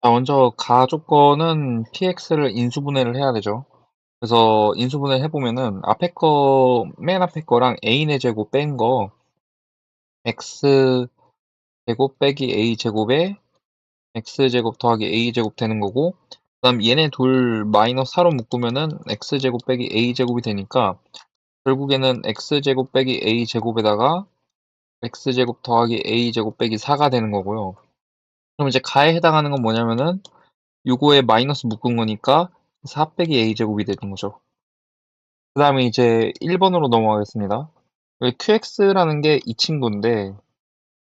자, 먼저 가조건은 px를 인수분해를 해야 되죠. 그래서 인수분해 해보면은 앞에 거, 맨 앞에 거랑 a의 제곱 뺀 거 x 제곱 빼기 a 제곱에 x 제곱 더하기 a 제곱 되는 거고, 그 다음 얘네 둘 마이너스 4로 묶으면은 x 제곱 빼기 a 제곱이 되니까 결국에는 x 제곱 빼기 a 제곱에다가 x 제곱 더하기 a 제곱 빼기 4가 되는 거고요. 그럼 이제 가에 해당하는 건 뭐냐면은 요거에 마이너스 묶은 거니까 4 빼기 a 제곱이 되는 거죠. 그 다음에 이제 1번으로 넘어가겠습니다. 여기 qx라는 게 이 친구인데,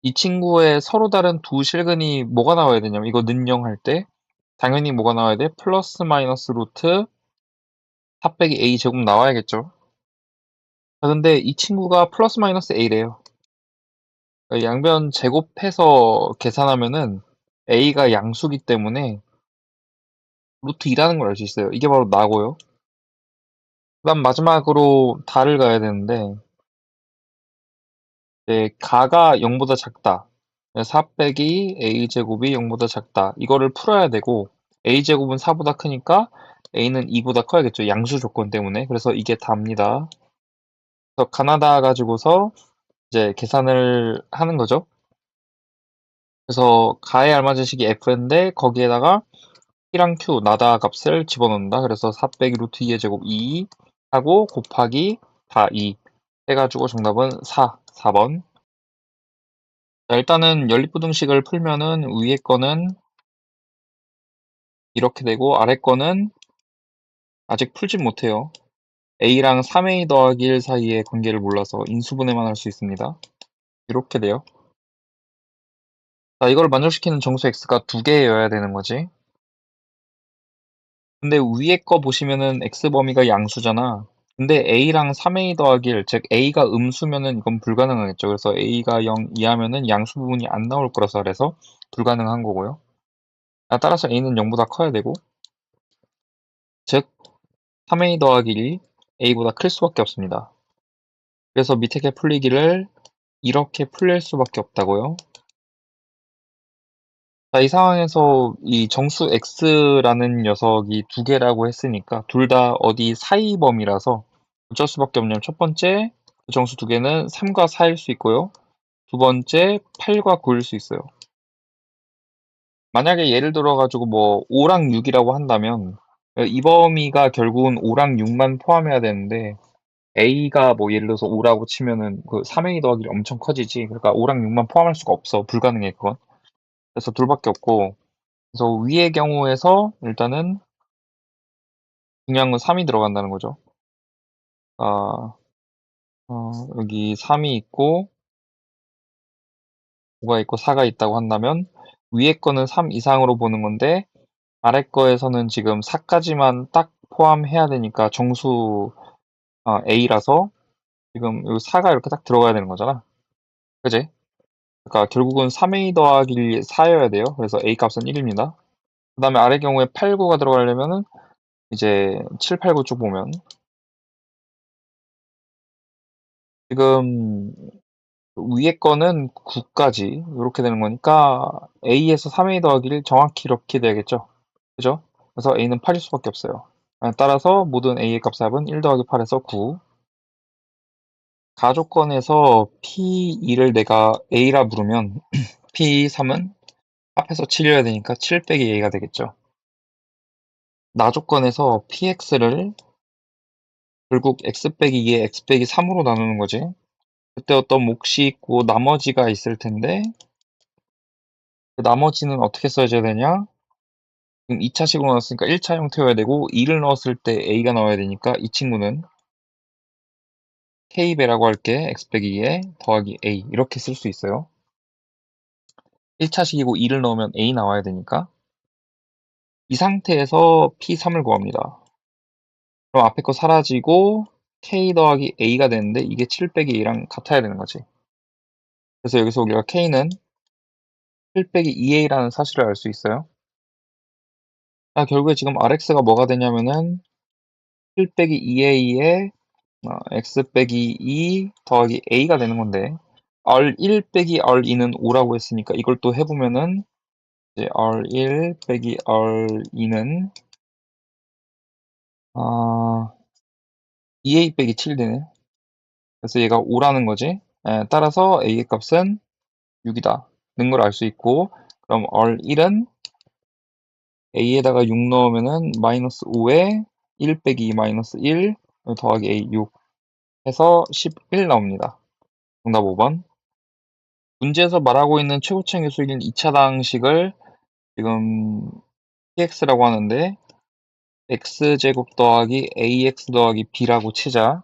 이 친구의 서로 다른 두 실근이 뭐가 나와야 되냐면, 이거 는영할 때 당연히 뭐가 나와야 돼? 플러스 마이너스 루트 4 빼기 a 제곱 나와야겠죠. 자, 근데 이 친구가 플러스 마이너스 a래요. 그러니까 양변 제곱해서 계산하면은 a가 양수기 때문에 루트 2라는 걸 알 수 있어요. 이게 바로 나고요. 그 다음 마지막으로 다를 가야 되는데, 네, 가가 0보다 작다. 4 빼기 a제곱이 0보다 작다. 이거를 풀어야 되고, a제곱은 4보다 크니까 a는 2보다 커야겠죠. 양수 조건 때문에. 그래서 이게 답니다. 그래서 가나다 가지고서 이제 계산을 하는 거죠. 그래서 가에 알맞은 식이 f인데 거기에다가 p랑 q, 나다 값을 집어넣는다. 그래서 4 빼기 루트 2의 제곱 2 하고 곱하기 다 2 해가지고 정답은 4번. 자, 일단은 연립부등식을 풀면은 위에 거는 이렇게 되고 아래 거는 아직 풀진 못해요. a랑 3a 더하기 1 사이의 관계를 몰라서 인수분해만 할 수 있습니다. 이렇게 돼요. 자, 이걸 만족시키는 정수 x가 두 개여야 되는 거지. 근데 위에 거 보시면은 x 범위가 양수잖아. 근데 a랑 3a 더하기 1, 즉 a가 음수면은 이건 불가능하겠죠. 그래서 a가 0 이하면은 양수 부분이 안 나올 거라서 그래서 불가능한 거고요. 따라서 a는 0보다 커야 되고, 즉 3a 더하기 1이 a보다 클 수밖에 없습니다. 그래서 밑에 게 풀리기를 이렇게 풀릴 수밖에 없다고요. 자, 이 상황에서 이 정수 x라는 녀석이 두 개라고 했으니까 둘 다 어디 사이 범위라서 어쩔 수밖에 없냐면 첫 번째 그 정수 두 개는 3과 4일 수 있고요. 두 번째 8과 9일 수 있어요. 만약에 예를 들어 가지고 뭐 5랑 6이라고 한다면 이 범위가 결국은 5랑 6만 포함해야 되는데 a가 뭐 예를 들어서 5라고 치면은 그 3a 더하기 엄청 커지지. 그러니까 5랑 6만 포함할 수가 없어. 불가능해 그건. 그래서 둘밖에 없고, 그래서 위의 경우에서 일단은 중요한 건 3이 들어간다는 거죠. 아, 여기 3이 있고 5가 있고 4가 있다고 한다면 위에 거는 3 이상으로 보는 건데 아래 거에서는 지금 4까지만 딱 포함해야 되니까 정수 a라서 지금 여기 4가 이렇게 딱 들어가야 되는 거잖아. 그지? 그러니까 결국은 3a 더하기 4여야 돼요. 그래서 a 값은 1입니다. 그 다음에 아래 경우에 8, 9가 들어가려면은 이제 7, 8, 9 쭉 보면 지금 위에 거는 9까지 이렇게 되는 거니까 a에서 3a 더하기 1 정확히 이렇게 돼야겠죠. 그죠? 그래서 a는 8일 수밖에 없어요. 따라서 모든 a의 값합은 1 더하기 8에서 9. 가조건에서 P2를 내가 a라 부르면 P3은 앞에서 7이어야 되니까 7 빼기 a가 되겠죠. 나조건에서 px를 결국 x 빼기 2에 x 빼기 3으로 나누는 거지. 그때 어떤 몫이 있고 나머지가 있을 텐데 그 나머지는 어떻게 써줘야 되냐? 지금 2차식으로 넣었으니까 1차 형태여야 되고 2를 넣었을 때 a가 나와야 되니까 이 친구는 k배라고 할게. x 빼기 2에 더하기 a 이렇게 쓸 수 있어요. 1차식이고 2를 넣으면 a 나와야 되니까 이 상태에서 p3을 구합니다. 그럼 앞에 거 사라지고 k 더하기 a가 되는데 이게 7 빼기 a랑 같아야 되는 거지. 그래서 여기서 우리가 k는 7 빼기 2a라는 사실을 알 수 있어요. 결국에 지금 rx가 뭐가 되냐면은 7 빼기 2a에 x 빼기 2 더하기 a가 되는 건데 r1 빼기 r2는 5라고 했으니까 이걸 또 해보면은 이제 R1 빼기 R2는 2A 빼기 7 되네. 그래서 얘가 5라는 거지. 따라서 A의 값은 6이다. 는 걸 알 수 있고, 그럼 R1은 A에다가 6 넣으면은 마이너스 5에 1 빼기 2 마이너스 1 더하기 A 6 해서 11 나옵니다. 정답 5번. 문제에서 말하고 있는 최고차의 수인 2차당식을 지금 px라고 하는데 x제곱 더하기 ax 더하기 b라고 치자.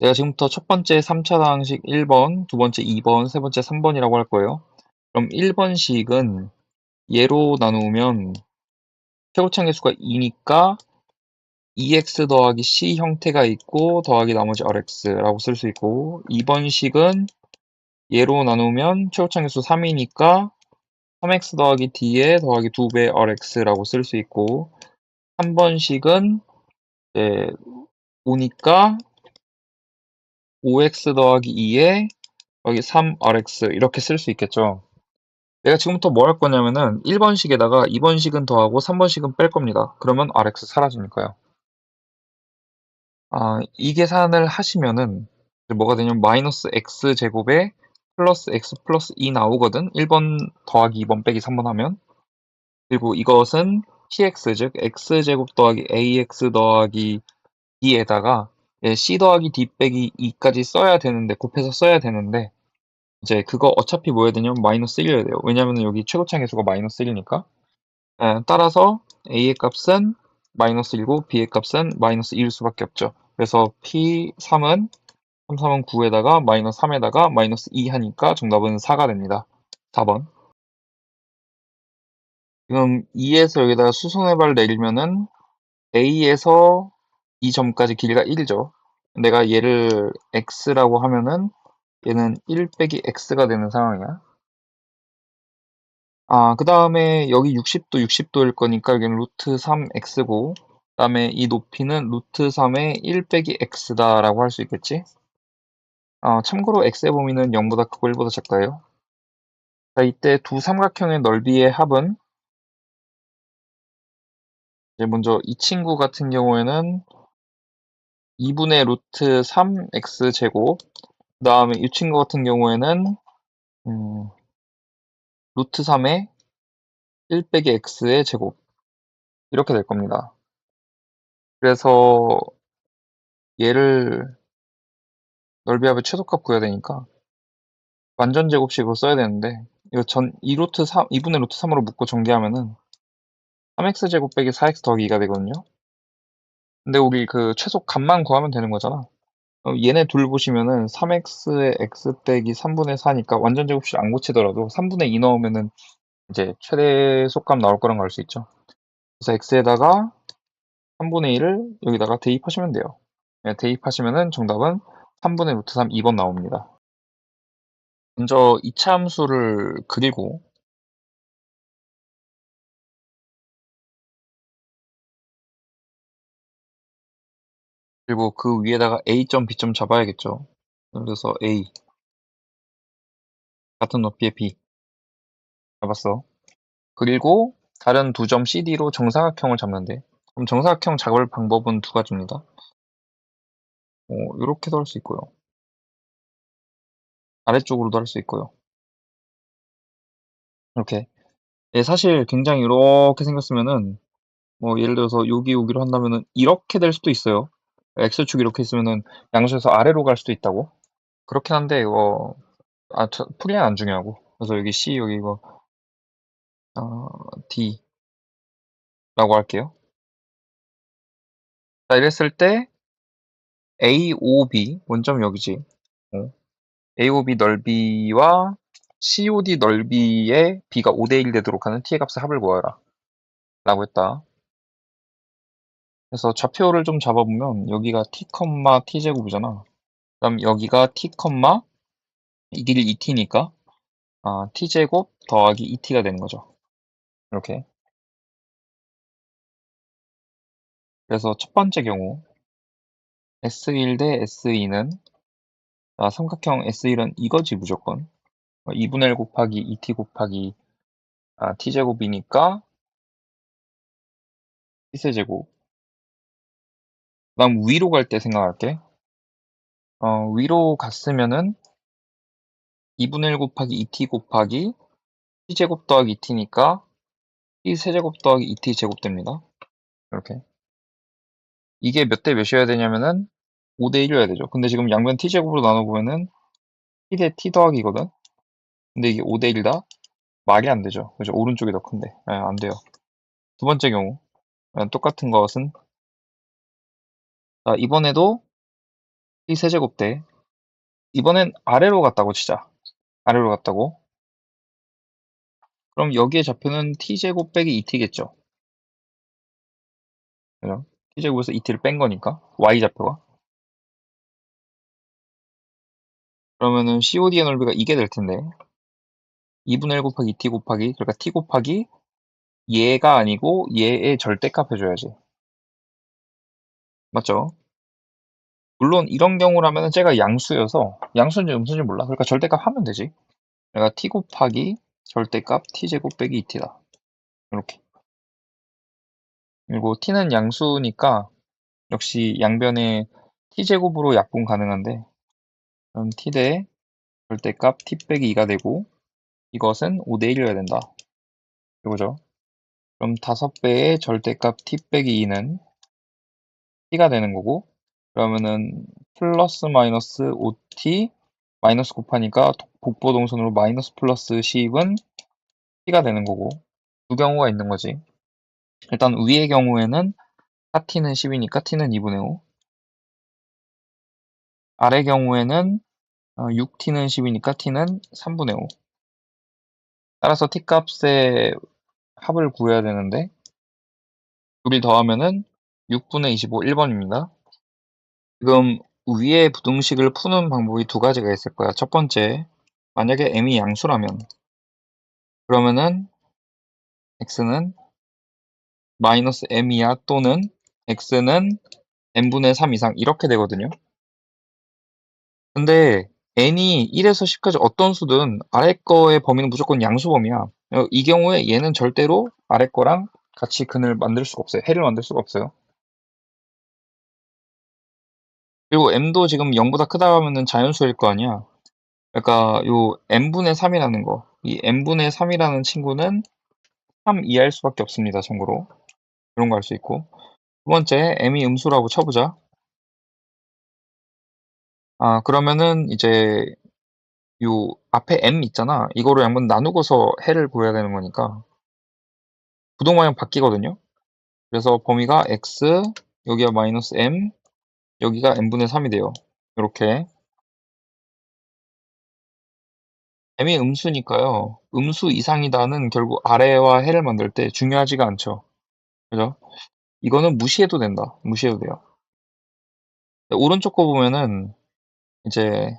내가 지금부터 첫 번째 3차당식 1번, 두 번째 2번, 세 번째 3번이라고 할 거예요. 그럼 1번식은 얘로 나누면 최고차의 수가 2니까 2x 더하기 c 형태가 있고 더하기 나머지 rx라고 쓸 수 있고, 2번식은 얘로 나누면 최고차의 수 3이니까 3x 더하기 d에 더하기 2배 rx라고 쓸 수 있고, 3번식은 이제 5니까 5x 더하기 2에 더하기 3rx 이렇게 쓸 수 있겠죠. 내가 지금부터 뭐 할 거냐면은 1번식에다가 2번식은 더하고 3번식은 뺄 겁니다. 그러면 rx 사라지니까요. 이 계산을 하시면은 뭐가 되냐면 마이너스 x제곱에 플러스 x 플러스 2 나오거든. 1번 더하기 2번 빼기 3번 하면. 그리고 이것은 px 즉 x제곱 더하기 ax 더하기 b에다가 c 더하기 d 빼기 2까지 써야 되는데, 곱해서 써야 되는데, 이제 그거 어차피 뭐 해야 되냐면 마이너스 1이어야 돼요. 왜냐면 여기 최고차의 수가 마이너스 1이니까. 따라서 a의 값은 마이너스 1이고 b의 값은 마이너스 1일 수밖에 없죠. 그래서 p3은 3은 9에다가 마이너스 3에다가 마이너스 2 하니까 정답은 4가 됩니다. 4번. 지금 2에서 여기다가 수선해발 내리면은 A에서 이 점까지 길이가 1이죠. 내가 얘를 x라고 하면은 얘는 1 빼기 x가 되는 상황이야. 그 다음에 여기 60도 60도일 거니까 여기는 루트 3x고, 그 다음에 이 높이는 루트 3의 1 빼기 x다 라고 할 수 있겠지. 참고로 x의 범위는 0보다 크고 1보다 작다예요. 자, 이때 두 삼각형의 넓이의 합은, 이제 먼저 이 친구 같은 경우에는 2분의 루트 3x 제곱, 그 다음에 이 친구 같은 경우에는 루트 3의 1 빼기 x의 제곱 이렇게 될 겁니다. 그래서 얘를 넓이합의 최소값 구해야 되니까 완전 제곱식으로 써야 되는데, 이거 이 루트 3, 2분의 루트 3으로 묶고 전개하면은 3x 제곱 빼기 4x 더하기 2가 되거든요. 근데 우리 그 최소 값만 구하면 되는 거잖아. 얘네 둘 보시면은 3x의 x 빼기 3분의 4니까 완전 제곱식 안 고치더라도 3분의 2 넣으면은 이제 최대 속값 나올 거란 걸 알 수 있죠. 그래서 x에다가 3분의 1을 여기다가 대입하시면 돼요. 대입하시면은 정답은 3분의 루트 3 2번 나옵니다. 먼저 이차함수를 그리고, 그리고 그 위에다가 A점, B점 잡아야겠죠. 그래서 A, 같은 높이의 B 잡았어. 그리고 다른 두 점 CD로 정사각형을 잡는데, 그럼 정사각형 잡을 방법은 두 가지입니다. 이렇게도 할 수 있고요. 아래쪽으로도 할 수 있고요. 이렇게. 사실 굉장히 이렇게 생겼으면은 뭐 예를 들어서 여기로 한다면은 이렇게 될 수도 있어요. X축이 이렇게 있으면은 양수에서 아래로 갈 수도 있다고. 그렇긴 한데 이거 풀이는 안 중요하고. 그래서 여기 C 여기 이거 D라고 할게요. 자, 이랬을 때 AOB 원점 여기지. AOB 넓이와 COD 넓이의 B가 5대 1 되도록 하는 T의 값의 합을 구하라 라고 했다. 그래서 좌표를 좀 잡아보면 여기가 T, T제곱이잖아. 그럼 여기가 T, 이 길이 2T니까 T제곱 더하기 2T가 되는 거죠. 이렇게. 그래서 첫 번째 경우 S1 대 S2는 삼각형 S1은 이거지 무조건. 2분의 1 곱하기 2T 곱하기 t제곱이니까 t세제곱. 그다음 위로 갈 때 생각할게. 위로 갔으면은 2분의 1 곱하기 2t 곱하기 t제곱 더하기 2t니까 t세제곱 더하기 2t 제곱 됩니다. 이렇게. 이게 몇 대 몇이어야 되냐면은 5대 1이어야 되죠. 근데 지금 양변 t제곱으로 나눠보면은 t 대 t 더하기거든. 근데 이게 5대 1이다? 말이 안 되죠. 그죠? 오른쪽이 더 큰데. 안 돼요. 두 번째 경우. 똑같은 것은 자, 이번에도 t세제곱 대 이번엔 아래로 갔다고 치자. 아래로 갔다고. 그럼 여기에 좌표는 t제곱 빼기 2t겠죠. 그죠? t제곱에서 2t를 뺀 거니까 y좌표가. 그러면은 COD의 넓이가 이게 될 텐데 2분의 1 곱하기 2t 곱하기 그러니까 t 곱하기 얘가 아니고 얘의 절대값 해줘야지. 맞죠? 물론 이런 경우라면 쟤가 양수여서 양수인지 음수인지 몰라. 그러니까 절대값 하면 되지. 내가 t 곱하기 절대값 t제곱 빼기 2t다. 이렇게. 그리고 t는 양수니까 역시 양변에 t제곱으로 약분 가능한데 그럼 t 대 절대값 t 빼기 2가 되고 이것은 5대 1이어야 된다. 이거죠. 그럼 5배의 절대값 t 빼기 2는 t가 되는 거고 그러면은 플러스 마이너스 5t 마이너스 곱하니까 복보동선으로 마이너스 플러스 10은 t가 되는 거고 두 경우가 있는 거지. 일단 위의 경우에는 4t는 10이니까 t는 2분의 5 아래 경우에는 6t는 10이니까 t는 3분의 5 따라서 t값의 합을 구해야 되는데 둘이 더하면은 6분의 25 1번입니다. 지금 위의 부등식을 푸는 방법이 두 가지가 있을 거야. 첫 번째, 만약에 m이 양수라면 그러면은 x는 마이너스 m 이하 또는 x는 n분의 3 이상 이렇게 되거든요. 근데 n이 1에서 10까지 어떤 수든 아래 거의 범위는 무조건 양수 범위야. 이 경우에 얘는 절대로 아래 거랑 같이 근을 만들 수가 없어요. 해를 만들 수가 없어요. 그리고 m도 지금 0보다 크다 하면은 자연수일 거 아니야. 그러니까 요 n분의 3이라는 거, 이 n분의 3이라는 친구는 3 이하일 수밖에 없습니다. 참고로. 그런 거 알 수 있고. 두 번째, m이 음수라고 쳐보자. 그러면은 이제 요 앞에 m 있잖아. 이거를 한번 나누고서 해를 구해야 되는 거니까 부동 방향 바뀌거든요. 그래서 범위가 x, 여기가 마이너스 m, 여기가 n분의 3이 돼요. 이렇게. m이 음수니까요. 음수 이상이다는 결국 아래와 해를 만들 때 중요하지가 않죠. 그죠? 이거는 무시해도 된다. 무시해도 돼요. 오른쪽 거 보면은 이제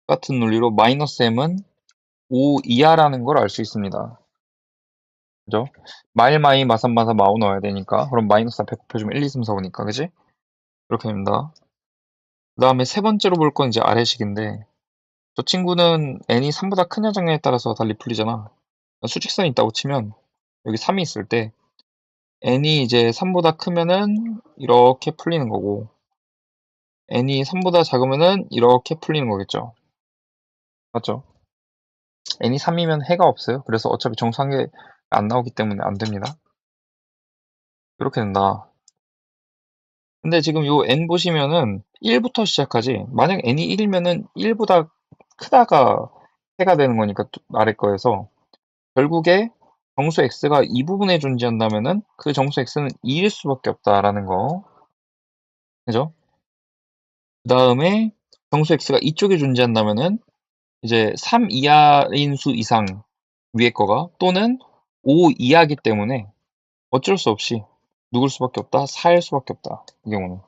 똑같은 논리로 마이너스 m은 5 이하라는 걸 알 수 있습니다. 그죠? 마일마이 마산마사 마오 넣어야 되니까 그럼 마이너스 앞에 곱해주면 1, 2, 3, 4, 5니까 그지? 이렇게 됩니다. 그 다음에 세 번째로 볼 건 이제 아래식인데 저 친구는 n이 3보다 크냐 작냐에 따라서 달리 풀리잖아. 수직선이 있다고 치면 여기 3이 있을 때 n이 이제 3보다 크면은 이렇게 풀리는 거고 n이 3보다 작으면은 이렇게 풀리는 거겠죠. 맞죠? n이 3이면 해가 없어요. 그래서 어차피 정상계 안 나오기 때문에 안 됩니다. 이렇게 된다. 근데 지금 요 n 보시면은 1부터 시작하지. 만약 n이 1이면은 1보다 크다가 해가 되는 거니까 아래 거에서 결국에 정수 x가 이 부분에 존재한다면은 그 정수 x는 2일 수밖에 없다라는 거. 그죠? 그 다음에 정수 x가 이쪽에 존재한다면은 이제 3 이하인 수 이상 위에 거가 또는 5 이하기 때문에 어쩔 수 없이 누굴 수밖에 없다? 4일 수밖에 없다. 이 경우는.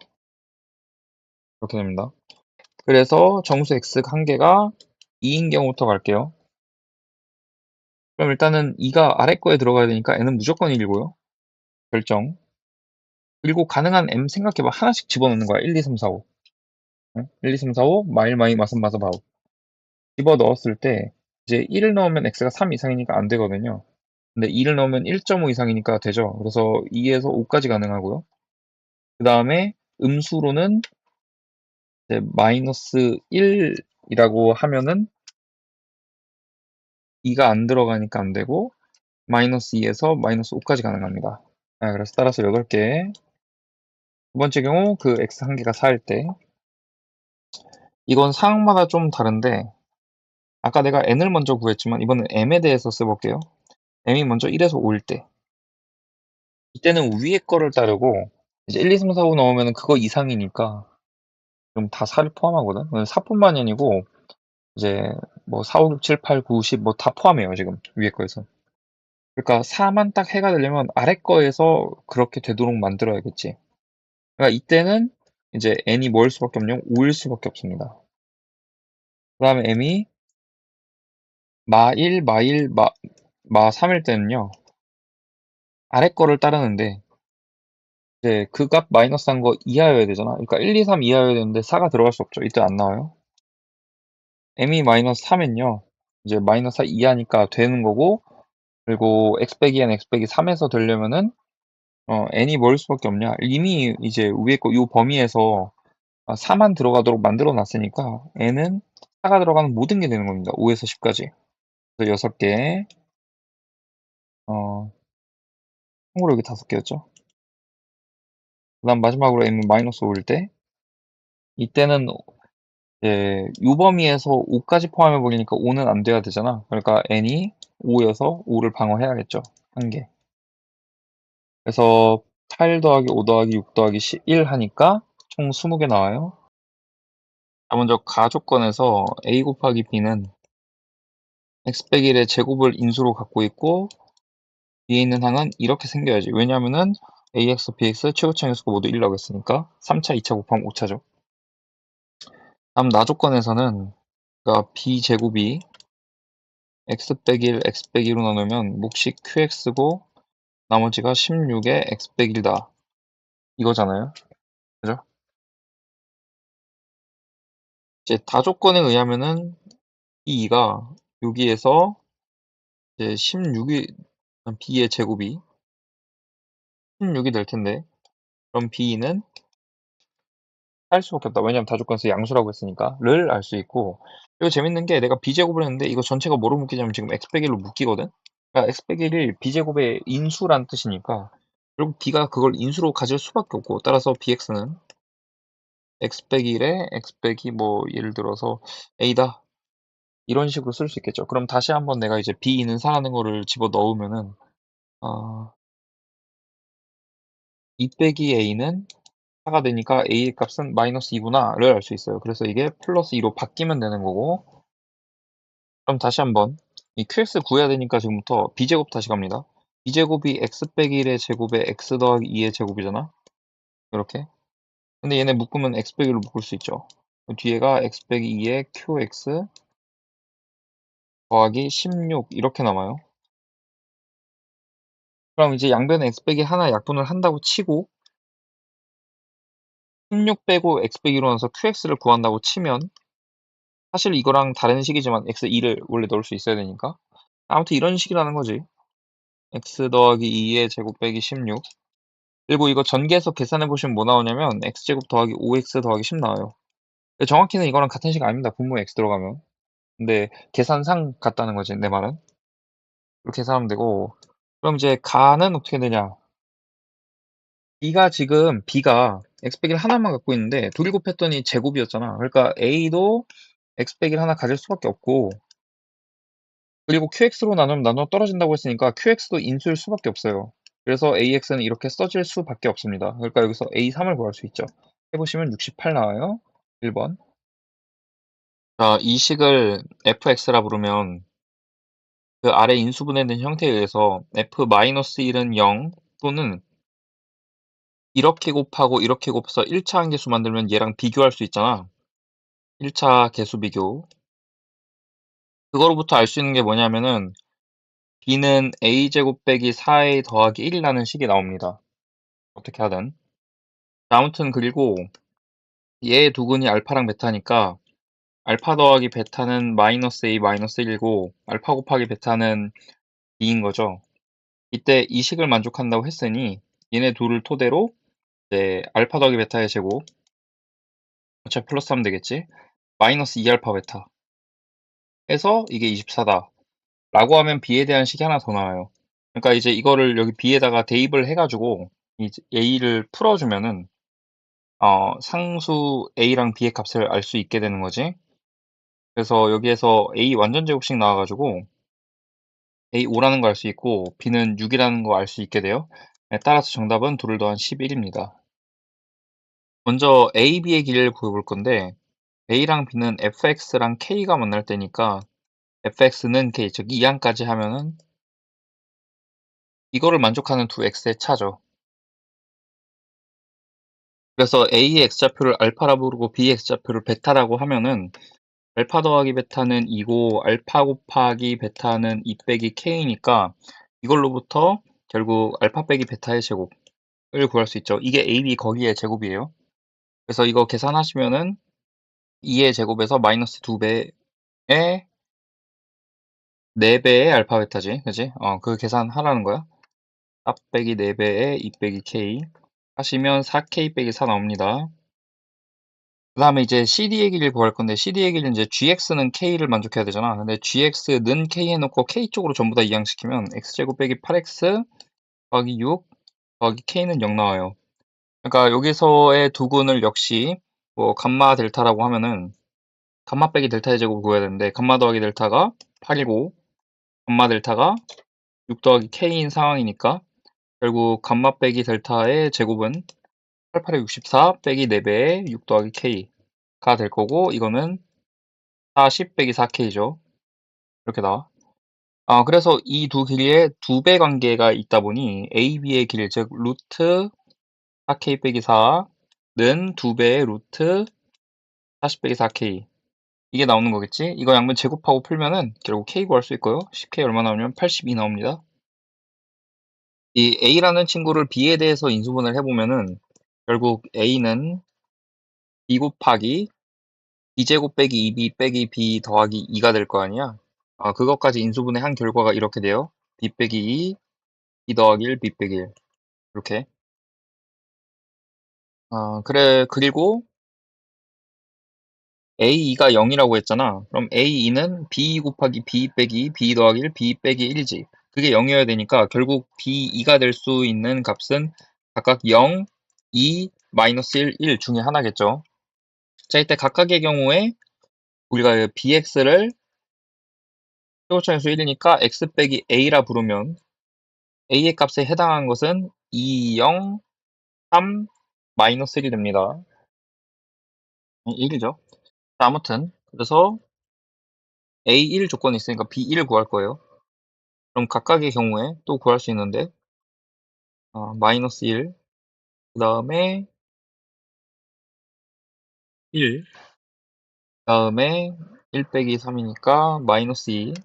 이렇게 됩니다. 그래서 정수 x 한 개가 2인 경우부터 갈게요. 그럼 일단은 2가 아래 거에 들어가야 되니까 n은 무조건 1이고요. 결정. 그리고 가능한 m 생각해봐. 하나씩 집어넣는 거야. 1, 2, 3, 4, 5. 1, 2, 3, 4, 5 마일 마이 마슨 마서 바우. 집어넣었을 때 이제 1을 넣으면 x가 3 이상이니까 안 되거든요. 근데 2를 넣으면 1.5 이상이니까 되죠. 그래서 2에서 5까지 가능하고요. 그다음에 음수로는 이제 마이너스 1이라고 하면은 2가 안 들어가니까 안 되고 마이너스 2에서 마이너스 5까지 가능합니다. 그래서 따라서 8개. 두 번째 경우 그 x 한 개가 4일 때 이건 상황마다 좀 다른데 아까 내가 n을 먼저 구했지만 이번엔 m에 대해서 써볼게요. m이 먼저 1에서 5일 때 이때는 위에 거를 따르고 이제 1, 2, 3, 4, 5 넣으면 그거 이상이니까 그럼 다 4를 포함하거든. 4뿐만이 아니고 이제 뭐 4, 5, 6, 7, 8, 9, 10 뭐 다 포함해요 지금 위에 거에서. 그러니까 4만 딱 해가 되려면 아래 거에서 그렇게 되도록 만들어야겠지. 그러니까 이때는 이제 n이 뭐일 수밖에 없냐면 5일 수밖에 없습니다. 그 다음에 m이 마 1, 마 1, 마 3일 때는요. 아래 거를 따르는데 이제 그 값 마이너스한 거 이하여야 되잖아. 그러니까 1, 2, 3 이하여야 되는데 4가 들어갈 수 없죠. 이때 안 나와요. m이 마이너스 3면요. 이제 마이너스 4 이하니까 되는 거고 그리고 x 빼기 n, x 빼기 3에서 되려면은 n이 뭐일 수밖에 없냐. 이미 이제 위에 거 요 범위에서 4만 들어가도록 만들어 놨으니까 n은 4가 들어가는 모든 게 되는 겁니다. 5에서 10까지. 그래서 6개. 참고로 여기 5개였죠. 그다음 마지막으로 n은 마이너스 5일 때 이때는 이제 요 범위에서 5까지 포함해 버리니까 5는 안 돼야 되잖아. 그러니까 n이 5여서 5를 방어해야겠죠. 1개. 그래서 8 더하기 5 더하기 6 더하기 1 하니까 총 20개 나와요. 자, 먼저 가조건에서 a 곱하기 b는 x 빼기 1의 제곱을 인수로 갖고 있고 뒤에 있는 항은 이렇게 생겨야지. 왜냐면은 ax, bx 최고차 인수가 모두 1라고 했으니까 3차, 2차 곱하면 5차죠. 다음 나조건에서는 그러니까 b제곱이 x 빼기 1, x 빼기 1로 나누면 몫이 qx고 나머지가 16의 x 빼기 1다. 이거잖아요. 그죠? 이제 다조건에 의하면은 이 2가 여기에서 이제 16이 b의 제곱이 16이 될 텐데 그럼 b는 할 수밖에 없다. 왜냐면 다조건에서 양수라고 했으니까 를 알 수 있고 그리고 재밌는 게 내가 b제곱을 했는데 이거 전체가 뭐로 묶이냐면 지금 x 빼기 1로 묶이거든. 그러니까 x 빼기 1이 b제곱의 인수란 뜻이니까 결국 b가 그걸 인수로 가질 수밖에 없고 따라서 bx는 x 빼기 1에 x 빼기 뭐 예를 들어서 a다. 이런 식으로 쓸 수 있겠죠. 그럼 다시 한번 내가 이제 b는 4라는 거를 집어넣으면은 2 빼기 a는 4가 되니까 a의 값은 마이너스 2구나를 알 수 있어요. 그래서 이게 플러스 2로 바뀌면 되는 거고 그럼 다시 한번 이 qx 구해야 되니까 지금부터 b제곱 다시 갑니다. b제곱이 x 빼기 1의 제곱에 x 더하기 2의 제곱이잖아. 이렇게. 근데 얘네 묶으면 x 빼기로 묶을 수 있죠. 뒤에가 x 빼기 2의 qx 더하기 16 이렇게 남아요. 그럼 이제 양변에 x 빼기 하나 약분을 한다고 치고 16 빼고 x 빼기로 나서 qx를 구한다고 치면 사실 이거랑 다른 식이지만 x2를 원래 넣을 수 있어야 되니까 아무튼 이런 식이라는 거지. x 더하기 2의 제곱 빼기 16 그리고 이거 전개해서 계산해 보시면 뭐 나오냐면 x제곱 더하기 5x 더하기 10 나와요. 근데 정확히는 이거랑 같은 식 아닙니다. 분모에 x 들어가면. 근데 계산상 같다는 거지 내 말은. 이렇게 계산하면 되고 그럼 이제 가는 어떻게 되냐. b가 x 빼기를 하나만 갖고 있는데 둘이 곱했더니 제곱이었잖아. 그러니까 a도 x 빼기를 하나 가질 수밖에 없고 그리고 qx로 나누면 나눠 떨어진다고 했으니까 qx도 인수일 수밖에 없어요. 그래서 ax는 이렇게 써질 수밖에 없습니다. 그러니까 여기서 a3을 구할 수 있죠. 해보시면 68 나와요. 1번. 자, 이 식을 fx라 부르면 그 아래 인수분해된 형태에 의해서 f-1은 0 또는 이렇게 곱하고 이렇게 곱해서 1차 한계수 만들면 얘랑 비교할 수 있잖아. 1차 계수 비교. 그거로부터 알 수 있는 게 뭐냐면은 b는 a제곱 빼기 4a 더하기 1이라는 식이 나옵니다. 어떻게 하든. 아무튼 그리고 얘 두근이 알파랑 베타니까 알파 더하기 베타는 마이너스 A 마이너스 1이고 알파 곱하기 베타는 B인 거죠. 이때 이 식을 만족한다고 했으니 얘네 둘을 토대로 이제 알파 더하기 베타의 제곱 어차피 플러스 하면 되겠지. 마이너스 2알파 베타 해서 이게 24다 라고 하면 B에 대한 식이 하나 더 나와요. 그러니까 이제 이거를 여기 B에다가 대입을 해가지고 이제 A를 풀어주면은 상수 A랑 B의 값을 알 수 있게 되는 거지. 그래서 여기에서 A 완전 제곱식 나와가지고 A 5라는 거 알 수 있고 B는 6이라는 거 알 수 있게 돼요. 네, 따라서 정답은 둘을 더한 11입니다. 먼저 A, B의 길이를 구해볼 건데 A랑 B는 fx랑 k가 만날 때니까 fx는 k, 즉 2항까지 하면은 이거를 만족하는 두 x의 차죠. 그래서 A의 x좌표를 알파라 부르고 B의 x좌표를 베타라고 하면은 알파 더하기 베타는 2고 알파 곱하기 베타는 2 빼기 k니까 이걸로부터 결국 알파 빼기 베타의 제곱을 구할 수 있죠. 이게 AB 거기에 제곱이에요. 그래서 이거 계산하시면은 2의 제곱에서 마이너스 2배에 4배의 알파 베타지. 그지? 그 계산하라는 거야. 4 빼기 4배에 2 빼기 k 하시면 4k 빼기 4 나옵니다. 그 다음에 이제 CD의 길이를 구할 건데 CD의 길이는 이제 GX는 K를 만족해야 되잖아. 근데 GX는 K 해놓고 K 쪽으로 전부 다 이항시키면 X제곱 빼기 8X 더하기 6 더하기 K는 0 나와요. 그러니까 여기서의 두근을 역시 뭐 감마 델타라고 하면은 감마 빼기 델타의 제곱을 구해야 되는데 감마 더하기 델타가 8이고 감마 델타가 6 더하기 K인 상황이니까 결국 감마 빼기 델타의 제곱은 88에 64 빼기 4배의 6 더하기 K가 될 거고 이거는 40 빼기 4K죠. 이렇게 나와. 그래서 이 두 길이에 2배 관계가 있다 보니 AB의 길이 즉 루트 4K 빼기 4는 2배의 루트 40 빼기 4K 이게 나오는 거겠지? 이거 양변 제곱하고 풀면은 결국 K 구할 수 있고요. 10K 얼마 나오냐면 82 나옵니다. 이 A라는 친구를 B에 대해서 인수분해를 해보면은 결국 A는 B 곱하기 B제곱 빼기 2B 빼기 B 더하기 2가 될 거 아니야? 그것까지 인수분해한 결과가 이렇게 돼요. B 빼기 2, B 더하기 1, B 빼기 1 이렇게. 그래. 그리고 A2가 0이라고 했잖아. 그럼 A2는 B 곱하기 B 빼기 B 더하기 1, B 빼기 1이지. 그게 0이어야 되니까 결국 B2가 될 수 있는 값은 각각 0, 2, 마이너스 1, 1 중에 하나겠죠. 자, 이때 각각의 경우에 우리가 bx를 최고차함수 1이니까 x 빼기 a라 부르면 a의 값에 해당하는 것은 2, 0, 3, 마이너스 1이 됩니다. 1이죠. 아무튼 그래서 A1 조건이 있으니까 B1 구할 거예요. 그럼 각각의 경우에 또 구할 수 있는데 마이너스 1, 그 다음에 1, 그 다음에 1 빼기 3이니까 마이너스 2, 그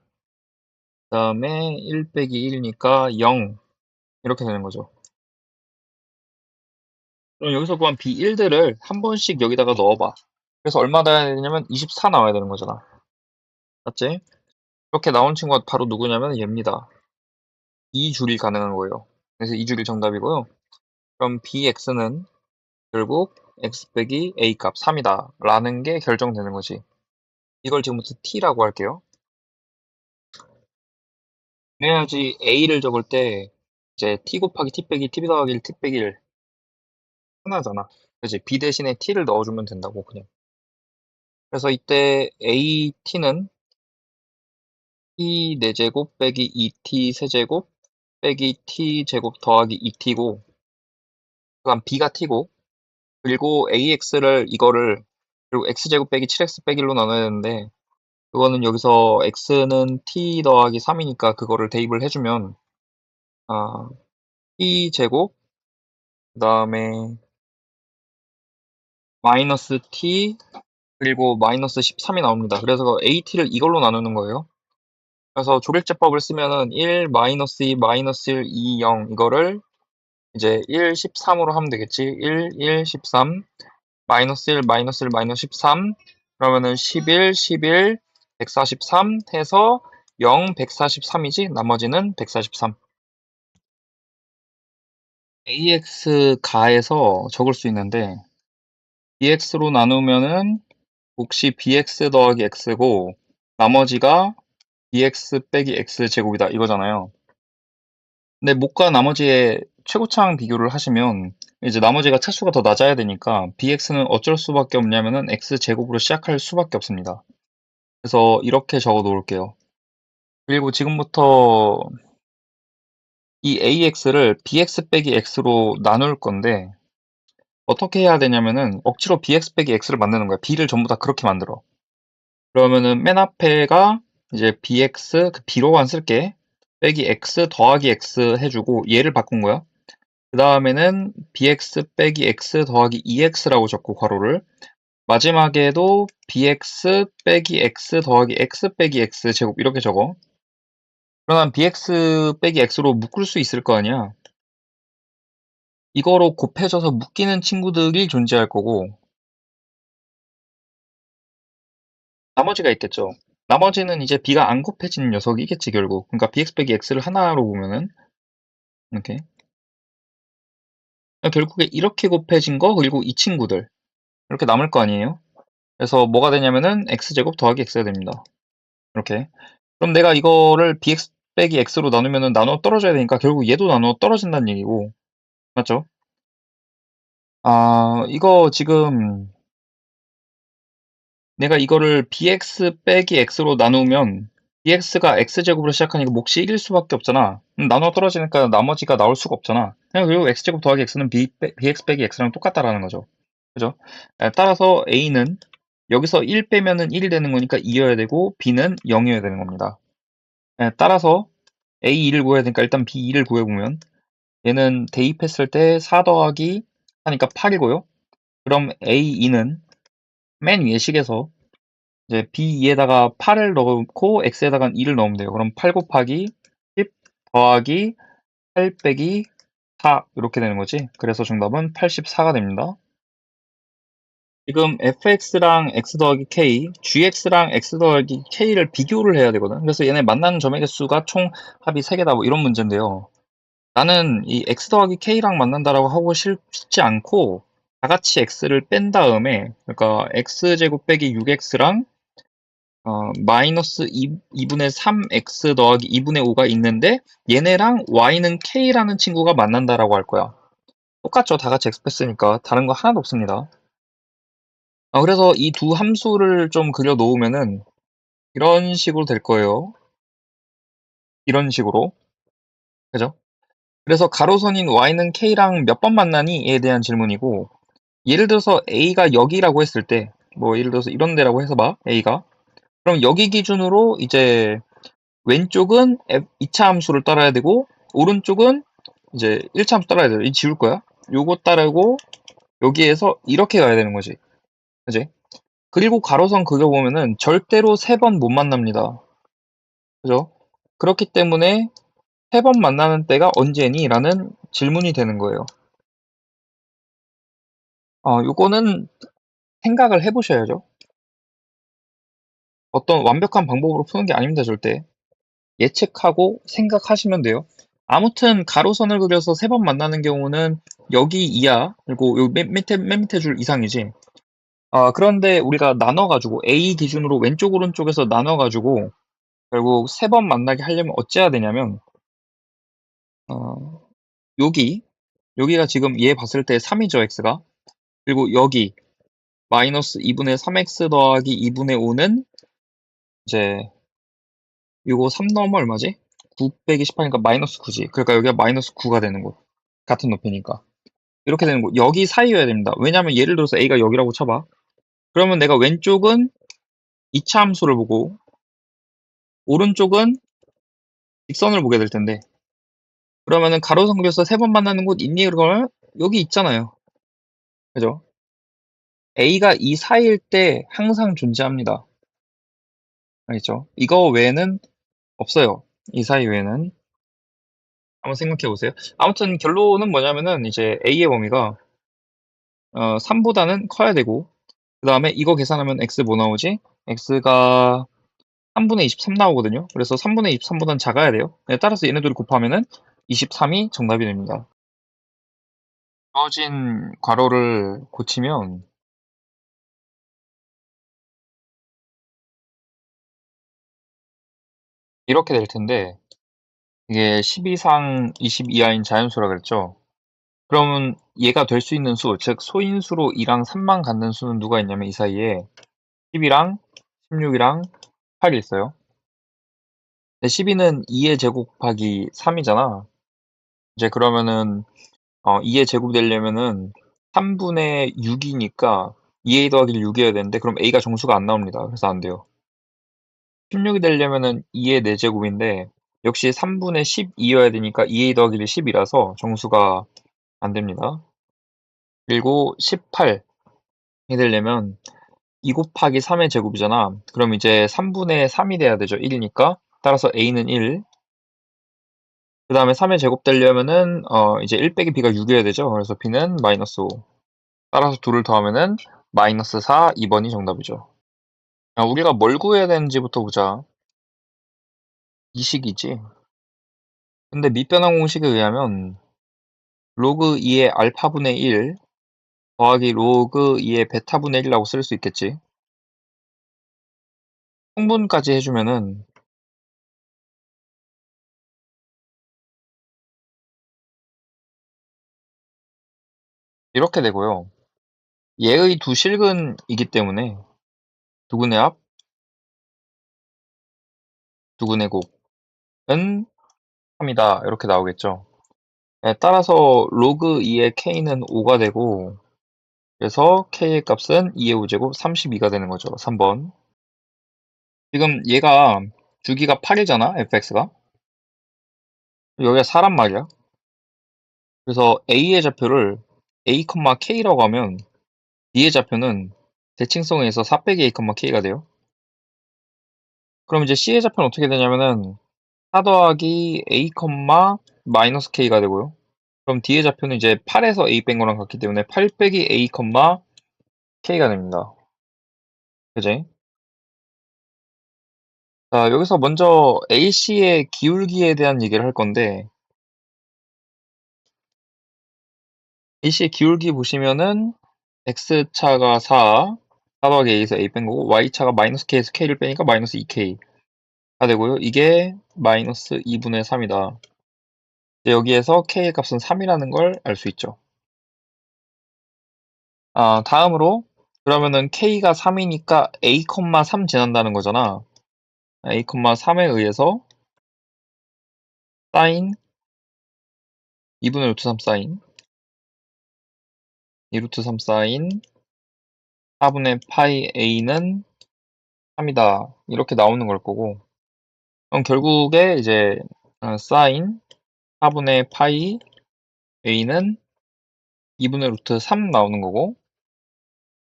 다음에 1 빼기 1이니까 0 이렇게 되는 거죠. 그럼 여기서 구한 B1들을 한 번씩 여기다가 넣어봐. 그래서 얼마 나와야 되냐면 24 나와야 되는 거잖아. 맞지? 이렇게 나온 친구가 바로 누구냐면 얘입니다. 2줄이 가능한 거예요. 그래서 2줄이 정답이고요. 그럼 bx는 결국 x 빼기 a 값 3이다 라는 게 결정되는 거지. 이걸 지금부터 t라고 할게요. 그래야지 a를 적을 때 이제 t 곱하기 t 빼기 t 더하기 1 t 빼기 1 하나잖아. 그치? b 대신에 t를 넣어주면 된다고 그냥. 그래서 이때 at는 t 4제곱 빼기 2t 세제곱 빼기 t 제곱 더하기 2t고 그다음 b가 t고 그리고 AX를 이거를 그리고 X제곱 빼기 7X 빼기 1로 나눠야 되는데 그거는 여기서 X는 T 더하기 3이니까 그거를 대입을 해주면 T제곱 그 다음에 마이너스 T 그리고 마이너스 13이 나옵니다. 그래서 AT를 이걸로 나누는 거예요. 그래서 조립제법을 쓰면은 1, 마이너스 2, 마이너스 1, 2, 0 이거를 이제 1, 13으로 하면 되겠지. 1, 1, 13 마이너스 1, 마이너스 1, 마이너스 13 그러면은 11, 11, 143 해서 0, 143이지? 나머지는 143. ax 가에서 적을 수 있는데 bx로 나누면은 몫이 bx 더하기 x고 나머지가 bx 빼기 x 제곱이다 이거잖아요. 근데 몫과 나머지의 최고차항 비교를 하시면 이제 나머지가 차수가 더 낮아야 되니까 bx는 어쩔 수밖에 없냐면은 x 제곱으로 시작할 수밖에 없습니다. 그래서 이렇게 적어 놓을게요. 그리고 지금부터 이 ax를 bx 빼기 x로 나눌 건데 어떻게 해야 되냐면은 억지로 bx 빼기 x를 만드는 거야. b를 전부 다 그렇게 만들어. 그러면은 맨 앞에가 이제 bx 그 b로만 쓸게. 빼기 x 더하기 x 해주고 얘를 바꾼 거야. 그 다음에는 bx 빼기 x 더하기 2x라고 적고 괄호를 마지막에도 bx 빼기 x 더하기 x 빼기 x 제곱 이렇게 적어. 그러면 bx 빼기 x로 묶을 수 있을 거 아니야. 이거로 곱해져서 묶이는 친구들이 존재할 거고 나머지가 있겠죠. 나머지는 이제 b가 안 곱해지는 녀석이겠지 결국. 그러니까 bx 빼기 x를 하나로 보면은 이렇게 결국에 이렇게 곱해진 거 그리고 이 친구들 이렇게 남을 거 아니에요. 그래서 뭐가 되냐면은 x제곱 더하기 x가 됩니다. 이렇게. 그럼 내가 이거를 bx 빼기 x로 나누면은 나눠 떨어져야 되니까 결국 얘도 나눠 떨어진다는 얘기고 맞죠? 아 이거 지금 내가 이거를 bx 빼기 x로 나누면 bx가 x제곱으로 시작하니까 몫이 1일 수밖에 없잖아. 나눠 떨어지니까 나머지가 나올 수가 없잖아. 그냥 그리고 x제곱 더하기 x는 bx 빼기 x랑 똑같다라는 거죠. 그죠? 따라서 a는 여기서 1 빼면은 1이 되는 거니까 2여야 되고 b는 0이어야 되는 겁니다. 따라서 a2를 구해야 되니까 일단 b2를 구해보면 얘는 대입했을 때 4 더하기 하니까 8이고요. 그럼 a2는 맨 위에 식에서 이제 B2에다가 8을 넣고 X에다가 2를 넣으면 돼요. 그럼 8 곱하기 10 더하기 8 빼기 4 이렇게 되는 거지. 그래서 정답은 84가 됩니다. 지금 fx랑 x 더하기 k, gx랑 x 더하기 k를 비교를 해야 되거든. 그래서 얘네 만나는 점의 개수가 총 합이 3개다 뭐 이런 문제인데요. 나는 이 x 더하기 k랑 만난다라고 하고 싶지 않고 다 같이 x를 뺀 다음에 그러니까 x제곱 빼기 6x랑 마이너스 2분의 3x 더하기 2분의 5가 있는데 얘네랑 y는 k라는 친구가 만난다라고 할 거야. 똑같죠. 다 같이 x 뺐으니까 다른 거 하나도 없습니다. 그래서 이 두 함수를 좀 그려 놓으면은 이런 식으로 될 거예요. 이런 식으로. 그죠? 그래서 가로선인 y는 k랑 몇 번 만나니?에 대한 질문이고 예를 들어서 a가 여기라고 했을 때 뭐 예를 들어서 이런 데라고 해서 봐. a가. 그럼 여기 기준으로 이제 왼쪽은 2차 함수를 따라야 되고 오른쪽은 이제 1차 함수 따라야 돼요. 이 지울 거야. 요거 따르고 여기에서 이렇게 가야 되는 거지. 그지? 그리고 가로선 그려보면은 절대로 3번 못 만납니다. 그죠? 그렇기 때문에 3번 만나는 때가 언제니? 라는 질문이 되는 거예요. 요거는 생각을 해보셔야죠. 어떤 완벽한 방법으로 푸는 게 아닙니다, 절대. 예측하고 생각하시면 돼요. 아무튼 가로선을 그려서 3번 만나는 경우는 여기 이하 그리고 요 맨 밑에 줄 이상이지. 그런데 우리가 나눠가지고 A 기준으로 왼쪽 오른쪽에서 나눠가지고 결국 3번 만나게 하려면 어찌해야 되냐면 어, 여기가 지금 얘 봤을 때 3이죠 x가. 그리고 여기 마이너스 2분의 3x 더하기 2분의 5는 이제 이거 3 넣으면 얼마지? 9 빼기 18이니까 마이너스 9지. 그러니까 여기가 마이너스 9가 되는 곳. 같은 높이니까. 이렇게 되는 곳. 여기 사이여야 됩니다. 왜냐면 예를 들어서 A가 여기라고 쳐봐. 그러면 내가 왼쪽은 2차 함수를 보고 오른쪽은 직선을 보게 될 텐데 그러면은 가로선 그려서 3번 만나는 곳 있니? 그러면 여기 있잖아요. 그죠? A가 이 사이일 때 항상 존재합니다. 알겠죠? 이거 외에는 없어요. 이 사이 외에는. 한번 생각해 보세요. 아무튼 결론은 뭐냐면은 이제 A의 범위가 3보다는 커야 되고 그 다음에 이거 계산하면 x 뭐 나오지? x가 3분의 23 나오거든요. 그래서 3분의 23보단 작아야 돼요. 네, 따라서 얘네들을 곱하면은 23이 정답이 됩니다. 주어진 괄호를 고치면 이렇게 될 텐데, 이게 10 이상 20 이하인 자연수라 그랬죠. 그러면 얘가 될 수 있는 수, 즉 소인수로 2랑 3만 갖는 수는 누가 있냐면 이 사이에 10이랑 16이랑 8이 있어요. 12는 2의 제곱 곱하기 3이잖아. 이제 그러면은 2의 제곱 되려면은 3분의 6이니까 2a 더하기 6이어야 되는데 그럼 a가 정수가 안 나옵니다. 그래서 안 돼요. 16이 되려면은 2의 4제곱인데 역시 3분의 12여야 되니까 2a 더하기 10이라서 정수가 안 됩니다. 그리고 18이 되려면 2 곱하기 3의 제곱이잖아. 그럼 이제 3분의 3이 돼야 되죠. 1이니까. 따라서 a는 1. 그 다음에 3의 제곱 되려면은 이제 1 빼기 b가 6이어야 되죠. 그래서 b는 마이너스 5. 따라서 2를 더하면은 마이너스 4, 2번이 정답이죠. 우리가 뭘 구해야 되는지부터 보자. 이 식이지. 근데 밑변환 공식에 의하면 로그 2의 알파분의 1 더하기 로그 2의 베타분의 1이라고 쓸 수 있겠지. 통분까지 해주면은 이렇게 되고요. 얘의 두 실근이기 때문에 두근의 합, 두근의 곱은 3이다. 이렇게 나오겠죠. 네, 따라서 로그 2의 k는 5가 되고 그래서 k의 값은 2의 5제곱 32가 되는 거죠. 3번. 지금 얘가 주기가 8이잖아, fx가. 여기가 사람 말이야. 그래서 a의 좌표를 a, k라고 하면 b의 좌표는 대칭성에 의해서 4 빼기 a, k가 돼요. 그럼 이제 c의 좌표는 어떻게 되냐면은 4 더하기 a, 마이너스 k가 되고요. 그럼 d의 좌표는 이제 8에서 a 뺀 거랑 같기 때문에 8 빼기 a, k가 됩니다. 그지? 자, 여기서 먼저 AC의 기울기에 대한 얘기를 할 건데 AC의 기울기 보시면은 X차가 4, 4 더하기 A에서 A 뺀 거고 Y차가 마이너스 K에서 K를 빼니까 마이너스 2K가 되고요. 이게 마이너스 2분의 3이다. 여기에서 K의 값은 3이라는 걸 알 수 있죠. 다음으로 그러면은 K가 3이니까 A, 3 지난다는 거잖아. A, 3에 의해서 사인 2분의 루트 3 사인 2루트 3 사인 4분의 파이 A는 3이다. 이렇게 나오는 걸 거고 그럼 결국에 이제 사인 4분의 파이 A는 2분의 루트 3 나오는 거고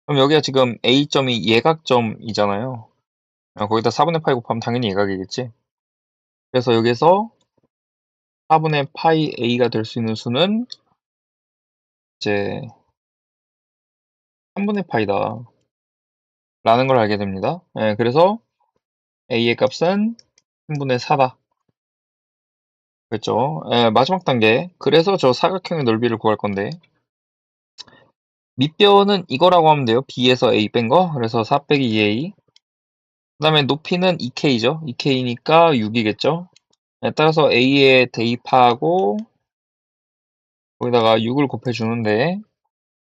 그럼 여기가 지금 A점이 예각점이잖아요. 거기다 4분의 파이 곱하면 당연히 예각이겠지. 그래서 여기서 4분의 파이 A가 될 수 있는 수는 이제 3분의 파이다. 라는 걸 알게 됩니다. 그래서 A의 값은 3분의 4다. 그랬죠. 마지막 단계. 그래서 저 사각형의 넓이를 구할 건데 밑변은 이거라고 하면 돼요. B에서 A 뺀 거. 그래서 4 빼기 2A. 그 다음에 높이는 2K죠. 2K니까 6이겠죠. 따라서 A에 대입하고 거기다가 6을 곱해주는데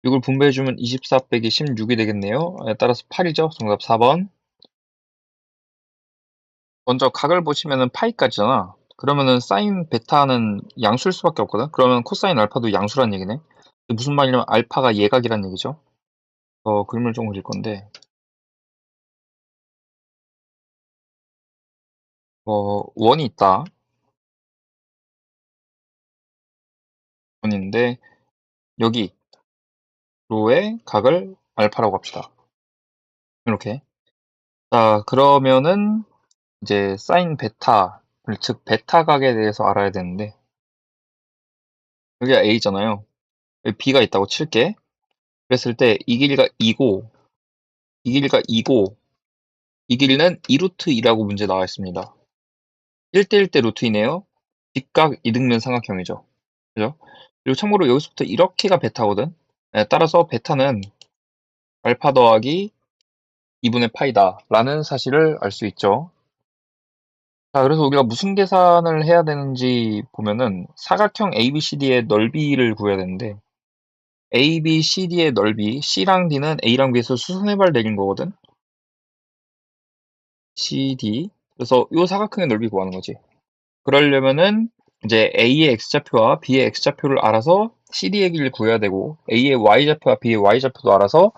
6을 분배해주면 24 빼기 16이 되겠네요. 따라서 8이죠. 정답 4번. 먼저 각을 보시면은 파이까지잖아. 그러면은 사인 베타는 양수일 수밖에 없거든. 그러면 코사인 알파도 양수란 얘기네. 무슨 말이냐면 알파가 예각이란 얘기죠. 그림을 좀 그릴 건데 원이 있다. 원인데 여기 로의 각을 알파라고 합시다. 이렇게. 자, 그러면은 이제 사인 베타, 즉 베타 각에 대해서 알아야 되는데 여기가 A잖아요. 여기 B가 있다고 칠게. 그랬을 때 이 길이가 2고 이 길이가 2고 이 길이는 2루트 2라고 문제에 나와 있습니다. 1대1 대 루트 2네요. 직각 이등변 삼각형이죠. 그죠? 그리고 참고로 여기서부터 이렇게가 베타거든. 예, 따라서 베타는 알파 더하기 2분의 파이다 라는 사실을 알 수 있죠. 자, 그래서 우리가 무슨 계산을 해야 되는지 보면은 사각형 ABCD의 넓이를 구해야 되는데 ABCD의 넓이 C랑 D는 A랑 B에서 수선해발 내린 거거든. CD. 그래서 이 사각형의 넓이 구하는 거지. 그러려면은 이제 A의 X좌표와 B의 X좌표를 알아서 CD의 길이를 구해야 되고 A의 Y좌표와 B의 Y좌표도 알아서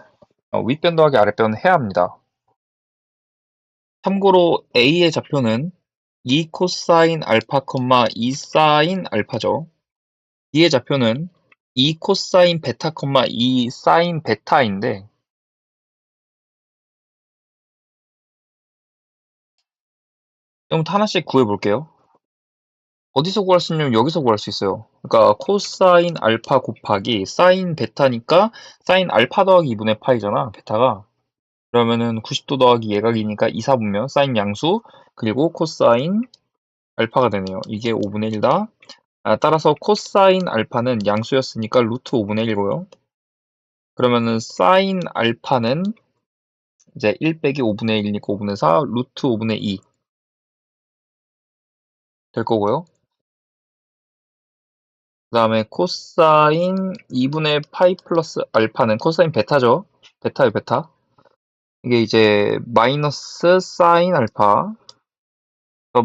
윗변 더하기 아랫변 해야 합니다. 참고로 A의 좌표는 2 코사인 알파, 2 사인 알파죠. B의 좌표는 2 코사인 베타, 2 사인 베타인데 그럼부터 하나씩 구해볼게요. 어디서 구할 수 있냐면 여기서 구할 수 있어요. 그러니까 코사인 알파 곱하기 사인 베타니까 사인 알파 더하기 2분의 파이잖아, 베타가. 그러면은 90도 더하기 예각이니까 2, 4분면 사인 양수 그리고 코사인 알파가 되네요. 이게 5분의 1다. 따라서 코사인 알파는 양수였으니까 루트 5분의 1이고요. 그러면은 사인 알파는 이제 1 빼기 5분의 1이니까 5분의 4, 루트 5분의 2 될 거고요. 그 다음에 코사인 2분의 파이 플러스 알파는 코사인 베타죠. 베타요, 베타. 이게 이제 마이너스 사인 알파,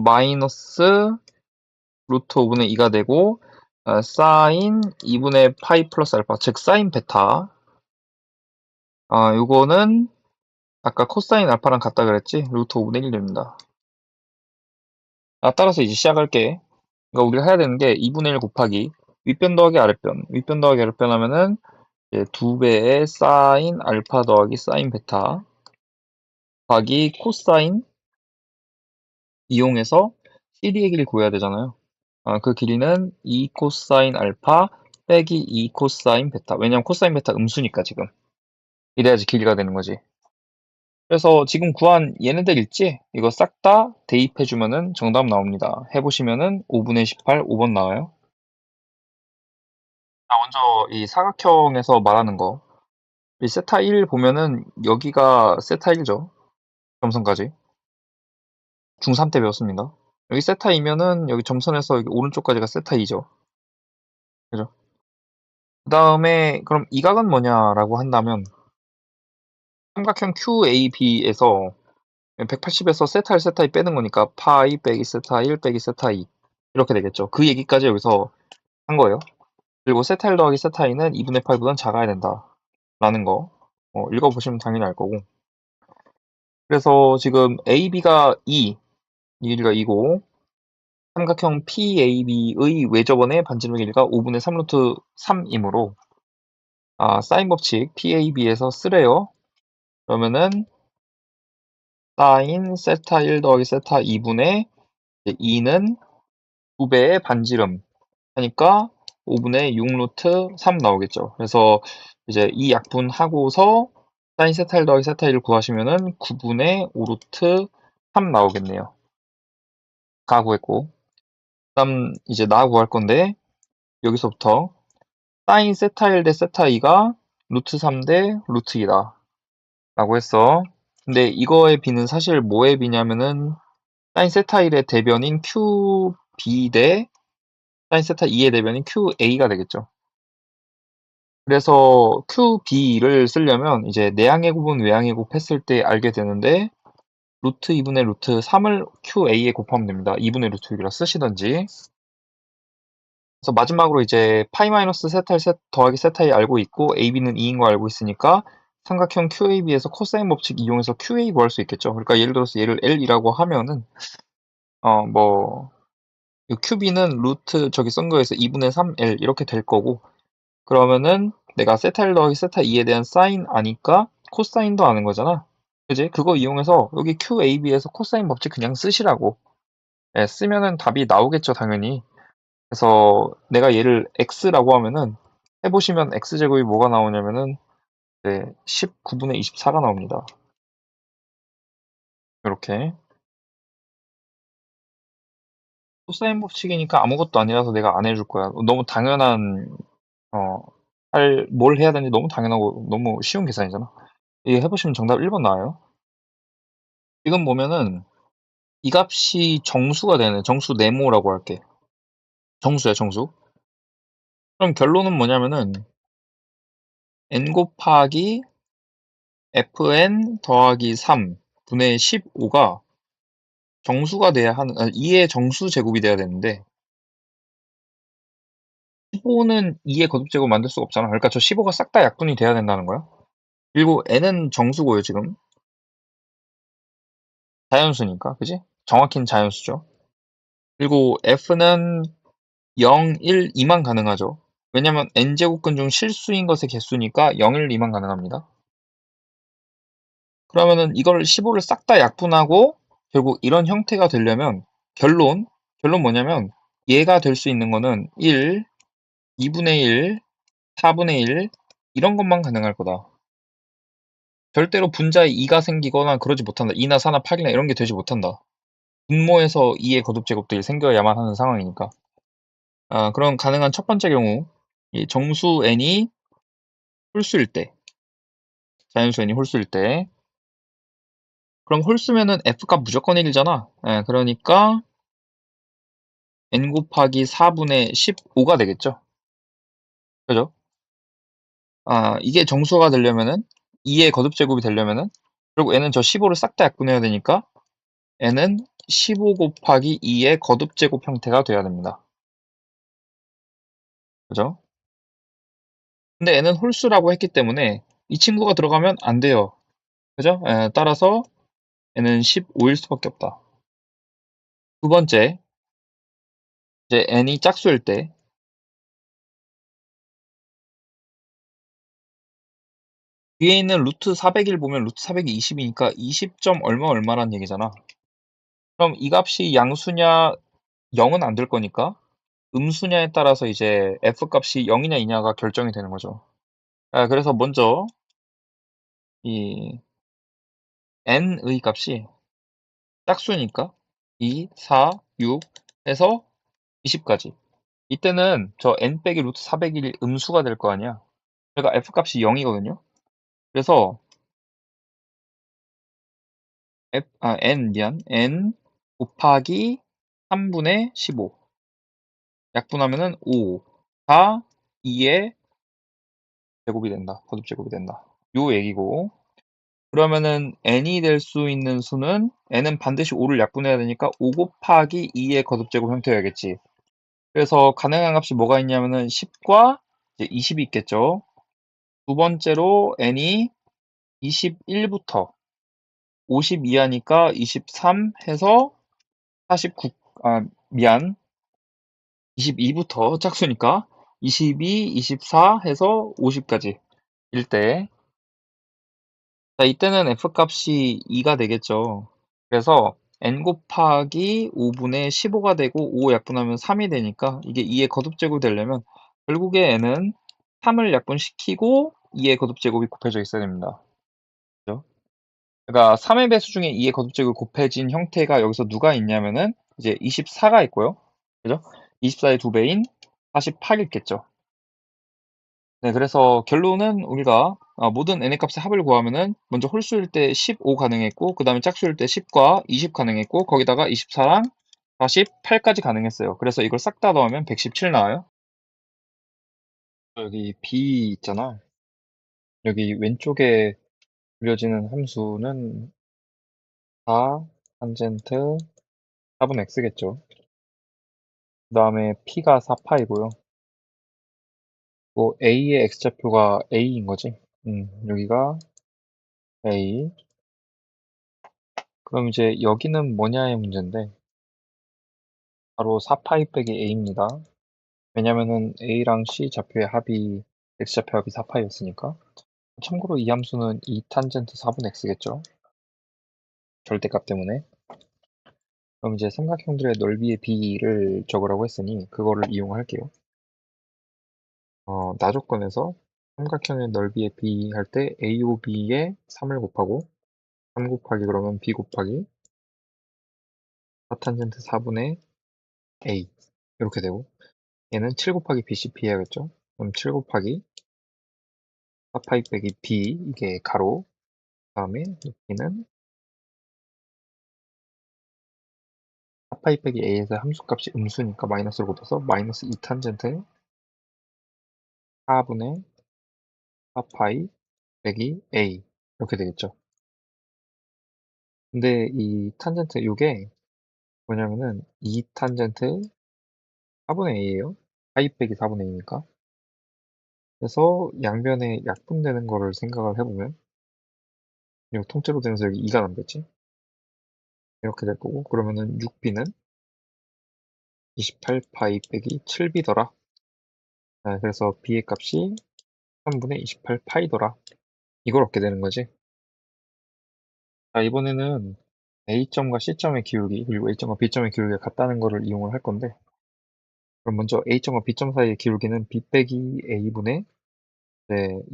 마이너스 루트 5분의 2가 되고 사인 2분의 파이 플러스 알파, 즉 사인 베타. 요거는 아까 코사인 알파랑 같다 그랬지? 루트 5분의 1 됩니다. 따라서 이제 시작할게. 그러니까 우리가 해야 되는 게 2분의 1 곱하기 윗변 더하기 아랫변. 윗변 더하기 아랫변 하면은 이제 2배의 사인 알파 더하기 사인 베타 곱하기 코사인 이용해서 CD의 길이 구해야 되잖아요. 그 길이는 2 코사인 알파 빼기 2 코사인 베타. 왜냐면 코사인 베타 음수니까 지금. 이래야지 길이가 되는 거지. 그래서 지금 구한 얘네들 있지? 이거 싹 다 대입해주면은 정답 나옵니다. 해보시면은 5분의 18, 5번 나와요. 자, 먼저 이 사각형에서 말하는 거. 이 세타 1 보면은 여기가 세타 1죠. 점선까지. 중3 때 배웠습니다. 여기 세타 2면은 여기 점선에서 여기 오른쪽까지가 세타 2죠. 그죠? 그 다음에 그럼 이 각은 뭐냐라고 한다면 삼각형 QAB에서 180에서 세타 1, 세타 2 빼는 거니까 파이 빼기 세타 1 빼기 세타 2 이렇게 되겠죠. 그 얘기까지 여기서 한 거예요. 그리고 세타 1 더하기 세타 2는 2분의 8보단 작아야 된다 라는 거 읽어보시면 당연히 알 거고. 그래서 지금 AB가 2, 이 길이가 2고 삼각형 PAB의 외접원의 반지름 길이가 5분의 3 루트 3이므로 사인 법칙 PAB에서 쓰래요. 그러면은 사인 세타 1 더하기 세타 2분의 2는 2배의 반지름 하니까 5분의 6 루트 3 나오겠죠. 그래서 이제 이 약분하고서 사인 세타 1 더하기 세타 1을 구하시면은 9분의 5 루트 3 나오겠네요. 가 구했고. 그다음 이제 나 구할 건데 여기서부터 사인 세타 1 대 세타 2가 루트 3 대 루트 2다 라고 했어. 근데 이거의 b는 사실 뭐의 b냐면은 사인 세타 1의 대변인 QB 대 사인 세타 2의 대변인 QA가 되겠죠. 그래서 QB를 쓰려면 이제 내항의 곱은 외항의 곱했을 때 알게 되는데 루트 2분의 루트 3을 QA에 곱하면 됩니다. 2분의 루트 6이라 쓰시던지. 그래서 마지막으로 이제 파이 마이너스 세타 1 더하기 세타 2 알고 있고 AB는 2인 거 알고 있으니까 삼각형 QAB에서 코사인 법칙 이용해서 QA 구할 수 있겠죠. 그러니까 예를 들어서 얘를 L이라고 하면은 뭐 QB는 루트 저기 쓴 거에서 2분의 3L 이렇게 될 거고 그러면은 내가 세타 1 더하기 세타 2에 대한 사인 아니까 코사인도 아는 거잖아. 그지? 그거 이용해서 여기 QAB에서 코사인 법칙 그냥 쓰시라고. 예, 쓰면은 답이 나오겠죠, 당연히. 그래서 내가 얘를 x라고 하면은 해보시면 x제곱이 뭐가 나오냐면은 19분의 24가 나옵니다. 요렇게. 코사인 법칙이니까 아무것도 아니라서 내가 안 해줄 거야. 너무 당연한, 어, 뭘 해야 되는지 너무 당연하고 너무 쉬운 계산이잖아. 이거 해보시면 정답 1번 나와요. 지금 보면은 이 값이 정수가 되네. 정수 네모라고 할게. 정수야, 정수. 그럼 결론은 뭐냐면은 n 곱하기 fn 더하기 3 분의 15가 정수가 돼야 하는, 2의 정수 제곱이 돼야 되는데 15는 2의 거듭 제곱 만들 수가 없잖아. 그러니까 저 15가 싹 다 약분이 돼야 된다는 거야. 그리고 n은 정수고요, 지금. 자연수니까, 그지? 정확히는 자연수죠. 그리고 f는 0, 1, 2만 가능하죠. 왜냐면 n제곱근 중 실수인 것의 개수니까 0, 1, 2만 가능합니다. 그러면은 이걸 15를 싹 다 약분하고 결국 이런 형태가 되려면 결론 뭐냐면 얘가 될 수 있는 거는 1, 2분의 1, 4분의 1 이런 것만 가능할 거다. 절대로 분자에 2가 생기거나 그러지 못한다. 2나 4나 8이나 이런 게 되지 못한다. 분모에서 2의 거듭제곱들이 생겨야만 하는 상황이니까. 그럼 가능한 첫 번째 경우 이 정수 n이 홀수일 때, 자연수 n이 홀수일 때 그럼 홀수면은 f값 무조건 1이잖아. 그러니까 n 곱하기 4분의 15가 되겠죠. 그죠? 이게 정수가 되려면은 2의 거듭제곱이 되려면은 그리고 n은 저 15를 싹 다 약분해야 되니까 n은 15 곱하기 2의 거듭제곱 형태가 돼야 됩니다. 그죠? 근데 n은 홀수라고 했기 때문에 이 친구가 들어가면 안 돼요. 그죠? 따라서 n은 15일 수밖에 없다. 두 번째, 이제 n이 짝수일 때 뒤에 있는 루트 400일 보면 루트 400이 20이니까 20점 얼마 얼마란 얘기잖아. 그럼 이 값이 양수냐 0은 안 될 거니까 음수냐에 따라서 이제 f 값이 0이냐 2냐가 결정이 되는 거죠. 그래서 먼저 이 n의 값이 짝수니까 2, 4, 6 해서 20까지. 이때는 저 n 빼기 루트 400이 음수가 될 거 아니야. 그러니까 f 값이 0이거든요. 그래서 n 곱하기 3분의 15 약분하면은 5, 4, 2의 제곱이 된다. 거듭 제곱이 된다. 요 얘기고. 그러면은 n이 될 수 있는 수는 n은 반드시 5를 약분해야 되니까 5 곱하기 2의 거듭 제곱 형태여야겠지. 그래서 가능한 값이 뭐가 있냐면은 10과 이제 20이 있겠죠. 두 번째로 n이 21부터 50 이하니까 23 해서 49, 미안. 22부터 짝수니까 22, 24 해서 50까지 일 때, 자, 이때는 f값이 2가 되겠죠. 그래서 n 곱하기 5분의 15가 되고 5 약분하면 3이 되니까 이게 2의 거듭제곱이 되려면 결국에 n은 3을 약분시키고 2의 거듭제곱이 곱해져 있어야 됩니다. 그죠? 그러니까 3의 배수 중에 2의 거듭제곱이 곱해진 형태가 여기서 누가 있냐면은 이제 24가 있고요. 그죠? 24의 2배인 48이 있겠죠. 네, 그래서 결론은 우리가 모든 n의 값의 합을 구하면은 먼저 홀수일 때 15 가능했고 그 다음에 짝수일 때 10과 20 가능했고 거기다가 24랑 48까지 가능했어요. 그래서 이걸 싹 다 넣으면 117 나와요. 여기 b 있잖아. 여기 왼쪽에 그려지는 함수는 4 탄젠트 4분 x겠죠. 그 다음에 p가 4파이고요. 뭐 a의 x좌표가 a인 거지. 여기가 a. 그럼 이제 여기는 뭐냐의 문제인데 바로 4파이 빼기 a입니다. 왜냐면은 a랑 c 좌표의 합이 x좌표 합이 4파이였으니까. 참고로 이 함수는 2 탄젠트 4분 x겠죠. 절대값 때문에. 그럼 이제 삼각형들의 넓이의 b를 적으라고 했으니 그거를 이용할게요. 나조건에서 삼각형의 넓이의 b 할 때 a, o, b에 3을 곱하고 3 곱하기 그러면 b 곱하기 4탄젠트 4분의 a 이렇게 되고 얘는 7 곱하기 BCP 해야겠죠? 그럼 7 곱하기 4파이 빼기 B 이게 가로 다음에 여기는 4파이 빼기 A에서 함수값이 음수니까 마이너스로 곱해서 마이너스 2탄젠트 4분의 4파이 빼기 A 이렇게 되겠죠. 근데 이 탄젠트 요게 뭐냐면은 2탄젠트 4분의 A예요. 파이 빼기 4분의 A니까. 그래서 양변에 약분되는 거를 생각을 해보면 이거 통째로 되면서 여기 2가 남겠지? 이렇게 될 거고 그러면은 6b는 28파이 빼기 7b더라. 아, 그래서 b의 값이 3분의 28파이더라. 이걸 얻게 되는 거지. 자, 이번에는 A점과 C점의 기울기 그리고 A점과 B점의 기울기가 같다는 거를 이용을 할 건데 그럼 먼저 A점과 B점 사이의 기울기는 B 빼기 A분의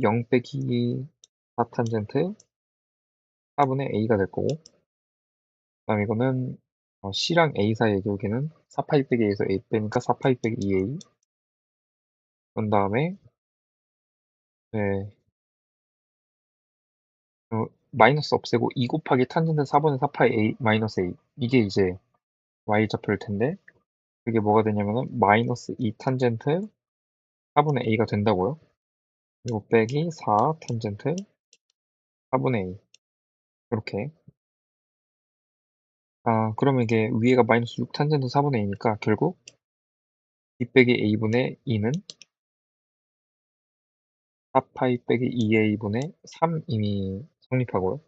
0 빼기 4탄젠트 4분의 A가 될 거고 그다음 이거는 C랑 A 사이의 기울기는 4파이 빼기 A에서 A 빼니까 4파이 빼기 2A 그런 다음에 네, 마이너스 없애고 2 곱하기 탄젠트 4분의 4파이 A 마이너스 A 이게 이제 Y좌표일 텐데 그게 뭐가 되냐면은 마이너스 2 탄젠트 4분의 A가 된다고요. 그리고 빼기 4 탄젠트 4분의 A 이렇게 그러면 이게 위에가 마이너스 6 탄젠트 4분의 A니까 결국 2 빼기 A분의 2는 4파이 빼기 2A분의 3이니 성립하고요.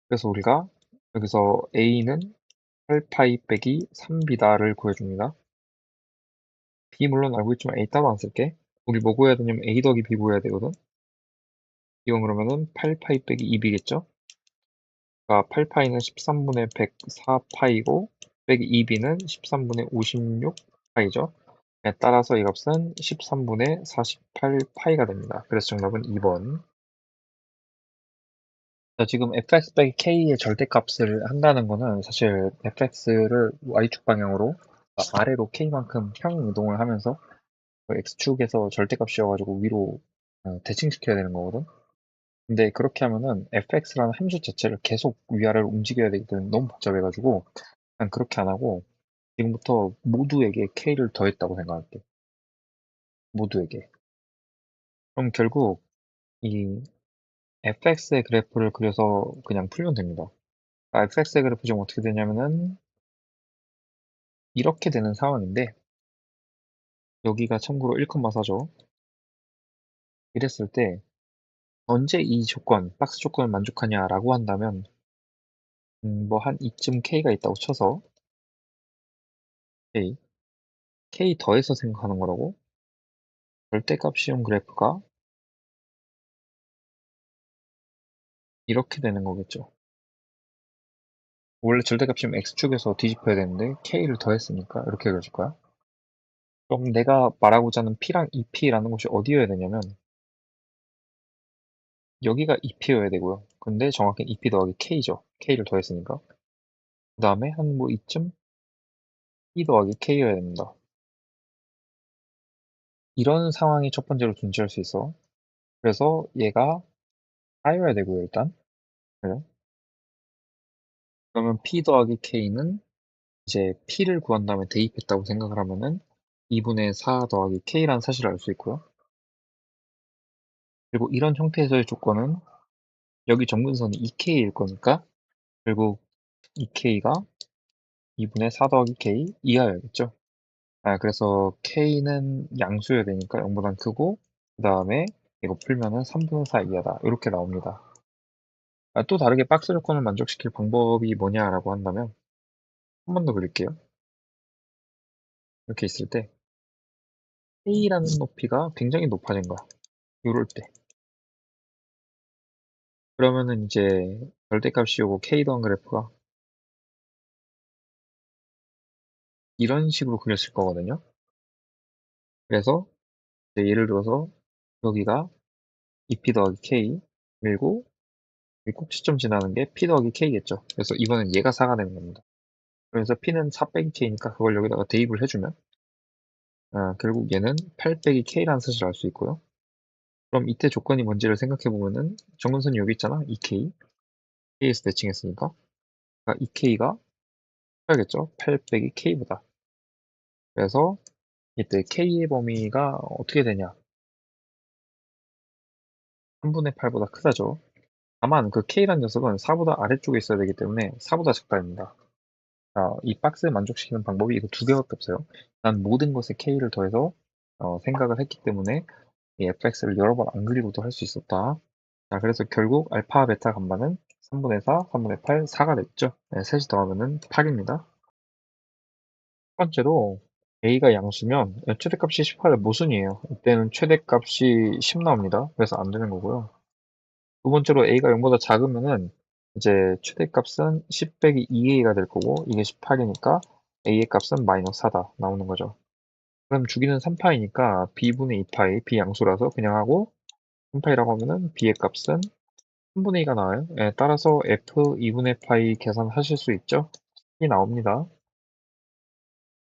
그래서 우리가 여기서 A는 8파이 빼기 3B다를 구해줍니다. B 물론 알고 있지만 A 따로 안 쓸게. 우리 뭐 구해야 되냐면 A 더하기 B 구해야 되거든. 이건 그러면은 8파이 빼기 2B겠죠? 그러니까 8파이는 13분의 104파이고 빼기 2B는 13분의 56파이죠. 따라서 이 값은 13분의 48파이가 됩니다. 그래서 정답은 2번. 자, 지금 fx 빼기 k의 절대값을 한다는 거는 사실 fx를 y축 방향으로 아래로 k만큼 평행 이동을 하면서 x축에서 절대값이어가지고 위로 대칭시켜야 되는 거거든. 근데 그렇게 하면은 fx라는 함수 자체를 계속 위아래로 움직여야 되기 때문에 너무 복잡해가지고 그냥 그렇게 안 하고 지금부터 모두에게 k를 더했다고 생각할게. 모두에게. 그럼 결국 이 fx의 그래프를 그려서 그냥 풀면 됩니다. fx의 그래프 지금 어떻게 되냐면은 이렇게 되는 상황인데 여기가 참고로 1,4죠. 이랬을 때 언제 이 조건, 박스 조건을 만족하냐라고 한다면 뭐 한 이쯤 k가 있다고 쳐서 k 더해서 생각하는 거라고 절대값 시험 그래프가 이렇게 되는 거겠죠. 원래 절대값 시험 x축에서 뒤집혀야 되는데 k를 더했으니까 이렇게 그려질 거야. 그럼 내가 말하고자 하는 p랑 2p라는 곳이 어디여야 되냐면 여기가 2p여야 되고요. 근데 정확히 2p 더하기 k죠. k를 더했으니까. 그 다음에 한 뭐 이쯤 p 더하기 k여야 됩니다. 이런 상황이 첫 번째로 존재할 수 있어. 그래서 얘가 4여야 되고요, 일단. 그래요? 그러면 p 더하기 k는 이제 p를 구한 다음에 대입했다고 생각을 하면은 2분의 4 더하기 k라는 사실을 알 수 있고요. 그리고 이런 형태에서의 조건은 여기 점근선이 2k일 거니까 결국 2k가 2분의 4 더하기 k 이하여야겠죠. 그래서 k는 양수여야 되니까 0보단 크고 그 다음에 이거 풀면은 3분의 4 이하다. 이렇게 나옵니다. 또 다르게 박스 조건을 만족시킬 방법이 뭐냐라고 한다면 한 번 더 그릴게요. 이렇게 있을 때 A라는 높이가 굉장히 높아진 거야. 요럴 때. 그러면은 이제 절대값이 오고 K 더한 그래프가 이런 식으로 그렸을 거거든요. 그래서 이제 예를 들어서 여기가 2P 더하기 K 그리고 이 꼭지점 지나는 게 P 더하기 K겠죠. 그래서 이번엔 얘가 4가 되는 겁니다. 그래서 P는 4 빼기 K니까 그걸 여기다가 대입을 해주면 결국 얘는 8 빼기 K라는 사실을 알 수 있고요. 그럼 이때 조건이 뭔지를 생각해 보면은 정근선이 여기 있잖아. 2K. K에서 대칭했으니까. 그러니까 2K가 커야겠죠. 8 빼기 K보다. 그래서 이때 K의 범위가 어떻게 되냐. 3분의 8보다 크다죠. 다만 그 K란 녀석은 4보다 아래쪽에 있어야 되기 때문에 4보다 작다입니다. 자, 이 박스에 만족시키는 방법이 이거 두 개밖에 없어요. 난 모든 것에 K를 더해서 생각을 했기 때문에 이 fx를 여러 번 안 그리고도 할 수 있었다. 자, 그래서 결국 알파, 베타 간반은 3분의 4, 3분의 8, 4가 됐죠. 네, 셋이 더하면은 8입니다. 첫 번째로 a가 양수면 최대값이 18의 모순이에요. 이때는 최대값이 10 나옵니다. 그래서 안 되는 거고요. 두 번째로 a가 0보다 작으면은 이제 최대값은 10 빼기 2a가 될 거고 이게 18이니까 a의 값은 마이너스 4다 나오는 거죠. 그럼 주기는 3파이니까 b분의 2파이, b양수라서 그냥 하고 3파이라고 하면은 b의 값은 3분의 2가 나와요. 예, 따라서 f 2분의 파이 계산하실 수 있죠? 이 나옵니다.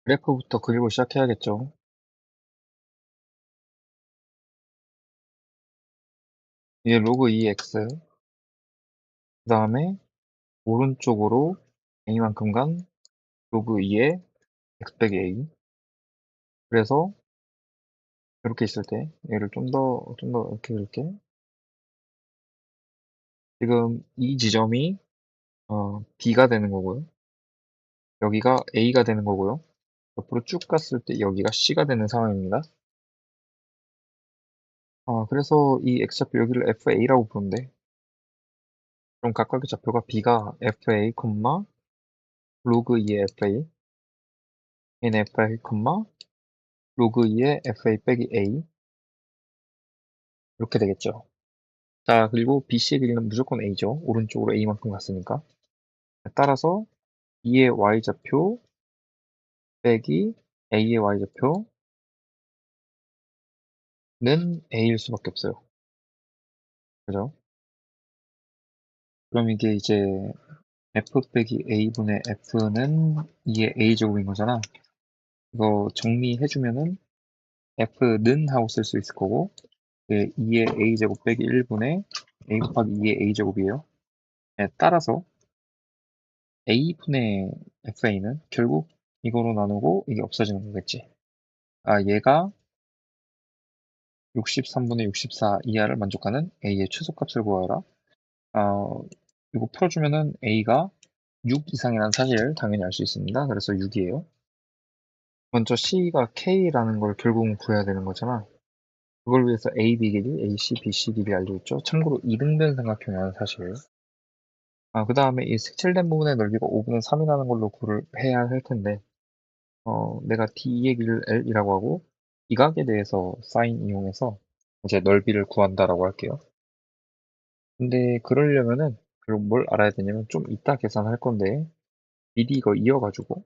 그래프부터 그리고 시작해야겠죠. 이게 로그 2x, 그 다음에 오른쪽으로 a만큼 간 로그 2의 x 빼기 a. 그래서 이렇게 있을 때 얘를 좀 더 이렇게 이렇게 지금 이 지점이 b가 되는 거고요. 여기가 a가 되는 거고요. 옆으로 쭉 갔을 때 여기가 c가 되는 상황입니다. 그래서 이 x좌표 여기를 fa라고 부른대. 그럼 각각의 좌표가 b가 fa, 로그 2의 fa, nfa, 로그 2의 fa 빼기 a 이렇게 되겠죠. 자, 그리고 bc의 길이는 무조건 a죠. 오른쪽으로 a만큼 갔으니까. 따라서 2의 y좌표 빼기 a의 y좌표는 a일 수밖에 없어요. 그죠? 그럼 이게 이제 f 빼기 a분의 f는 2의 a제곱인 거잖아. 이거 정리해주면은 f는 하고 쓸 수 있을 거고 2의 a제곱 빼기 1분의 a 곱하기 2의 a제곱이에요. 네, 따라서 a분의 fa는 결국 이거로 나누고 이게 없어지는 거겠지. 얘가 63분의 64 이하를 만족하는 a의 최소값을 구하라. 이거 풀어주면은 a가 6 이상이라는 사실을 당연히 알 수 있습니다. 그래서 6이에요. 먼저 c가 k라는 걸 결국은 구해야 되는 거잖아. 그걸 위해서 a, b 길이, ac, bc 길이 알려있죠. 참고로 이등변 삼각형이라는 사실. 그 다음에 이 색칠된 부분의 넓이가 5분의 3이라는 걸로 구를 해야 할 텐데, 내가 D의 길이를 L이라고 하고, 이 각에 대해서 사인 이용해서 이제 넓이를 구한다라고 할게요. 근데 그러려면은, 그리고 뭘 알아야 되냐면, 좀 이따 계산할 건데, BD 이거 이어가지고,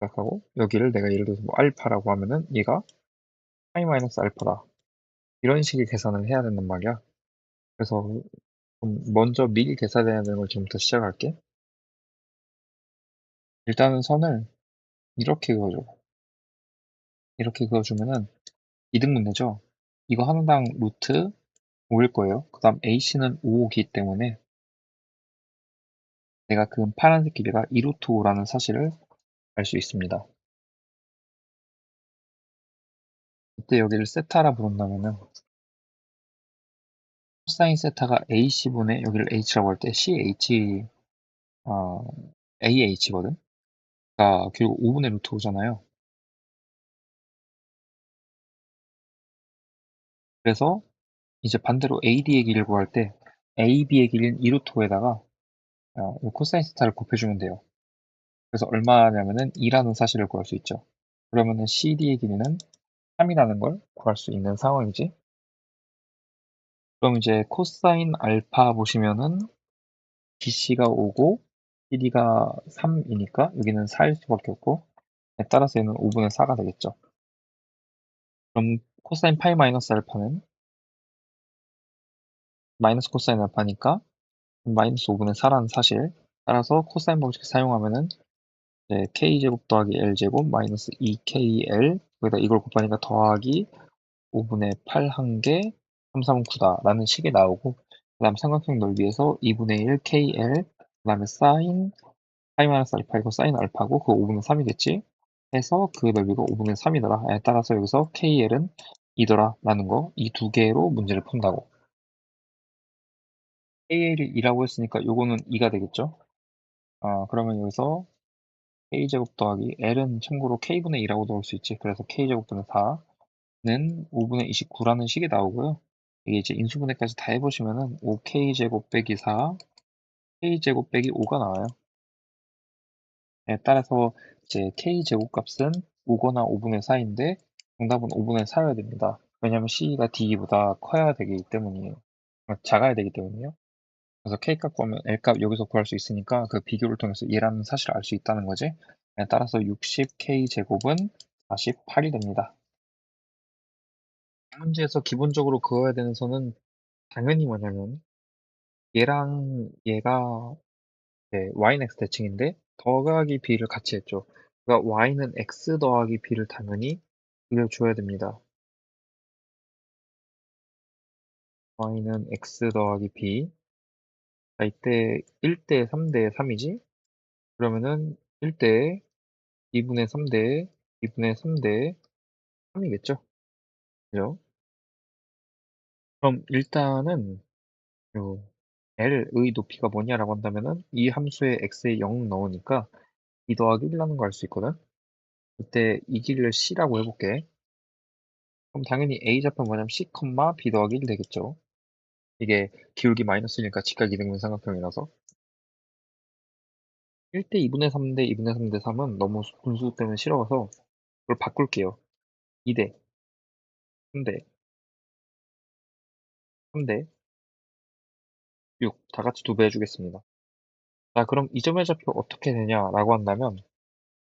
생각하고, 여기를 내가 예를 들어서 뭐 알파라고 하면은, 얘가 파이 마이너스 알파다. 이런 식의 계산을 해야 된단 말이야. 그래서 좀 먼저 미리 계산해야 되는 걸 지금부터 시작할게. 일단은 선을 이렇게 그어줘. 이렇게 그어주면은 이등분되죠? 이거 하나당 루트 5일 거예요. 그 다음 AC는 5기 때문에 내가 그은 파란색 길이가 2루트 5라는 사실을 알 수 있습니다. 이때 여기를 세타라 부른다면은 코사인 세타가 AC분의 여기를 H라고 할 때 CH, 어, AH거든? 그러니까 결국 5분의 루트 5잖아요. 그래서 이제 반대로 AD의 길이를 구할 때 AB의 길이는 2루트 5에다가 코사인 세타를 곱해주면 돼요. 그래서 얼마냐면은 2라는 사실을 구할 수 있죠. 그러면은 CD의 길이는 3이라는 걸 구할 수 있는 상황이지. 그럼 이제 코사인 알파 보시면은 BC가 5고 CD가 3이니까 여기는 4일 수밖에 없고 따라서 얘는 5분의 4가 되겠죠. 그럼 코사인 파이 마이너스 알파는 마이너스 코사인 알파니까 마이너스 5분의 4라는 사실 따라서 코사인 방식 사용하면은 이제 k제곱 더하기 l제곱 마이너스 2kl 거기다 이걸 곱하니까 더하기 5분의 8 한 개, 3, 3은 9다 라는 식이 나오고 그 다음 삼각형 넓이에서 2분의 1 kl 그 다음에 사인 파이 마이너스 알파 이거 사인 알파고 그 5분의 3이겠지? 해서 그 넓이가 5분의 3이더라. 따라서 여기서 kl은 2더라 라는 거 이 두 개로 문제를 푼다고. kl이 2라고 했으니까 요거는 2가 되겠죠? 그러면 여기서 k제곱 더하기 l은 참고로 k분의 2라고 넣을 수 있지. 그래서 k제곱분의 4는 5분의 29라는 식이 나오고요. 이게 이제 인수분해까지 다 해보시면은 5k제곱 빼기 4, k제곱 빼기 5가 나와요. 따라서 이제 k제곱 값은 5거나 5분의 4인데 정답은 5분의 4여야 됩니다. 왜냐면 c가 d보다 커야 되기 때문이에요. 작아야 되기 때문이에요. 그래서 K값 구하면 L값 여기서 구할 수 있으니까 그 비교를 통해서 얘라는 사실을 알 수 있다는 거지. 따라서 60K제곱은 48이 됩니다. 이 문제에서 기본적으로 그어야 되는 선은 당연히 뭐냐면 얘랑 얘가 y는 x 대칭인데 더하기 b를 같이 했죠. 그러니까 y는 x 더하기 b를 당연히 그려줘야 됩니다. y는 x 더하기 b 이때 1대 3대 3이지? 그러면은 1대 2분의 3대 2분의 3대 3이겠죠? 그죠? 그럼 일단은 요 L의 높이가 뭐냐라고 한다면은 이 함수에 x에 0 넣으니까 2 더하기 1라는 거 알 수 있거든? 이때 이 길이를 C라고 해볼게. 그럼 당연히 A 좌표 뭐냐면 C, B 더하기 1 되겠죠? 이게 기울기 마이너스니까 직각 이등분 삼각형이라서 1대 2분의 3대 2분의 3대 3은 너무 분수 때문에 싫어서 그걸 바꿀게요. 2대 3대 3대 6 다 같이 2배 해주겠습니다. 자, 그럼 이 점의 좌표 어떻게 되냐라고 한다면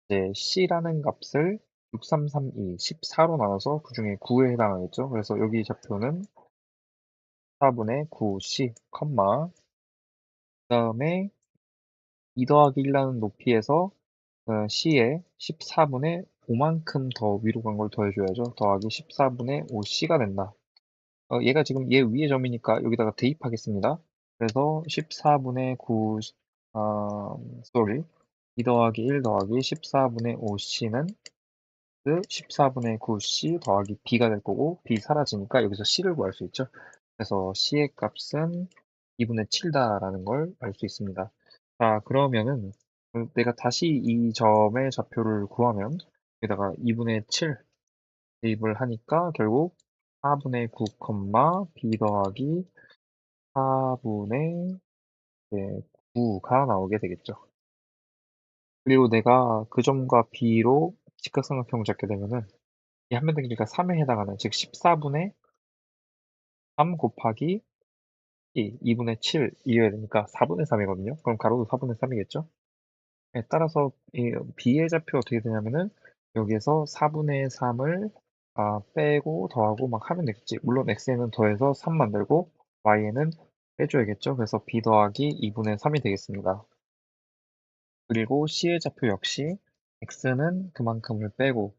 이제 C라는 값을 6, 3, 3, 2, 14로 나눠서 그 중에 9에 해당하겠죠. 그래서 여기 좌표는 4분의 9C, 그 다음에 2 더하기 1라는 높이에서 C에 14분의 5만큼 더 위로 간 걸 더해줘야죠. 더하기 14분의 5C가 된다. 얘가 지금 얘 위의 점이니까 여기다가 대입하겠습니다. 그래서 14분의 9, sorry. 2 더하기 1 더하기 14분의 5C는 14분의 9C 더하기 B가 될 거고, B 사라지니까 여기서 C를 구할 수 있죠. 그래서 C의 값은 2분의 7다라는 걸 알 수 있습니다. 자, 그러면은 내가 다시 이 점의 좌표를 구하면 여기다가 2분의 7 대입을 하니까 결국 4분의 9, B 더하기 4분의 9가 나오게 되겠죠. 그리고 내가 그 점과 B로 직각삼각형을 잡게 되면은 이 한변된 길이가 3에 해당하는 즉 14분의 3 곱하기 2분의 7 이어야 되니까 4분의 3이거든요. 그럼 가로도 4분의 3이겠죠? 따라서 이 B의 좌표 어떻게 되냐면은 여기에서 4분의 3을 빼고 더하고 막 하면 되겠지. 물론 X에는 더해서 3 만들고 Y에는 빼줘야겠죠. 그래서 B 더하기 2분의 3이 되겠습니다. 그리고 C의 좌표 역시 X는 그만큼을 빼고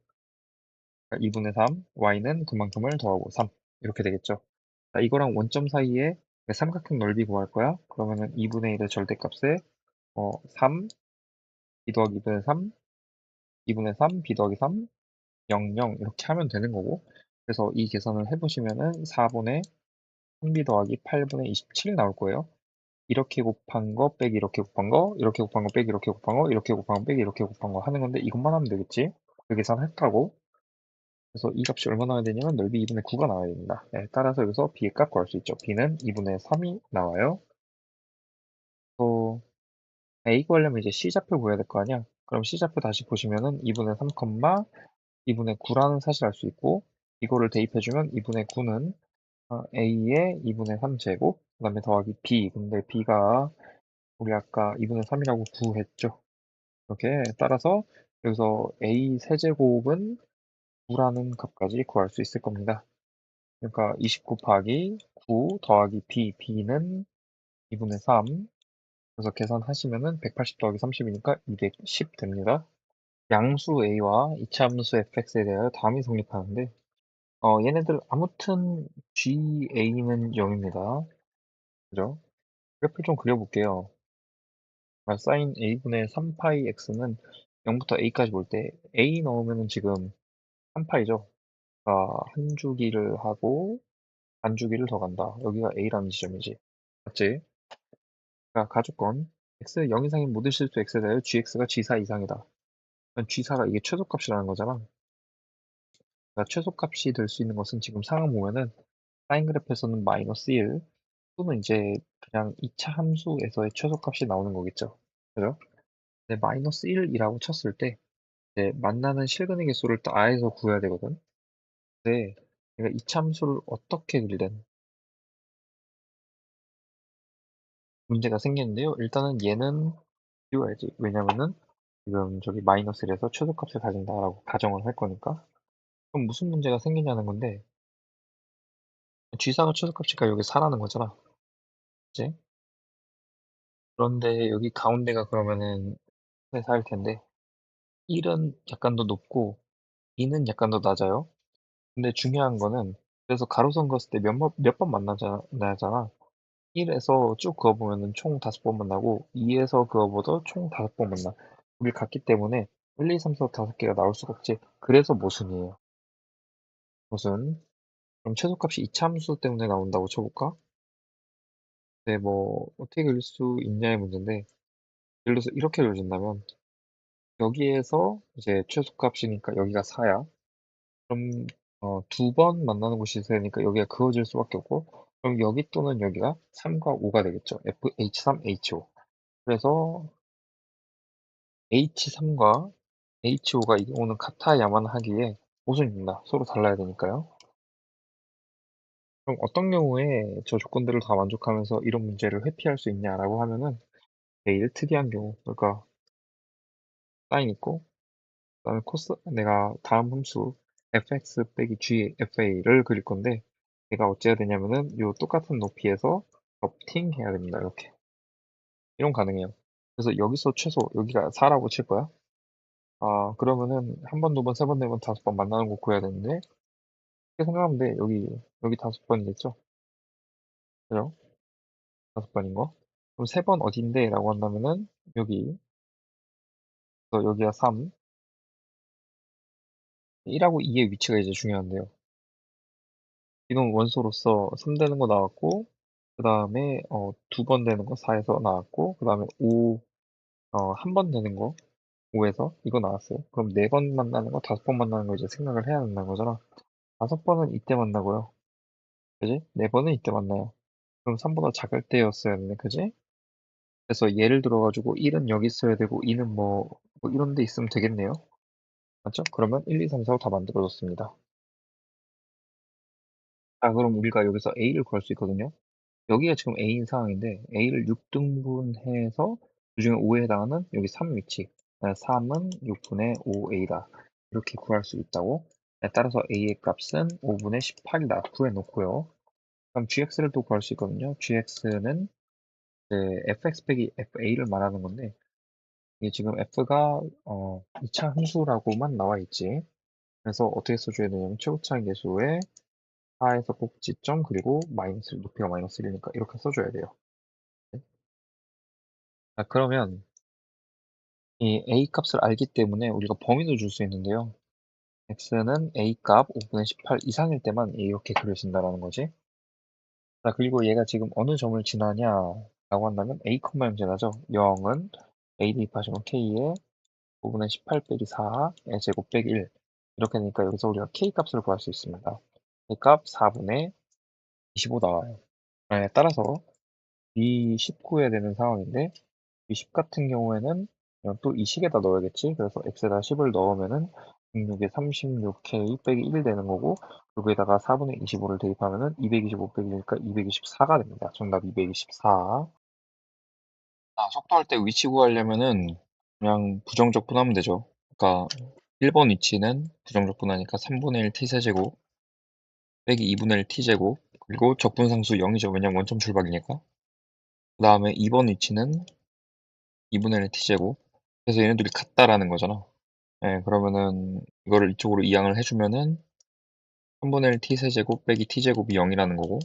2분의 3, Y는 그만큼을 더하고 3 이렇게 되겠죠. 자, 이거랑 원점 사이에 삼각형 넓이 구할 거야. 그러면은 2분의 1의 절대값에 3, b 더하기 2분의 3, 2분의 3, b 더하기 3, 0, 0 이렇게 하면 되는 거고. 그래서 이 계산을 해보시면은 4분의 3b 더하기 8분의 27이 나올 거예요. 이렇게 곱한 거 빼기 이렇게 곱한 거, 이렇게 곱한 거 빼기 이렇게 곱한 거, 이렇게 곱한 거 빼기 이렇게 곱한 거 하는 건데 이것만 하면 되겠지? 그 계산했다고. 그래서 이 값이 얼마 나와야 되냐면 넓이 2분의 9가 나와야 됩니다. 따라서 여기서 b의 값 구할 수 있죠. b는 2분의 3이 나와요. 또 A 구하려면 이제 C좌표 구해야 될 거 아니야? 그럼 C좌표 다시 보시면은 2분의 3, 2분의 9라는 사실 알 수 있고 이거를 대입해주면 2분의 9는 A의 2분의 3 제곱 그 다음에 더하기 B 근데 B가 우리 아까 2분의 3이라고 구했죠. 이렇게 따라서 여기서 A 세제곱은 9라는 값까지 구할 수 있을 겁니다. 그러니까 20 곱하기 9 더하기 B, B는 2분의 3 그래서 계산하시면은 180 더하기 30이니까 210 됩니다. 양수 a와 이차함수 fx에 대하여 다음이 성립하는데 얘네들 아무튼 GA는 0입니다. 그죠? 그래프를 좀 그려볼게요. 사인 a분의 3파이 x는 0부터 a까지 볼 때 a 넣으면은 지금 3파이죠. 그러니까 한 주기를 하고 반 주기를 더 간다. 여기가 a라는 지점이지. 맞지? 자, 가주권 x 0 이상인 모든 실수 x에 대하여 gx가 g4 이상이다. g4가 이게 최소값이라는 거잖아. 그러니까 최소값이 될 수 있는 것은 지금 상황 보면은 사인 그래프에서는 마이너스 1 또는 이제 그냥 2차 함수에서의 최소값이 나오는 거겠죠. 그죠? 네, 마이너스 1이라고 쳤을 때 이제 만나는 실근의 개수를 또 아에서 구해야 되거든. 근데 내가 이차 함수를 어떻게 그리든 문제가 생기는데요. 일단은 얘는 지워야지. 왜냐면은 지금 저기 마이너스 1에서 최소값을 가진다라고 가정을 할 거니까. 그럼 무슨 문제가 생기냐는 건데 G사가 최소값이니까 여기 4라는 거잖아. 그치? 그런데 여기 가운데가 그러면은 4일 텐데 1은 약간 더 높고 2는 약간 더 낮아요. 근데 중요한 거는 그래서 가로선 그었을 때 몇 번 나잖아. 1에서 쭉 그어보면은 총 5번 만나고 2에서 그어봐도 총 5번 만나. 우리 같기 때문에 1, 2, 3, 4, 5개가 나올 수가 없지. 그래서 모순이에요. 모순. 그럼 최소값이 이차함수 때문에 나온다고 쳐볼까? 네, 뭐 어떻게 그릴 수 있냐의 문제인데 예를 들어서 이렇게 그려진다면 여기에서 이제 최소값이니까 여기가 4야. 그럼 두 번 만나는 곳이 있으니까 여기가 그어질 수밖에 없고 그럼 여기 또는 여기가 3과 5가 되겠죠. FH3, HO. 그래서 H3과 HO가 이 경우는 같아야만 하기에 모순입니다. 서로 달라야 되니까요. 그럼 어떤 경우에 저 조건들을 다 만족하면서 이런 문제를 회피할 수 있냐라고 하면은 제일 특이한 경우, 그러니까 사인 있고 그다음에 코스 내가 다음 함수 fx 빼기 g fa를 그릴 건데 얘가 어찌해야 되냐면은 요 똑같은 높이에서 더팅 해야 됩니다. 이렇게 이런 가능해요. 그래서 여기서 최소 여기가 4라고 칠 거야. 아 그러면은 한 번, 두 번, 세 번, 네 번, 다섯 번 만나는 거 구해야 되는데 이렇게 생각하면 돼. 여기 다섯 번이겠죠? 그죠? 다섯 번인 거. 그럼 세 번 어딘데? 라고 한다면은 여기 그래서 여기가 3 1하고 2의 위치가 이제 중요한데요. 이건 원소로서 3 되는 거 나왔고 그 다음에 두 번 되는 거 4에서 나왔고 그 다음에 5 한 번 되는 거 5에서 이거 나왔어요. 그럼 네 번 만나는 거 다섯 번 만나는 거 이제 생각을 해야 된다는 거잖아. 다섯 번은 이때 만나고요. 그지? 네 번은 이때 만나요. 그럼 3보다 작을 때였어야 되네. 그지? 그래서 예를 들어가지고 1은 여기 있어야 되고 2는 뭐 이런 데 있으면 되겠네요. 맞죠? 그러면 1, 2, 3, 4, 5 다 만들어졌습니다. 자, 그럼 우리가 여기서 A를 구할 수 있거든요. 여기가 지금 A인 상황인데 A를 6등분해서 그중에 5에 해당하는 여기 3 위치 3은 6분의 5A다 이렇게 구할 수 있다고 따라서 A의 값은 5분의 18이다 구해놓고요. 그럼 GX를 또 구할 수 있거든요. GX는 fx 빼기 fa를 말하는 건데 이게 지금 f가 2차 함수라고만 나와 있지. 그래서 어떻게 써줘야 되냐면 최고차항 계수에 4에서 꼭지점 그리고 마이너스 높이가 마이너스 1이니까 이렇게 써줘야 돼요. 네. 자, 그러면 이 a 값을 알기 때문에 우리가 범위도 줄 수 있는데요. x는 a 값 5분의 18 이상일 때만 이렇게 그려진다라는 거지. 자, 그리고 얘가 지금 어느 점을 지나냐라고 한다면 a, m 지나죠. 0은 a 대입하시면 k에 5분의 18 빼기 4의 제곱 빼기 1 이렇게 되니까 여기서 우리가 k 값을 구할 수 있습니다. k 값 4분의 25 나와요. 네, 따라서 B10 구해야 되는 상황인데 B10 같은 경우에는 그냥 또 이 식에다 넣어야겠지. 그래서 x에다 10을 넣으면은 16에 36k 빼기 1 되는 거고 여기에다가 4분의 25를 대입하면은 225 빼기 1이니까 224가 됩니다. 정답 224. 속도할 때 위치 구하려면은 그냥 부정적분하면 되죠. 그러니까 1번 위치는 부정적분하니까 3분의 1 t세제곱 빼기 2분의 1 t제곱 그리고 적분상수 0이죠. 왜냐면 원점 출발이니까. 그 다음에 2번 위치는 2분의 1 t제곱. 그래서 얘네들이 같다라는 거잖아. 예, 그러면은 이거를 이쪽으로 이항을 해 주면은 3분의 1 t 세제곱 빼기 t제곱이 0 이라는 거고,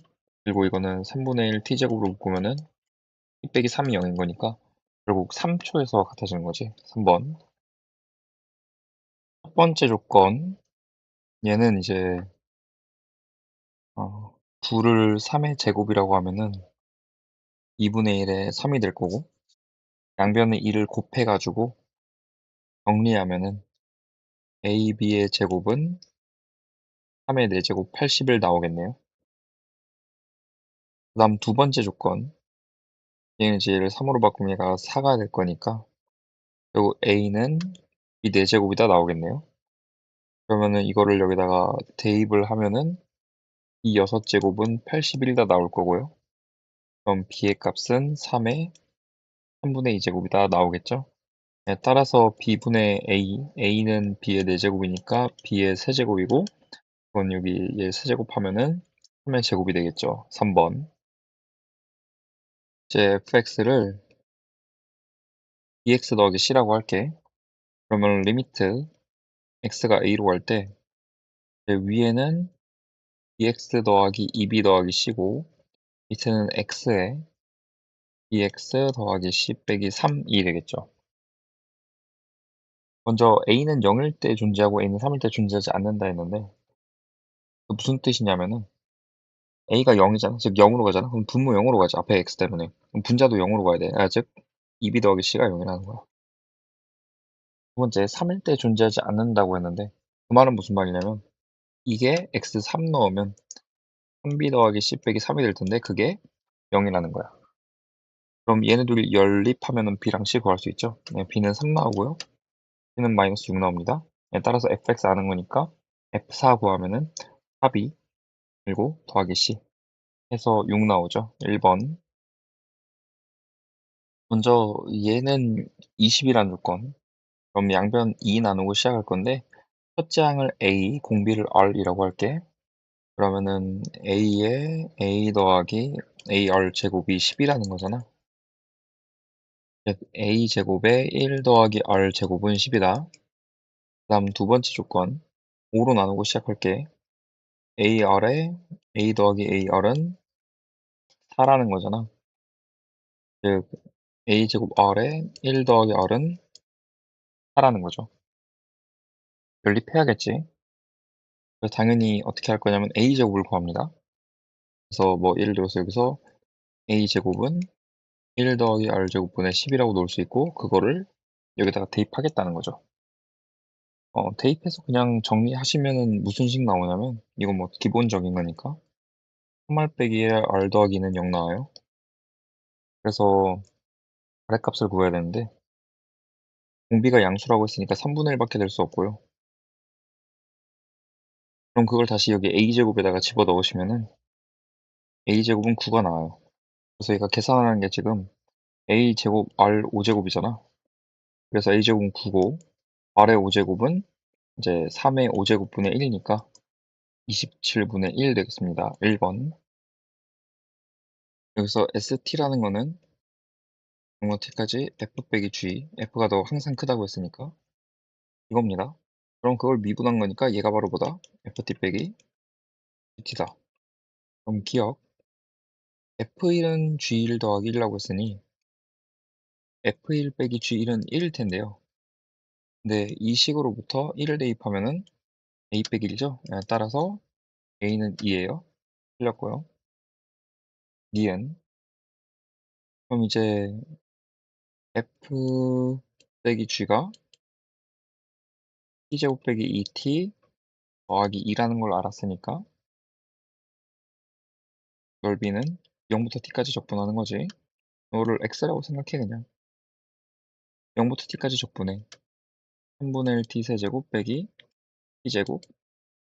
그리고 이거는 3분의 1 t제곱으로 묶으면은 t 빼기 3이 0인 거니까 결국 3초에서 같아지는 거지. 3번. 첫 번째 조건, 얘는 이제 9를 3의 제곱이라고 하면은 2분의 1에 3이 될 거고, 양변에 2를 곱해 가지고 정리하면은 AB의 제곱은 3의 4제곱 81 나오겠네요. 그다음 두 번째 조건, 얘는 이제 얘를 3으로 바꾸면 얘가 4가 될 거니까 결국 A는 이 4제곱이다 나오겠네요. 그러면은 이거를 여기다가 대입을 하면은 이 6제곱은 81이다 나올 거고요. 그럼 B의 값은 3의 3분의 2제곱이다 나오겠죠. 네, 따라서 B분의 A는 B의 4제곱이니까 B의 세제곱이고, 그건 여기 얘 세제곱하면은 3의 제곱이 되겠죠. 3번. 이제 fx를 bx 더하기 c라고 할게. 그러면 리미트 x가 a로 갈 때 위에는 bx 더하기 2b 더하기 c고, 밑에는 x에 bx 더하기 c 빼기 3이 되겠죠. 먼저 a는 0일 때 존재하고 a는 3일 때 존재하지 않는다 했는데, 그 무슨 뜻이냐면은 a가 0이잖아. 즉 0으로 가잖아. 그럼 분모 0으로 가지. 앞에 x 때문에. 그럼 분자도 0으로 가야 돼. 즉 2b 더하기 c가 0이라는 거야. 두 번째, 3일 때 존재하지 않는다고 했는데, 그 말은 무슨 말이냐면 이게 x 3 넣으면 3b 더하기 c 빼기 3이 될 텐데 그게 0이라는 거야. 그럼 얘네 둘이 연립하면은 b랑 c 구할 수 있죠. 네, b는 3 나오고요. c는 마이너스 6 나옵니다. 네, 따라서 fx 아는 거니까 f4 구하면은 4b 그리고 더하기 c 해서 6 나오죠. 1번. 먼저 얘는 20이라는 조건. 그럼 양변 2 나누고 시작할 건데, 첫째 항을 a, 공비를 r이라고 할게. 그러면은 a에 a 더하기 ar 제곱이 10이라는 거잖아. 즉 a 제곱에 1 더하기 r 제곱은 10이다. 그다음 두 번째 조건, 5로 나누고 시작할게. ar에 a 더하기 ar은 4라는 거잖아. 즉 a 제곱 r에 1 더하기 r은 4라는 거죠. 연립해야겠지. 그래서 당연히 어떻게 할 거냐면 a 제곱을 구합니다. 그래서 뭐 예를 들어서 여기서 a 제곱은 1 더하기 r 제곱분의 10이라고 놓을 수 있고, 그거를 여기다가 대입하겠다는 거죠. 대입해서 그냥 정리하시면은 무슨 식 나오냐면, 이건 뭐 기본적인 거니까 3r 빼기 1 r 더하기 는 0 나와요. 그래서 아랫값을 구해야 되는데, 공비가 양수라고 했으니까 3분의 1 밖에 될 수 없고요. 그럼 그걸 다시 여기 a제곱에다가 집어 넣으시면은 a제곱은 9가 나와요. 그래서 얘가 계산하는 게 지금 a제곱 r 5제곱이잖아. 그래서 a제곱은 9고 r의 5제곱은 이제 3의 5제곱분의 1이니까 27분의 1 되겠습니다. 1번. 여기서 st라는 거는 0부터 t까지 f 빼기 g, f가 더 항상 크다고 했으니까 이겁니다. 그럼 그걸 미분한 거니까 얘가 바로 뭐다? ft 빼기 gt다. 그럼 기억, f1은 g1 더하기 1이라고 했으니 f1 빼기 g1은 1일 텐데요. 근데 이 식으로부터 1을 대입하면은 a 빼기 1이죠. 따라서 a는 2예요. 틀렸고요. 니은. 그럼 이제 f 빼기 g가 t제곱 빼기 2t 더하기 2라는 걸 알았으니까 넓이는 0부터 t까지 적분하는 거지. 이거를 x라고 생각해 그냥. 0부터 t까지 적분해. 3분의 1 t 세제곱 빼기 t제곱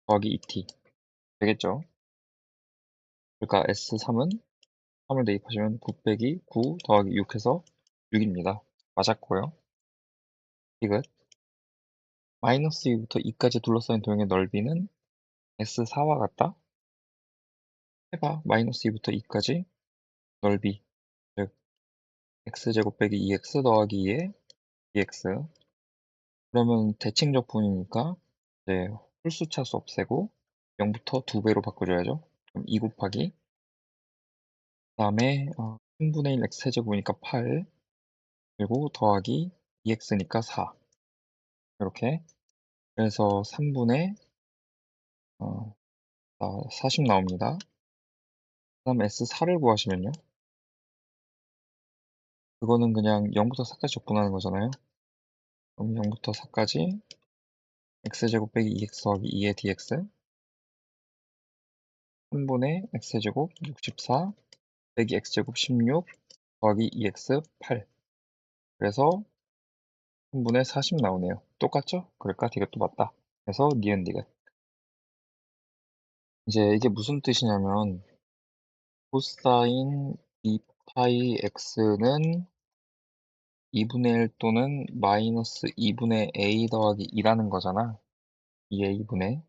더하기 2t 되겠죠. 그러니까 s3은 3을 대입하시면 9 빼기 9 더하기 6 해서 6입니다. 맞았고요. 이것 마이너스 2부터 2까지 둘러싸인 도형의 넓이는 S4와 같다? 해봐. 마이너스 2부터 2까지 넓이. 즉 x제곱 빼기 2x 더하기 2의 dx. 그러면 대칭적분이니까 이제 홀수 차수 없애고 0부터 2배로 바꿔줘야죠. 그럼 2 곱하기 그다음에 3분의 1 x 세제곱이니까 8 그리고 더하기 2x니까 4 이렇게. 그래서 3분의 40 나옵니다. 그다음 S4를 구하시면요. 그거는 그냥 0부터 4까지 적분하는 거잖아요. 그럼 0부터 4까지 x제곱 빼기 2x 더하기 2의 dx 3분의 x제곱 64 빼기 x제곱 16 더하기 2x 8 그래서 3분의 40 나오네요. 똑같죠? 그러니까 이것도 맞다. 그래서 니은 디귿. 이제 이게 무슨 뜻이냐면 코사인 2파이 x는 2분의 1 또는 마이너스 2분의 a 더하기 2라는 거잖아. 2의 2분의.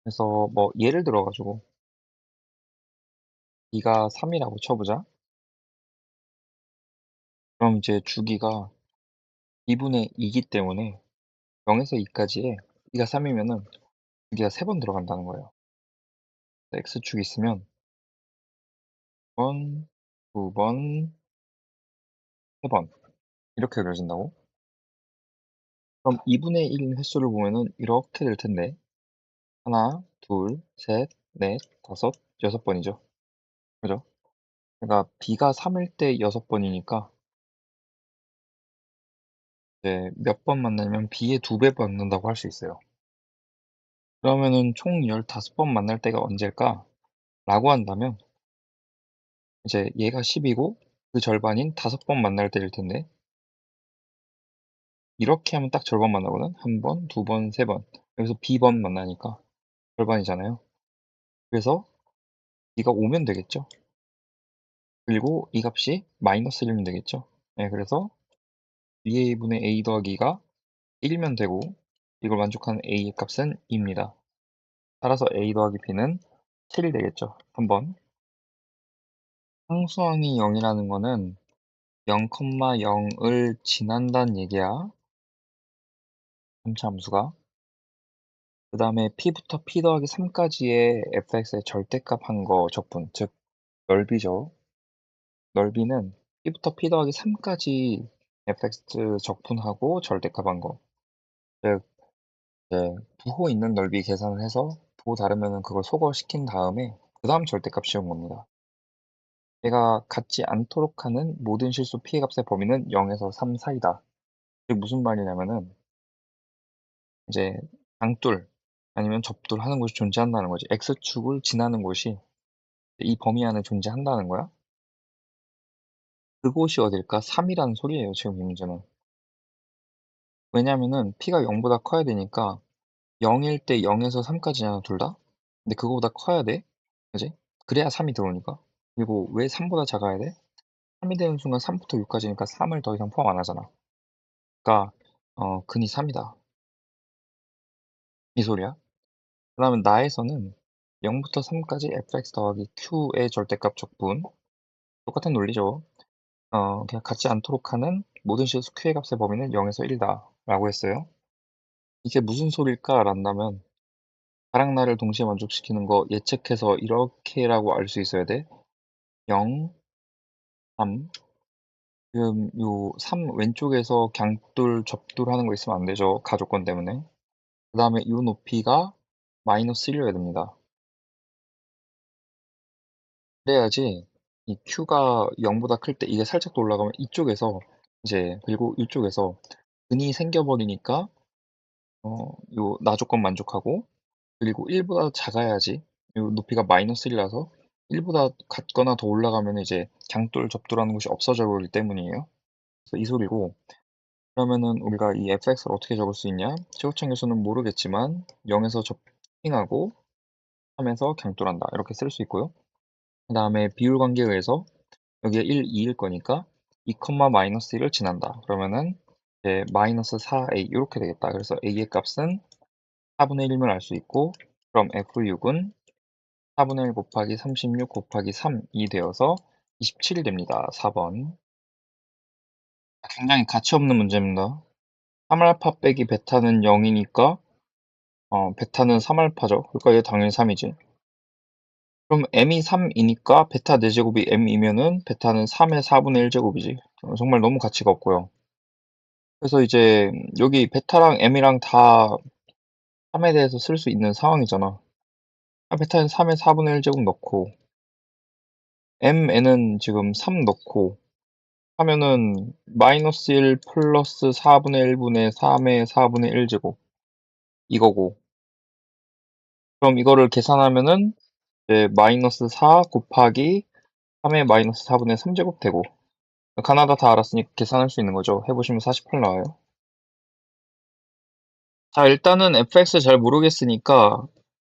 그래서 뭐 예를 들어 가지고 b가 3이라고 쳐보자. 그럼 이제 주기가 2분의 2기 때문에 0에서 2까지에 b가 3이면은 주기가 3번 들어간다는 거예요. x축이 있으면 1번, 2번, 3번 이렇게 그려진다고? 그럼 2분의 1 횟수를 보면은 이렇게 될 텐데 하나, 둘, 셋, 넷, 다섯, 6번이죠. 그죠? 그러니까 b가 3일 때 6번이니까 이제 몇 번 만나면 b의 2배 만난다고 할 수 있어요. 그러면은 총 15번 만날 때가 언제일까? 라고 한다면 이제 얘가 10이고 그 절반인 5번 만날 때일 텐데 이렇게 하면 딱 절반 만나거든. 1번, 2번, 3번. 여기서 b번 만나니까 절반이잖아요. 그래서 b가 오면 되겠죠. 그리고 이 값이 마이너스 1이면 되겠죠. 네, 그래서 위의 분의 a 더하기 2가 1이면 되고 이걸 만족하는 a의 값은 2입니다. 따라서 a 더하기 b는 7이 되겠죠. 한번 상수항이 0이라는 거는 0,0을 지난다는 얘기야. 함수가. 그 다음에 p부터 p 더하기 3까지의 fx의 절대값 한 거 적분, 즉 넓이죠. 넓이는 p부터 p 더하기 3까지 fx 적분하고 절대값 한 거. 즉 이제 부호 있는 넓이 계산을 해서 부호 다르면은 그걸 소거시킨 다음에 그 다음 절대값 씌운 겁니다. 얘가 같지 않도록 하는 모든 실수 p의 값의 범위는 0에서 3 사이다. 이게 무슨 말이냐면은 이제 장돌 아니면 접돌하는 곳이 존재한다는 거지. x축을 지나는 곳이 이 범위 안에 존재한다는 거야. 그곳이 어딜까? 3이라는 소리예요, 지금 이 문제는. 왜냐면은 p가 0보다 커야 되니까 0일 때 0에서 3까지잖아, 둘 다. 근데 그거보다 커야 돼. 그지? 그래야 3이 들어오니까. 그리고 왜 3보다 작아야 돼? 3이 되는 순간 3부터 6까지니까 3을 더 이상 포함 안 하잖아. 그러니까 근이 3이다. 이 소리야. 그다음에 나에서는 0부터 3까지 fx 더하기 q의 절대값 적분 똑같은 논리죠. 그냥 같지 않도록 하는 모든 실수 q의 값의 범위는 0에서 1이다 라고 했어요. 이게 무슨 소릴까? 란다면 가랑날을 동시에 만족시키는 거 예측해서 이렇게라고 알 수 있어야 돼. 0, 3 지금 요 3 왼쪽에서 갱돌, 접돌하는 거 있으면 안 되죠. 가족권 때문에. 그다음에 요 높이가 마이너스 1이어야 됩니다. 그래야지 이 q가 0보다 클 때 이게 살짝 더 올라가면 이쪽에서 이제 그리고 이쪽에서 근이 생겨 버리니까 요 나조건 만족하고 그리고 1보다 작아야지 요 높이가 마이너스 1이라서 1보다 같거나 더 올라가면 이제 갱돌, 접돌하는 것이 없어져 버리기 때문이에요. 그래서 이 소리고 그러면은 우리가 이 fx를 어떻게 적을 수 있냐? 최고창 계수는 모르겠지만 0에서 접팅하고 3에서 갱돌한다 이렇게 쓸 수 있고요. 그 다음에 비율 관계에 의해서 여기가 1, 2일 거니까 2, 마이너스 1을 지난다. 그러면은 이제 마이너스 4a 이렇게 되겠다. 그래서 a의 값은 4분의 1임을 알 수 있고 그럼 f6은 4분의 1 곱하기 36 곱하기 3이 되어서 27이 됩니다. 4번. 굉장히 가치 없는 문제입니다. 3알파 빼기 베타는 0이니까 베타는 3알파죠. 그러니까 얘 당연히 3이지. 그럼 m이 3이니까 베타 4제곱이 m이면은 베타는 3의 4분의 1제곱이지. 정말 너무 가치가 없고요. 그래서 이제 여기 베타랑 m이랑 다 3에 대해서 쓸 수 있는 상황이잖아. 베타는 3의 4분의 1제곱 넣고 mn은 지금 3 넣고 하면은 마이너스 1 플러스 4분의 1분의 3의 4분의 1제곱 이거고, 그럼 이거를 계산하면은 이제 마이너스 4 곱하기 3의 마이너스 4분의 3제곱 되고, 가나다 다 알았으니까 계산할 수 있는 거죠. 해보시면 48 나와요. 자, 일단은 fx 잘 모르겠으니까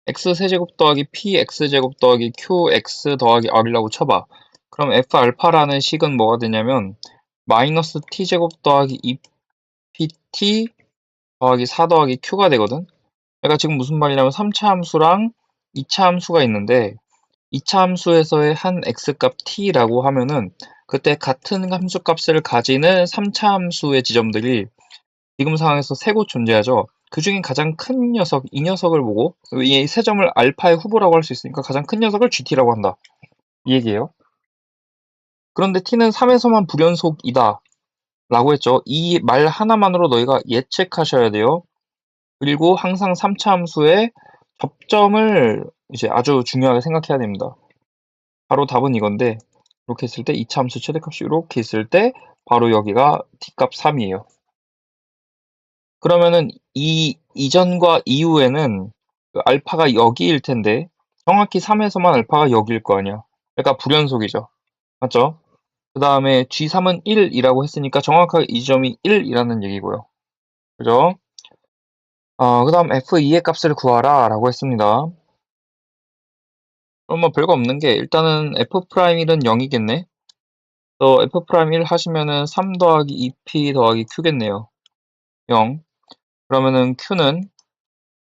x세제곱 더하기 px제곱 더하기 qx 더하기 r이라고 쳐봐. 그럼 f알파라는 식은 뭐가 되냐면 마이너스 t제곱 더하기 2pt 더하기 4 더하기 q가 되거든. 그러니까 지금 무슨 말이냐면 3차 함수랑 2차 함수가 있는데 2차 함수에서의 한 x값 t라고 하면은 그때 같은 함수값을 가지는 3차 함수의 지점들이 지금 상황에서 세 곳 존재하죠. 그 중에 가장 큰 녀석, 이 녀석을 보고 이 세 점을 알파의 후보라고 할 수 있으니까 가장 큰 녀석을 gt라고 한다. 이 얘기예요. 그런데 t는 3에서만 불연속이다 라고 했죠. 이 말 하나만으로 너희가 예측하셔야 돼요. 그리고 항상 3차 함수의 접점을 이제 아주 중요하게 생각해야 됩니다. 바로 답은 이건데, 이렇게 했을 때 2차 함수 최대값이 이렇게 있을 때 바로 여기가 t값 3이에요. 그러면은 이 이전과 이후에는 그 알파가 여기일 텐데 정확히 3에서만 알파가 여기일 거 아니야. 그러니까 불연속이죠. 맞죠? 그 다음에 G3은 1이라고 했으니까 정확하게 이 점이 1이라는 얘기고요. 그죠? 그 다음 F2의 값을 구하라 라고 했습니다. 그럼 뭐 별거 없는 게 일단은 F'1은 0이겠네? 또 F'1 하시면은 3 더하기 2P 더하기 Q겠네요. 0. 그러면은 Q는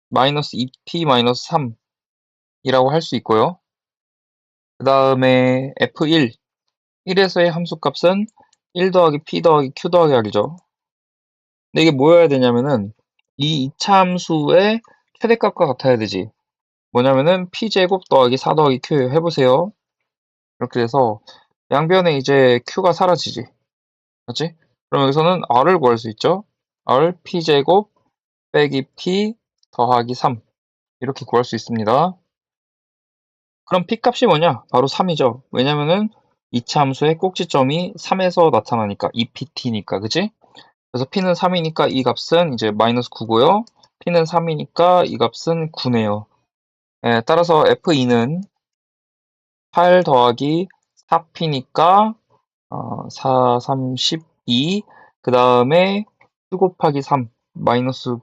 마이너스 2P 마이너스 3이라고 할 수 있고요. 그 다음에 F1, 1에서의 함수값은 1 더하기 P 더하기 Q 더하기 R이죠. 근데 이게 뭐여야 되냐면은 이 2차 함수의 최대값과 같아야 되지. 뭐냐면은 P제곱 더하기 4 더하기 Q 해보세요. 이렇게 돼서 양변에 이제 Q가 사라지지. 맞지? 그럼 여기서는 R을 구할 수 있죠. R P제곱 빼기 P 더하기 3 이렇게 구할 수 있습니다. 그럼 P값이 뭐냐? 바로 3이죠. 왜냐면은 2차 함수의 꼭지점이 3에서 나타나니까 2pt니까 그치? 그래서 P는 3이니까 이 값은 이제 마이너스 9고요. P는 3이니까 이 값은 9네요. 예, 따라서 F2는 8 더하기 4P니까 4, 3, 12. 그 다음에 2 곱하기 3 마이너스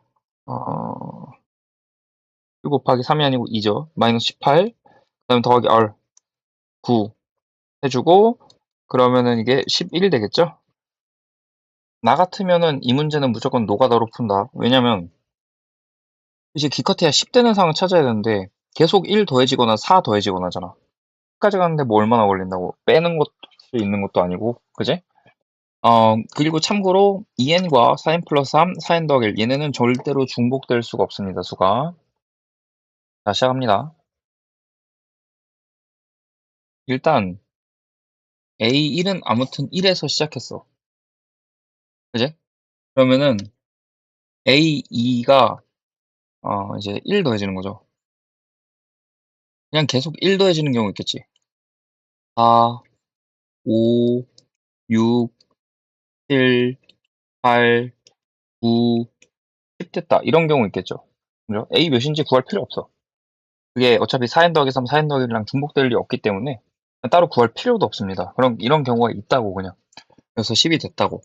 2 곱하기 3이 아니고 2죠. 마이너스 18. 그 다음에 더하기 R 9 해주고 그러면은 이게 11 되겠죠? 나 같으면은 이 문제는 무조건 노가다로 푼다. 왜냐면 이제 기껏해야 10 되는 상을 찾아야 되는데 계속 1 더해지거나 4 더해지거나 하잖아. 까지 가는데 뭐 얼마나 걸린다고. 빼는 것도 수 있는 것도 아니고 그지? 그리고 참고로 2n과 4n 플러스 3, 4n 더하기 1 얘네는 절대로 중복될 수가 없습니다. 수가. 자 시작합니다. 일단 A1은 아무튼 1에서 시작했어. 그지? 그러면은 A2가 이제 1 더해지는 거죠. 그냥 계속 1 더해지는 경우 있겠지. 4, 5, 6, 7, 8, 9, 10 됐다. 이런 경우 있겠죠. 그죠? A 몇인지 구할 필요 없어. 그게 어차피 4n 더하기 3, 4n 더하기 1이랑 중복될 일이 없기 때문에 따로 구할 필요도 없습니다. 그럼 이런 경우가 있다고 그냥. 그래서 10이 됐다고.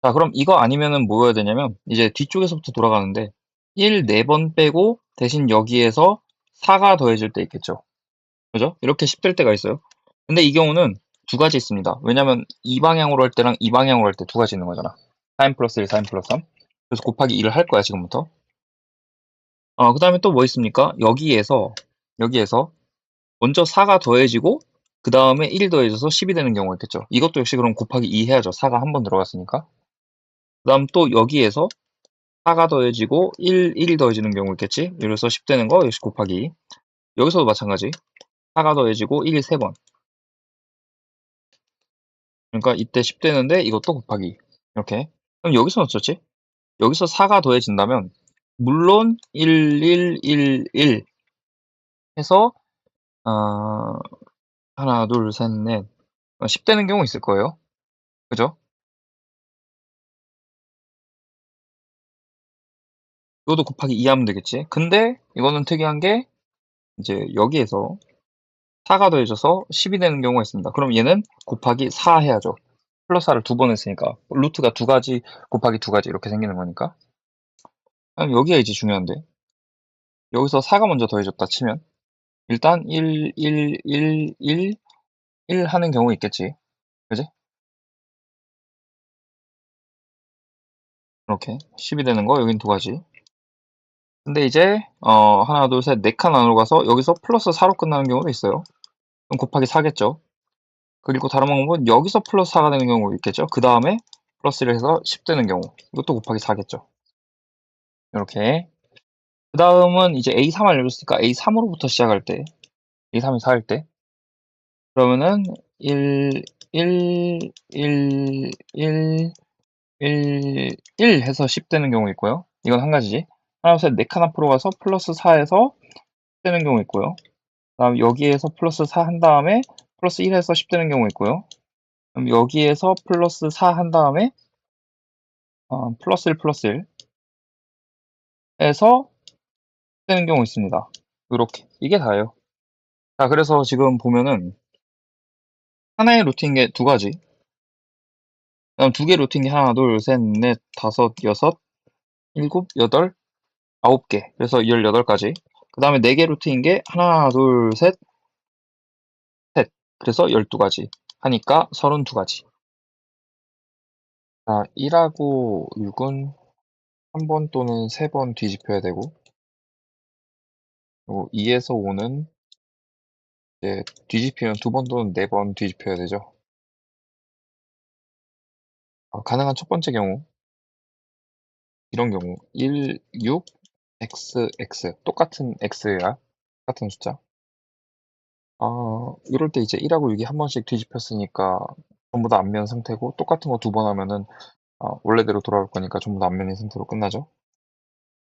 자, 그럼 이거 아니면은 뭐 해야 되냐면 이제 뒤쪽에서부터 돌아가는데 1 4번 빼고 대신 여기에서 4가 더해질 때 있겠죠. 그죠? 이렇게 10 될 때가 있어요. 근데 이 경우는 두 가지 있습니다. 왜냐면 이 방향으로 할 때랑 이 방향으로 할 때 두 가지 있는 거잖아. 4n 플러스 1, 4n 플러스 3. 그래서 곱하기 1을 할 거야, 지금부터. 그 다음에 또 뭐 있습니까? 여기에서 먼저 4가 더해지고 그 다음에 1이 더해져서 10이 되는 경우가 있겠죠. 이것도 역시 그럼 곱하기 2 해야죠. 4가 한 번 들어갔으니까. 그 다음 또 여기에서 4가 더해지고 1이 더해지는 경우 있겠지. 그래서 10 되는 거 역시 곱하기 2. 여기서도 마찬가지. 4가 더해지고 1이 3번. 그러니까 이때 10 되는데 이것도 곱하기 2. 이렇게. 그럼 여기서는 어쩌지? 여기서 4가 더해진다면 물론 1, 1, 1, 1 해서 하나, 둘, 셋, 넷 10 되는 경우 있을 거예요. 그죠? 이것도 곱하기 2 하면 되겠지. 근데 이거는 특이한 게 이제 여기에서 4가 더해져서 10이 되는 경우가 있습니다. 그럼 얘는 곱하기 4 해야죠. 플러스 4를 두 번 했으니까 루트가 두 가지 곱하기 두 가지 이렇게 생기는 거니까. 그럼 여기가 이제 중요한데 여기서 4가 먼저 더해졌다 치면 일단 1, 1, 1, 1, 1 하는 경우 있겠지. 그지? 이렇게 10이 되는 거 여긴 두 가지. 근데 이제 하나, 둘, 셋, 네 칸 안으로 가서 여기서 플러스 4로 끝나는 경우도 있어요. 그럼 곱하기 4겠죠. 그리고 다른 방법은 여기서 플러스 4가 되는 경우 있겠죠. 그 다음에 플러스를 해서 10 되는 경우. 이것도 곱하기 4겠죠. 이렇게. 그 다음은 이제 A3 알려줬으니까 A3으로부터 시작할 때, A3이 4일 때, 그러면은 1, 1, 1, 1, 1, 1 해서 10 되는 경우 있고요. 이건 한 가지지. 하나, 둘, 셋, 네 칸 앞으로 가서 플러스 4에서 10 되는 경우 있고요. 그다음 여기에서 플러스 4 한 다음에 플러스 1 해서 10 되는 경우 있고요. 그럼 여기에서 플러스 4 한 다음에 플러스 1 플러스 1 해서 되는 경우 있습니다. 요렇게. 이게 다예요. 자, 그래서 지금 보면은 하나의 루트인 게 두 가지. 그다음 두 개 루트인 게 하나, 둘, 셋, 넷, 다섯, 여섯, 일곱, 여덟, 아홉 개. 그래서 18가지. 그다음에 네 개 루트인 게 하나, 둘, 셋, 셋. 그래서 12가지. 하니까 32가지. 자, 1하고 6은 한 번 또는 세 번 뒤집혀야 되고, 그리고 2에서 5는 이제 뒤집히면 두 번 또는 네 번 뒤집혀야 되죠. 가능한 첫 번째 경우, 이런 경우 1, 6, x, x 똑같은 x야. 똑같은 숫자. 이럴 때 이제 1하고 6이 한 번씩 뒤집혔으니까 전부 다 앞면 상태고 똑같은 거 두 번 하면은 원래대로 돌아올 거니까 전부 다 앞면인 상태로 끝나죠.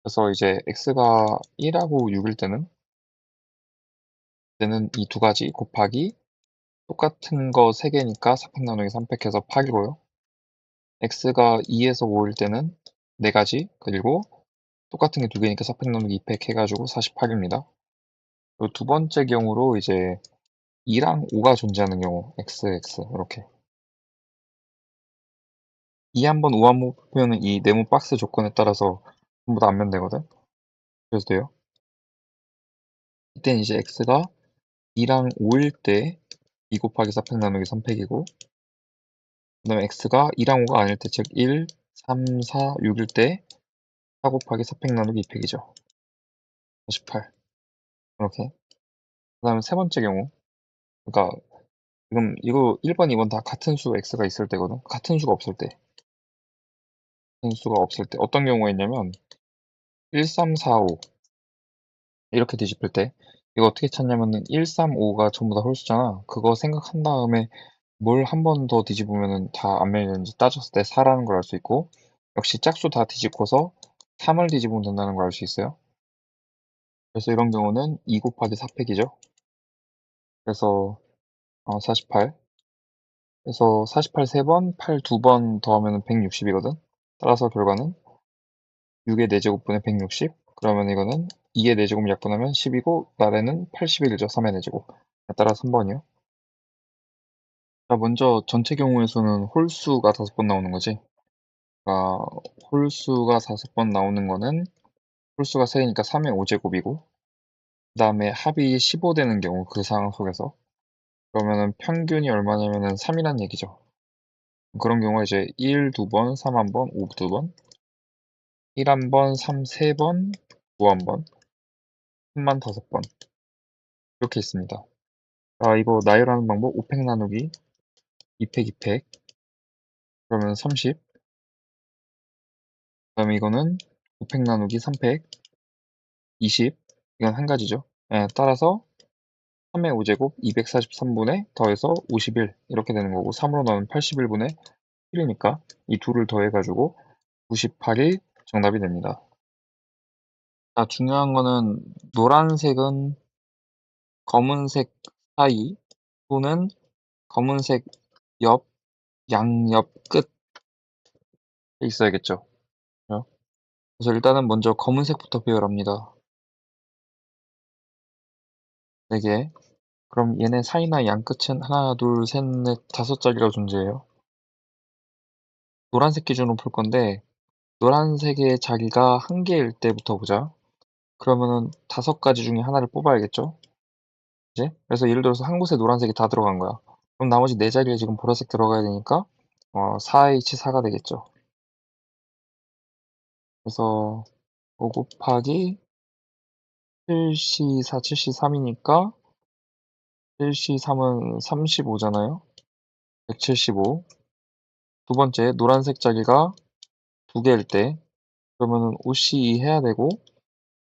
그래서 이제 x가 1하고 6일 때는 이 두 가지 곱하기 똑같은 거 3개니까 4팩 나누기 3팩 해서 8이고요. x가 2에서 5일 때는 4가지 그리고 똑같은 게 2개니까 4팩 나누기 2팩 해가지고 48입니다. 그리고 두 번째 경우로 이제 2랑 5가 존재하는 경우 x, x 이렇게 2 한 번, 5 한 번 표현은 이 네모 박스 조건에 따라서 전부 다 앞면 되거든. 그래서 돼요. 이때는 이제 x가 2랑 5일 때 2 곱하기 4팩 나누기 3팩이고 그 다음에 x가 2랑 5가 아닐 때 즉 1, 3, 4, 6일 때 4 곱하기 4팩 나누기 2팩이죠. 48 이렇게. 그 다음에 세 번째 경우 그러니까 지금 이거 1번, 2번 다 같은 수 x가 있을 때거든. 같은 수가 없을 때. 같은 수가 없을 때 어떤 경우가 있냐면 1, 3, 4, 5 이렇게 뒤집힐 때 이거 어떻게 찾냐면은 1, 3, 5가 전부 다 홀수잖아. 그거 생각한 다음에 뭘 한 번 더 뒤집으면은 다 앞면이 되는지 따졌을 때 4라는 걸 알 수 있고 역시 짝수 다 뒤집고서 3을 뒤집으면 된다는 걸 알 수 있어요. 그래서 이런 경우는 2 곱하기 4팩이죠. 그래서 48 그래서 48 3번, 8 2번 더하면 160이거든. 따라서 결과는 6의 4제곱분의 160 그러면 이거는 2의 4제곱 약분하면 10이고 나래는 81이죠. 3의 4제곱 따라 3번이요. 자, 먼저 전체 경우에서는 홀수가 5번 나오는 거지. 그러니까 홀수가 5번 나오는 거는 홀수가 3니까 3의 5제곱이고 그 다음에 합이 15 되는 경우 그 상황 속에서 그러면은 평균이 얼마냐면은 3이란 얘기죠. 그런 경우에 이제 1 2번, 3 1번, 5 2번, 1 1번, 3 3번, 5 1번, 3만 5번 이렇게 있습니다. 자, 이거 나열하는 방법 5팩 나누기 2팩 2팩 그러면 30. 그다음에 이거는 5팩 나누기 3팩 20. 이건 한 가지죠. 예, 따라서 3의 5제곱 243분에 더해서 51 이렇게 되는 거고 3으로 나누면 81분의 1이니까 이 둘을 더해가지고 98이 정답이 됩니다. 자, 중요한 거는 노란색은 검은색 사이 또는 검은색 옆, 양옆 끝에 있어야겠죠. 어? 그래서 일단은 먼저 검은색부터 배열합니다. 4개. 그럼 얘네 사이나 양 끝은 하나, 둘, 셋, 넷, 5자리가 존재해요. 노란색 기준으로 풀 건데 노란색의 자리가 1개일 때부터 보자. 그러면은 5가지 중에 하나를 뽑아야겠죠? 이제? 그래서 예를 들어서 한 곳에 노란색이 다 들어간 거야. 그럼 나머지 4자리에 지금 보라색 들어가야 되니까 4H4가 되겠죠. 그래서 5 곱하기 7C4, 7C3이니까 7C3은 35잖아요. 175. 두 번째, 노란색 자리가 2개일 때, 그러면은 OC2 해야 되고,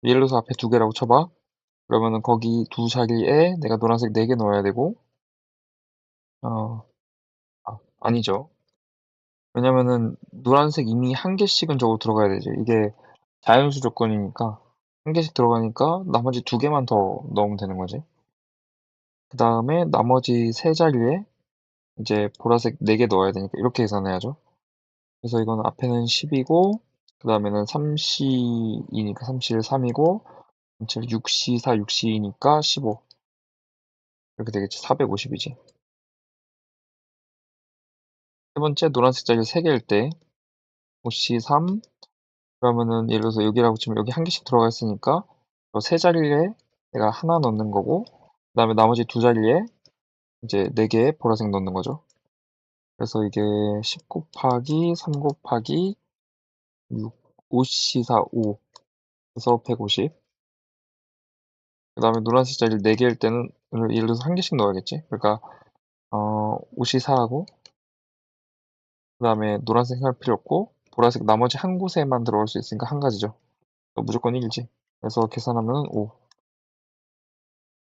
예를 들어서 앞에 2개라고 쳐봐. 그러면은 거기 두 자리에 내가 노란색 4개 넣어야 되고, 어, 아니죠. 왜냐면은 노란색 이미 1개씩은 저거 들어가야 되죠. 이게 자연수 조건이니까 1개씩 들어가니까 나머지 2개만 더 넣으면 되는 거지. 그 다음에 나머지 세 자리에 이제 보라색 4개 넣어야 되니까 이렇게 계산해야죠. 그래서 이건 앞에는 10이고 그 다음에는 3C2니까 3C1 3이고 6C4 6C2니까 15 이렇게 되겠지. 450이지. 세 번째 노란색 자리 3개일 때 5C3 그러면은 예를 들어서 여기라고 치면 여기 1개씩 들어가 있으니까 세 자리에 내가 하나 넣는 거고 그 다음에 나머지 두 자리에 이제 4개 보라색 넣는 거죠. 그래서 이게 10 곱하기 3 곱하기 6 5C4 5 그래서 150. 그 다음에 노란색 자리 4개일 때는 예를 들어서 1개씩 넣어야겠지. 그러니까 5C4하고 그 다음에 노란색 할 필요 없고 보라색 나머지 한 곳에만 들어갈 수 있으니까 한 가지죠. 무조건 1이지. 그래서 계산하면 5.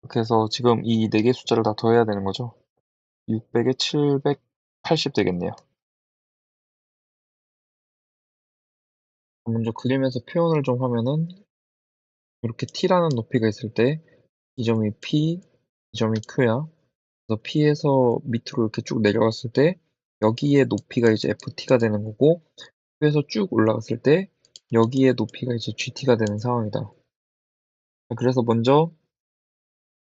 이렇게 해서 지금 이 4개 숫자를 다 더해야 되는 거죠. 600에 780 되겠네요. 먼저 그림에서 표현을 좀 하면은 이렇게 t라는 높이가 있을 때 이 점이 p, 이 점이 q야. 그래서 p에서 밑으로 이렇게 쭉 내려갔을 때 여기에 높이가 이제 ft가 되는 거고 q에서 쭉 올라갔을 때 여기에 높이가 이제 gt가 되는 상황이다. 그래서 먼저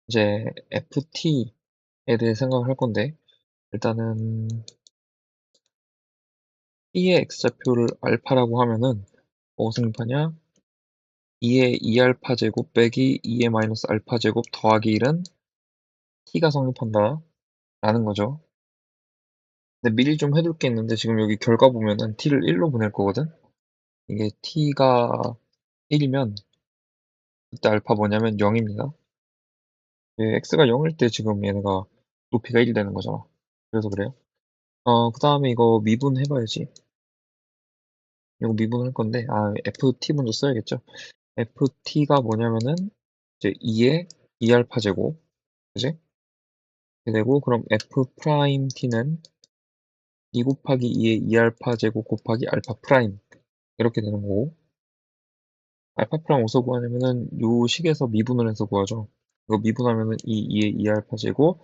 이제 ft에 대해 생각을 할 건데 일단은 t의 x좌표를 알파라고 하면은 뭐가 성립하냐? 2의 2알파 제곱 빼기 2의 마이너스 알파 제곱 더하기 1은 t가 성립한다 라는 거죠. 근데 미리 좀 해둘 게 있는데 지금 여기 결과 보면은 t를 1로 보낼 거거든. 이게 t가 1이면 이때 알파 뭐냐면 0입니다. x가 0일 때 지금 얘네가 높이가 1이 되는 거잖아. 그래서 그래요. 그 다음에 이거 미분 해봐야지. 이거 미분할 건데, ft 먼저 써야겠죠. ft가 뭐냐면은, 이제 2의 2알파 제곱, 그지? 이렇게 되고, 그럼 f 프라임 t는 2 곱하기 2의 2알파 제곱 곱하기 알파 프라임. 이렇게 되는 거고, 알파 프라임 어디서 구하냐면은, 요 식에서 미분을 해서 구하죠. 이거 미분하면은 2의 2알파 제곱,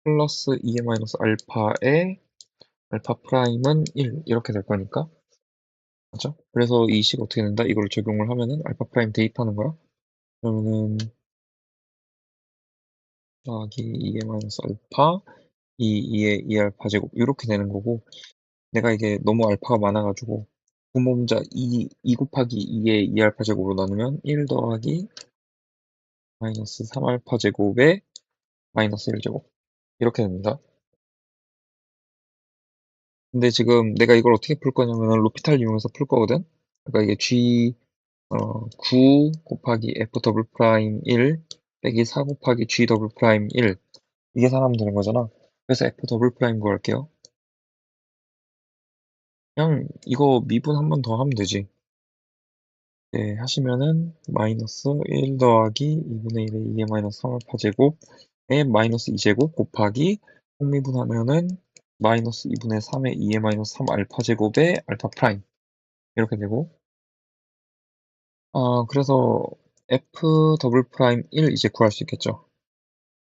플러스 2의 마이너스 알파의 알파 프라임은 1. 이렇게 될 거니까. 맞죠? 그래서 이 식 어떻게 된다? 이걸 적용을 하면은 알파 프라임 대입하는 거야. 그러면은 더하기 2의 마이너스 알파 2의 2알파 제곱 이렇게 되는 거고 내가 이게 너무 알파가 많아가지고 분모문자 2 곱하기 2의 2알파 제곱으로 나누면 1 더하기 마이너스 3알파 제곱에 마이너스 1제곱 이렇게 됩니다. 근데 지금 내가 이걸 어떻게 풀 거냐면 로피탈 이용해서 풀 거거든. 그러니까 이게 G 9 곱하기 F 더블 프라임 1 빼기 4 곱하기 G 더블 프라임 1 이게 계산하면 되는 거잖아. 그래서 F 더블 프라임 구할게요. 그냥 이거 미분 한 번 더 하면 되지. 네, 하시면은 마이너스 1 더하기 2분의 1의 2의 마이너스 3 알파 제곱에 마이너스 2제곱 곱하기 통미분하면은 마이너스 2분의 3의 2의 마이너스 3 알파 제곱에 알파 프라임 이렇게 되고 그래서 F 더블 프라임 1 이제 구할 수 있겠죠.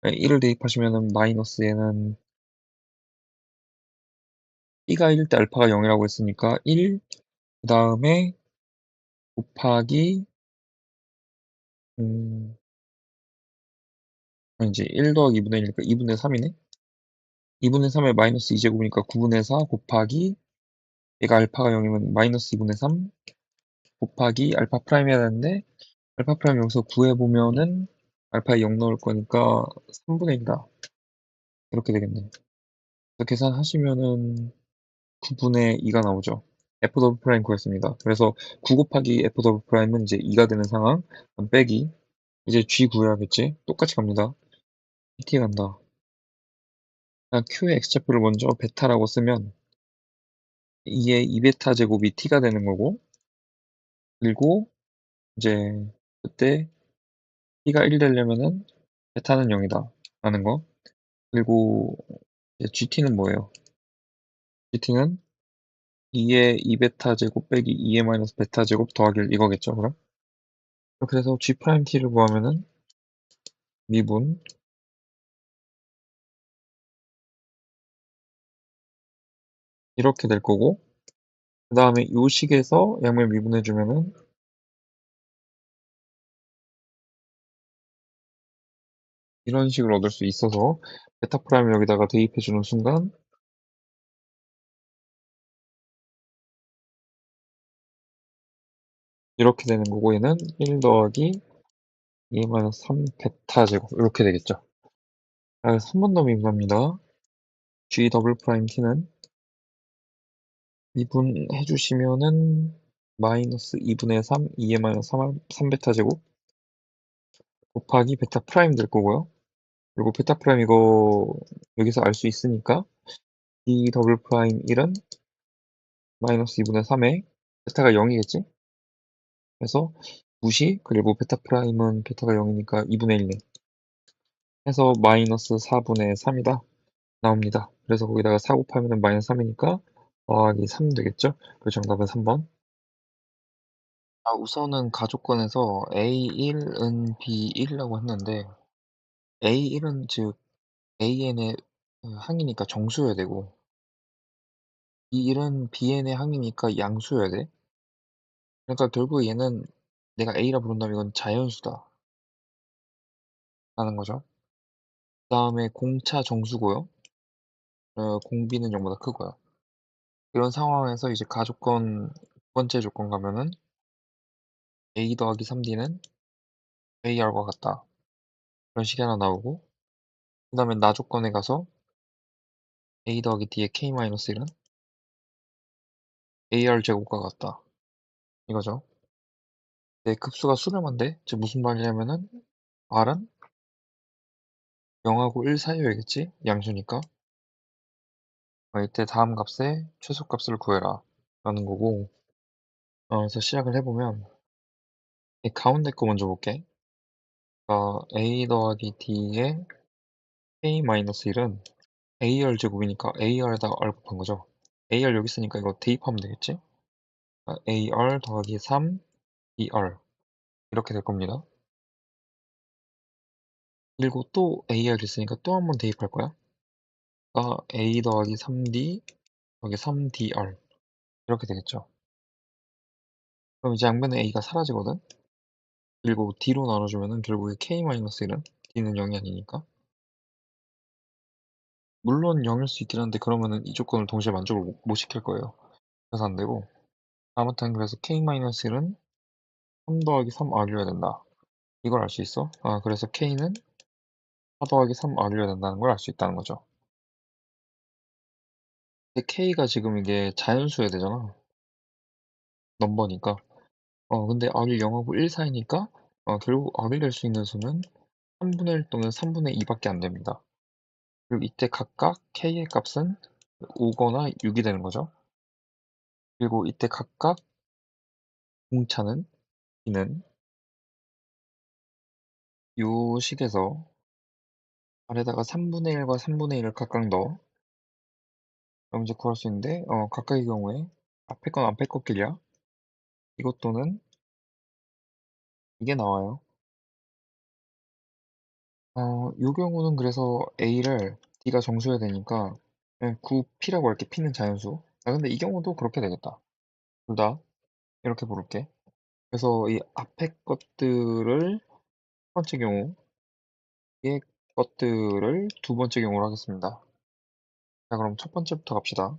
1을 대입하시면은 마이너스 얘는 B가 1일 때 알파가 0이라고 했으니까 1 그 다음에 곱하기 아니지 1 더하기 2분의 1이니까 2분의 3이네. 2분의 3에 마이너스 2제곱이니까 9분의 4 곱하기 얘가 알파가 0이면 마이너스 2분의 3 곱하기 알파 프라임 해야 되는데 알파 프라임 여기서 구해보면은 알파에 0 넣을 거니까 3분의 1이다. 이렇게 되겠네. 그래서 계산하시면은 9분의 2가 나오죠. F 더블 프라임 구했습니다. 그래서 9 곱하기 F 더블 프라임은 이제 2가 되는 상황. 그럼 빼기. 이제 G 구해야겠지? 똑같이 갑니다. PT 간다. 그냥 Q의 X좌표를 먼저 베타라고 쓰면 2의 2베타 제곱이 T가 되는 거고 그리고 이제 그때 T가 1이 되려면은 베타는 0이다 라는 거. 그리고 이제 GT는 뭐예요? GT는 2의 2베타 제곱 빼기 2의 마이너스 베타 제곱 더하기 1 이거겠죠, 그럼? 이렇게 해서 G 프라임 T를 구하면은 미분 이렇게 될 거고 그 다음에 요 식에서 양면 미분해 주면은 이런 식으로 얻을 수 있어서 베타 프라임 여기다가 대입해 주는 순간 이렇게 되는 거고 얘는 1 더하기 2 마이너스 3 베타 제곱 이렇게 되겠죠. 그래서 한 번 더 미분합니다. G 더블 프라임 T는 미분해 주시면은 마이너스 2분의 3 2의 마이너스 3 베타 제곱 곱하기 베타 프라임 될 거고요. 그리고 베타 프라임 이거 여기서 알 수 있으니까 D 더블 프라임 1은 마이너스 2분의 3에 베타가 0이겠지? 그래서 무시 그리고 베타 프라임은 베타가 0이니까 2분의 1네. 해서 마이너스 4분의 3이다 나옵니다. 그래서 거기다가 4 곱하면 마이너스 3이니까 더하기 3 되겠죠? 그 정답은 3번. 우선은 가족권에서 A1은 B1이라고 했는데 A1은 즉 AN의 항이니까 정수여야 되고 B1은 BN의 항이니까 양수여야 돼. 그러니까 결국 얘는 내가 A라 부른다면 이건 자연수다 라는 거죠. 그다음에 공차 정수고요. 공비는 0보다 크고요. 이런 상황에서 이제 가조건 두 번째 조건 가면은 A 더하기 3D는 AR과 같다. 그런 식이 하나 나오고 그다음에 나 조건에 가서 A 더하기 D의 K-1은 AR 제곱과 같다. 이거죠. 네, 급수가 수렴한데 즉 무슨 말이냐면은 R은 0하고 1 사이여야겠지? 양수니까. 이때 다음 값의 최소값을 구해라 라는 거고 그래서 시작을 해보면 이 가운데 거 먼저 볼게. A 더하기 D의 K-1은 AR 제곱이니까 AR에다가 R 곱한 거죠. AR 여기 있으니까 이거 대입하면 되겠지? AR 더하기 3 BR 이렇게 될 겁니다. 그리고 또 AR 있으니까 또 한 번 대입할 거야. A 더하기 3D 더하기 3DR 이렇게 되겠죠. 그럼 이제 양변에 A가 사라지거든? 그리고 D로 나눠주면은 결국에 K-1은 D는 0이 아니니까 물론 0일 수 있긴 한데 그러면은 이 조건을 동시에 만족을 못 시킬 거예요. 그래서 안 되고 아무튼 그래서 K-1은 3 더하기 3R이어야 된다. 이걸 알 수 있어. 그래서 K는 4 더하기 3R이어야 된다는 걸 알 수 있다는 거죠. 근데 K가 지금 이게 자연수여야 되잖아. 넘버니까. 근데 R이 0하고 1 사이니까 결국 R이 될 수 있는 수는 3분의 1 또는 3분의 2밖에 안 됩니다. 그리고 이때 각각 k의 값은 5거나 6이 되는 거죠. 그리고 이때 각각 공차는 b는 요 식에서 아래다가 3분의 1과 3분의 1을 각각 넣어. 그럼 이제 구할 수 있는데 각각의 경우에 앞에 건 앞에 거끼리야. 이것 또는 이게 나와요. 요 경우는 그래서 a를 d가 정수여야 되니까 그냥 9p라고 할게. p는 자연수. 근데 이 경우도 그렇게 되겠다. 둘 다 이렇게 부를게. 그래서 이 앞에 것들을 첫 번째 경우, 뒤에 것들을 두 번째 경우로 하겠습니다. 자, 그럼 첫 번째부터 갑시다.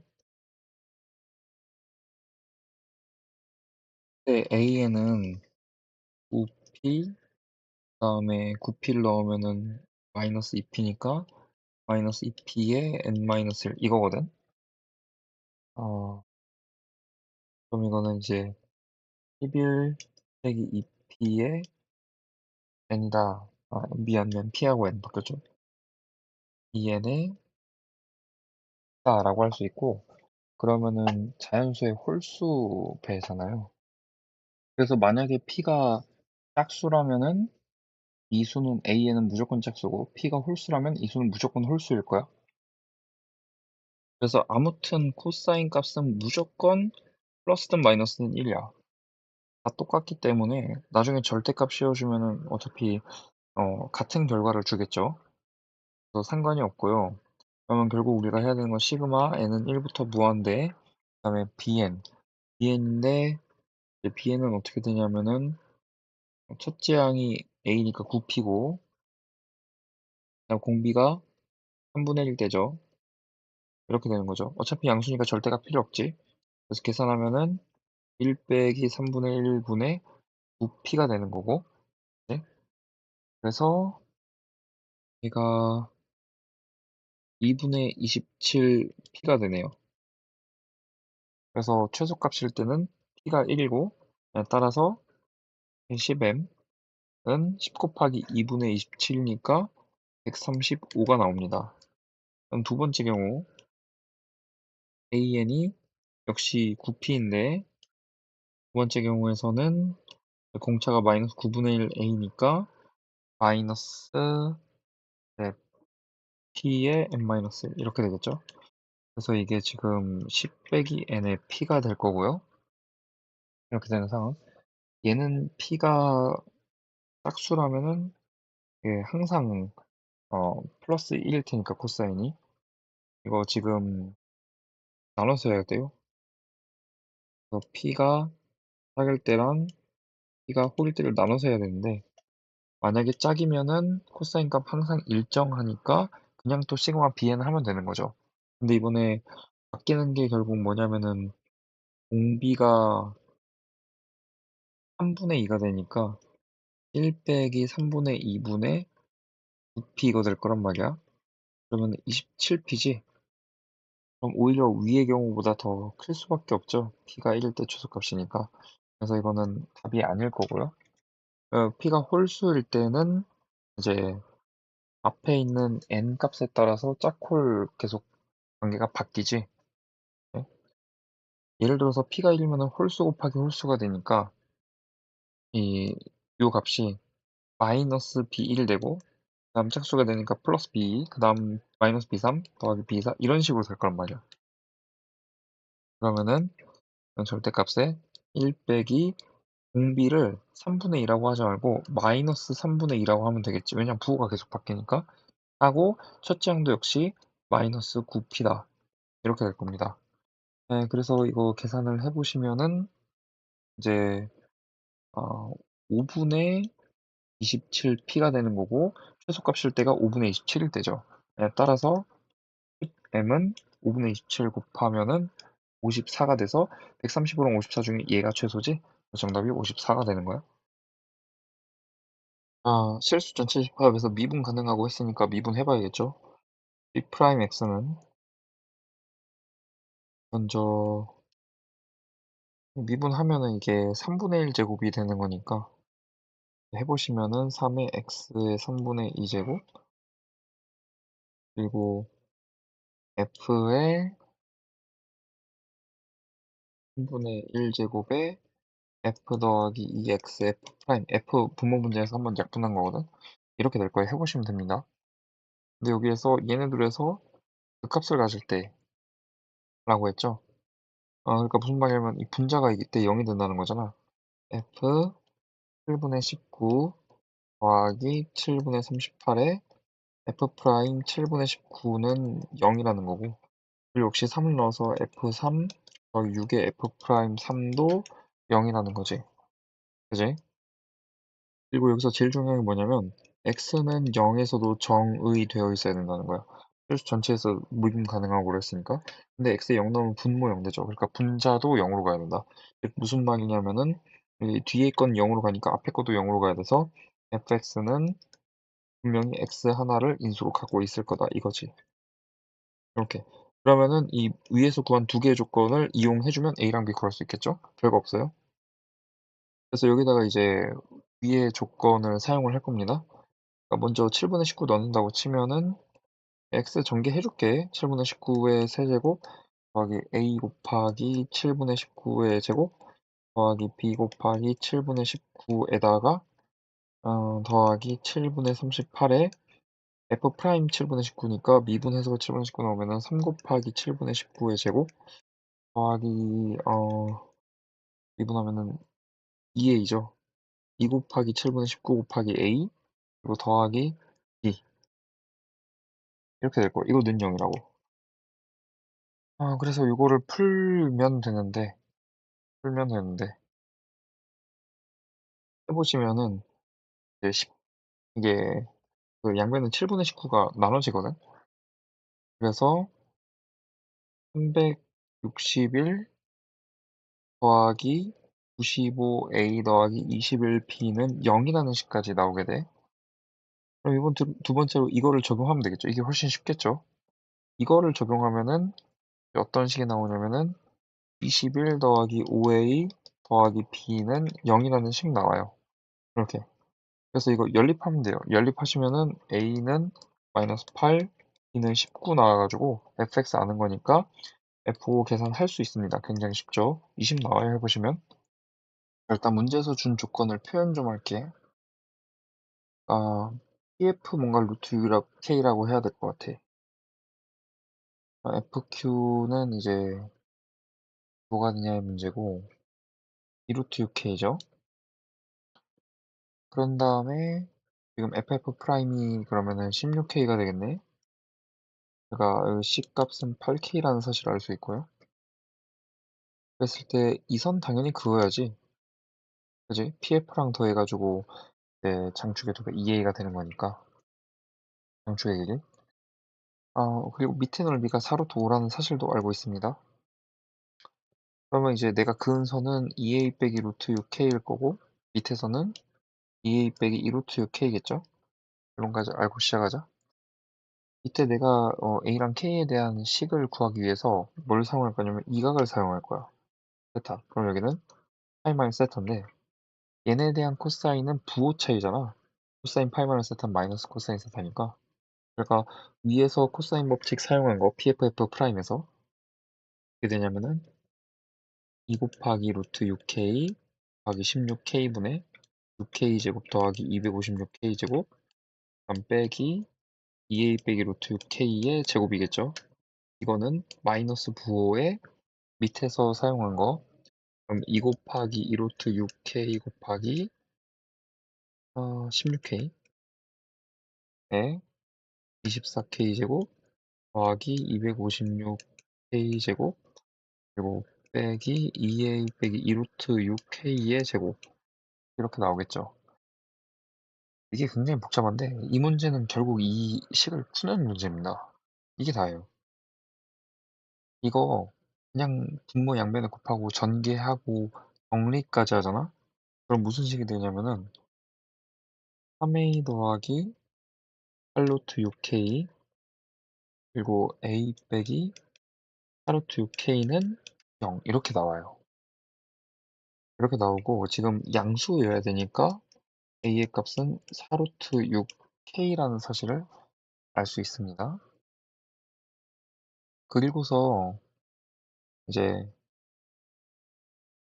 네, a에는 9p, 그다음에 9p를 넣으면은 마이너스 2p니까 마이너스 2p에 n-1 이거거든. 어, 그럼 이거는 이제 11 빼기 2p에 n이다. 미안, p하고 n 바뀌었죠. 2n에 다라고 할 수 있고, 그러면은 자연수의 홀수 배잖아요. 그래서 만약에 p가 짝수라면은 이 수는 a에는 무조건 짝수고 p가 홀수라면 이 수는 무조건 홀수일 거야. 그래서 아무튼 코사인 값은 무조건 플러스든 마이너스든 1이야. 다 똑같기 때문에 나중에 절대값 씌워주면은 어차피 같은 결과를 주겠죠. 그래서 상관이 없고요. 그러면 결국 우리가 해야 되는 건 시그마 n은 1부터 무한대, 그다음에 bn인데 이제 bn은 어떻게 되냐면은 첫째 항이 a니까 9p고, 그다음 공비가 3분의 1 되죠. 이렇게 되는 거죠. 어차피 양수니까 절대가 필요 없지. 그래서 계산하면은 1 빼기 3분의 1분의 9p가 되는 거고, 네? 그래서 얘가 2분의 27p가 되네요. 그래서 최소값일 때는 p가 1이고, 따라서 10m은 10 곱하기 2분의 27이니까 135가 나옵니다. 그럼 두 번째 경우 an이 역시 9p인데 두 번째 경우에서는 공차가 마이너스 9분의 1 a니까 마이너스 네, p의 n-1 이렇게 되겠죠. 그래서 이게 지금 10 빼기 n의 p가 될 거고요. 이렇게 되는 상황. 얘는 p가 짝수라면은 항상 플러스 1일 테니까 코사인이 이거 지금 나눠서 해야 돼요. 그래서 p가 짝일 때랑 p가 홀일 때를 나눠서 해야 되는데 만약에 짝이면은 코사인 값 항상 일정하니까 그냥 또 시그마 bn 하면 되는 거죠. 근데 이번에 바뀌는 게 결국 뭐냐면은 공비가 3분의 2가 되니까 1 빼기 3분의 2분의 9p 이거 될 거란 말이야. 그러면 27p지? 그럼 오히려 위의 경우보다 더 클 수밖에 없죠. p가 1일 때 최소값이니까. 그래서 이거는 답이 아닐 거고요. p가 홀수일 때는 이제 앞에 있는 n 값에 따라서 짝홀 계속 관계가 바뀌지. 네? 예를 들어서 p가 1이면 홀수 곱하기 홀수가 되니까 요 값이 마이너스 b1 되고 그다음 짝수가 되니까 플러스 b2 그다음 마이너스 b3 더하기 b4 이런 식으로 될 거란 말이야. 그러면은 절대값에 1 빼기 공비를 3분의 2라고 하지 말고 마이너스 3분의 2라고 하면 되겠지. 왜냐면 부호가 계속 바뀌니까. 하고 첫째 항도 역시 마이너스 9p다. 이렇게 될 겁니다. 네, 그래서 이거 계산을 해보시면은 이제 5분의 27p가 되는 거고 최소값 실 때가 5분의 27일 때죠. 네, 따라서 m은 5분의 27 곱하면은 54가 돼서 135랑 54 중에 얘가 최소지? 정답이 54가 되는 거야. 실수점 78에서 미분 가능하고 했으니까 미분 해봐야겠죠. B'X는 먼저 미분하면은 이게 3분의 1 제곱이 되는 거니까 해보시면은 3의 X의 3분의 2 제곱 그리고 f의 3분의 1 제곱에 f 더하기 2x f 프라임 f 분모 문제에서 한번 약분한 거거든. 이렇게 될 거예요. 해보시면 됩니다. 근데 여기에서 얘네들에서 극합수를 가질 때라고 했죠. 그러니까 무슨 말이냐면 이 분자가 이때 0이 된다는 거잖아. f 7분의 19 더하기 7분의 38에 f 프라임 7분의 19는 0이라는 거고, 그리고 역시 3을 넣어서 f3 더하기 6의 f 프라임 3도 0이라는 거지. 그지? 그리고 여기서 제일 중요한 게 뭐냐면 x는 0에서도 정의 되어 있어야 된다는 거야. 필수 전체에서 무임 가능하고 그랬으니까. 근데 x에 0 넣으면 분모 0 되죠. 그러니까 분자도 0으로 가야 된다. 무슨 말이냐면은 이 뒤에 건 0으로 가니까 앞에 것도 0으로 가야 돼서 fx는 분명히 x 하나를 인수로 갖고 있을 거다 이거지. 이렇게. 그러면은 이 위에서 구한 두 개의 조건을 이용해주면 a랑 b 구할 수 있겠죠? 별거 없어요. 그래서 여기다가 이제 위의 조건을 사용을 할 겁니다. 그러니까 먼저 7분의 19 넣는다고 치면은 x 전개해줄게. 7분의 19의 세제곱 더하기 a 곱하기 7분의 19의 제곱 더하기 b 곱하기 7분의 19에다가 더하기 7분의 38에 f 프라임 7분의 19니까 미분해서 7분의 19 나오면은 3 곱하기 7분의 19의 제곱 더하기 미분하면은 2a죠. 2 곱하기 7분의 19 곱하기 a 그리고 더하기 b 이렇게 될 거예요. 이거 는 0이라고. 그래서 이거를 풀면 되는데 해보시면은 이제 이게 그 양변은 7분의 19가 나눠지거든. 그래서 361 더하기 95a 더하기 21b는 0이라는 식까지 나오게 돼. 그럼 이번 두 번째로 이거를 적용하면 되겠죠. 이게 훨씬 쉽겠죠. 이거를 적용하면은 어떤 식이 나오냐면은 21 더하기 5a 더하기 b는 0이라는 식 나와요. 이렇게. 그래서 이거 연립하면 돼요. 연립하시면은 a는 마이너스 8, b는 19 나와가지고 fx 아는 거니까 f5 계산할 수 있습니다. 굉장히 쉽죠? 20 나와요. 해보시면. 일단 문제에서 준 조건을 표현 좀 할게. pf 뭔가 루트 k라고 해야 될 것 같아. fq는 이제 뭐가 되냐의 문제고 2루트 6k죠. 그런 다음에 지금 ff 프라임이 그러면은 16k가 되겠네. 제가 c 값은 8k라는 사실을 알 수 있고요. 그랬을 때 이 선 당연히 그어야지. 그지? pf랑 더해가지고 장축의 도가 2a가 되는 거니까 장축의 길이. 그리고 밑에 넓이가 4루트 5라는 사실도 알고 있습니다. 그러면 이제 내가 그은 선은 2a 빼기 루트 6k일 거고 밑에서는 2a 빼기 2 루트 6k겠죠? 이런까지 알고 시작하자. 이때 내가 a랑 k에 대한 식을 구하기 위해서 뭘 사용할 거냐면 이각을 사용할 거야. 세타. 그럼 여기는 파이 마이너스 세타인데 얘네에 대한 코사인은 부호 차이잖아. 코사인 파이 마이너스 세타 마이너스 코사인 세타니까. 그러니까 위에서 코사인 법칙 사용한 거 PFF 프라임에서 어떻게 되냐면은 2 곱하기 루트 6k 더하기 16k분의 6k 제곱 더하기 256k 제곱 그럼 빼기 2a 빼기 루트 6k의 제곱이겠죠. 이거는 마이너스 부호의 밑에서 사용한 거 그럼 2 곱하기 2 루트 6k 곱하기 16k에 24k 제곱 더하기 256k 제곱 그리고 빼기 2a 빼기 2 루트 6k의 제곱 이렇게 나오겠죠. 이게 굉장히 복잡한데 이 문제는 결국 이 식을 푸는 문제입니다. 이게 다예요. 이거 그냥 분모 양변에 곱하고 전개하고 정리까지 하잖아? 그럼 무슨 식이 되냐면은 3a 더하기 8루트 6k 그리고 a 빼기 4루트 6k는 0 이렇게 나와요. 이렇게 나오고 지금 양수여야 되니까 a의 값은 4루트 6k라는 사실을 알 수 있습니다. 그리고서 이제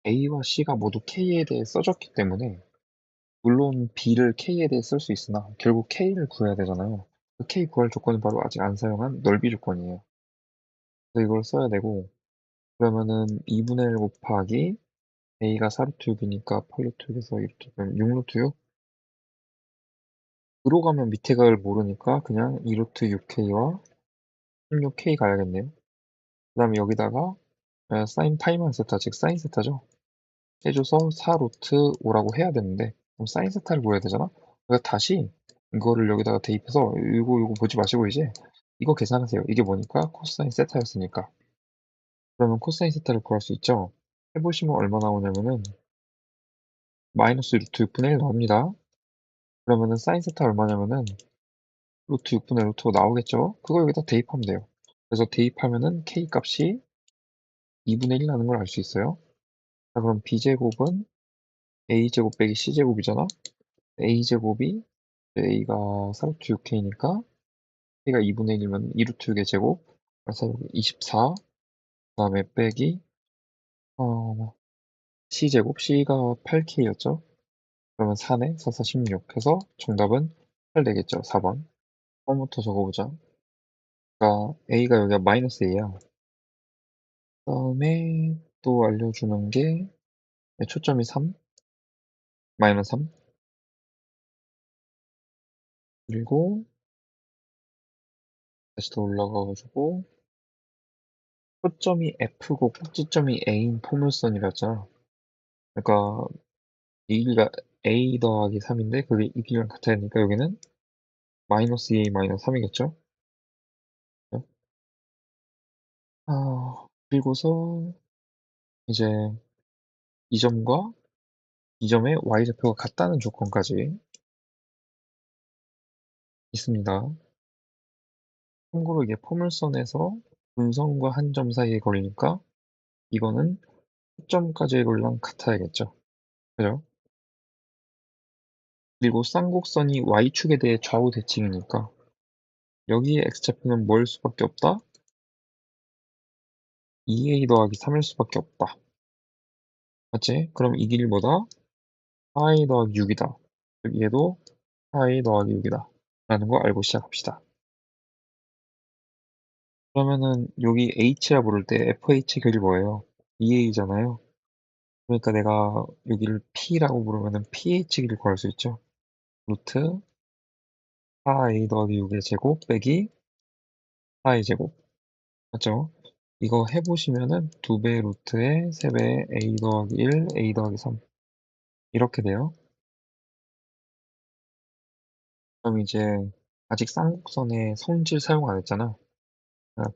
A와 C가 모두 K에 대해 써졌기 때문에 물론 B를 K에 대해 쓸 수 있으나 결국 K를 구해야 되잖아요. 그 K 구할 조건이 바로 아직 안 사용한 넓이 조건이에요. 그래서 이걸 써야 되고 그러면은 2분의 1 곱하기 A가 4루트 6이니까 8루트 6에서 2루트 6 6루트 6 으로 가면 밑에 갈 모르니까 그냥 2루트 6K와 16K 가야겠네요. 그 다음에 여기다가 사인 파이만 세타, 즉 사인 세타죠. 해줘서 4루트 5라고 해야 되는데 그럼 사인 세타를 구해야 되잖아? 그러니까 다시 이거를 여기다가 대입해서 이거 보지 마시고 이제 이거 계산하세요. 이게 뭐니까 코사인 세타였으니까. 그러면 코사인 세타를 구할 수 있죠? 해보시면 얼마 나오냐면은 마이너스 루트 6분의 1 나옵니다. 그러면은 사인 세타 얼마냐면은 루트 6분의 루트 5 나오겠죠? 그거 여기다 대입하면 돼요. 그래서 대입하면은 k 값이 2분의 1 나는 걸 알 수 있어요. 자, 그럼 b제곱은 a제곱 빼기 c제곱이잖아? a제곱이 a가 4루트 6k니까 k가 2분의 1이면 2루트 6의 제곱 그래서 24, 그 다음에 빼기 c제곱, c가 8k였죠? 그러면 4네, 4, 4, 16 해서 정답은 8 되겠죠, 4번. 처음부터 적어보자. 그러니까 a가 여기가 마이너스 a야. 그 다음에 또 알려주는 게 초점이 3, 마이너스 3, 그리고 다시 더 올라가가지고 초점이 F고 꼭지점이 A인 포물선이라 했잖아. 그러니까 이 길이가 A 더하기 3인데 그게 이 길이랑 같아야 하니까 여기는 마이너스 2A 마이너스 3이겠죠? 그리고서 이제 이 점과 이 점의 y좌표가 같다는 조건까지 있습니다. 참고로 이게 포물선에서 분선과 한 점 사이의 거리니까 이거는 초점까지의 거리랑 같아야겠죠. 그죠? 그리고 쌍곡선이 y축에 대해 좌우 대칭이니까 여기에 x좌표는 뭐일 수밖에 없다? 2a 더하기 3일 수밖에 없다. 맞지? 그럼 이 길이 뭐다? 4a 더하기 6이다. 얘도 4a 더하기 6이다. 라는 거 알고 시작합시다. 그러면은 여기 h라 부를 때 fh 결이 뭐예요? 2a잖아요. 그러니까 내가 여기를 p라고 부르면은 ph 길을 구할 수 있죠. 루트 4a 더하기 6의 제곱 빼기 4의 제곱. 맞죠? 이거 해보시면은 2배 루트에 3배 a 더하기 1, a 더하기 3 이렇게 돼요. 그럼 이제 아직 쌍곡선의 성질 사용 안 했잖아.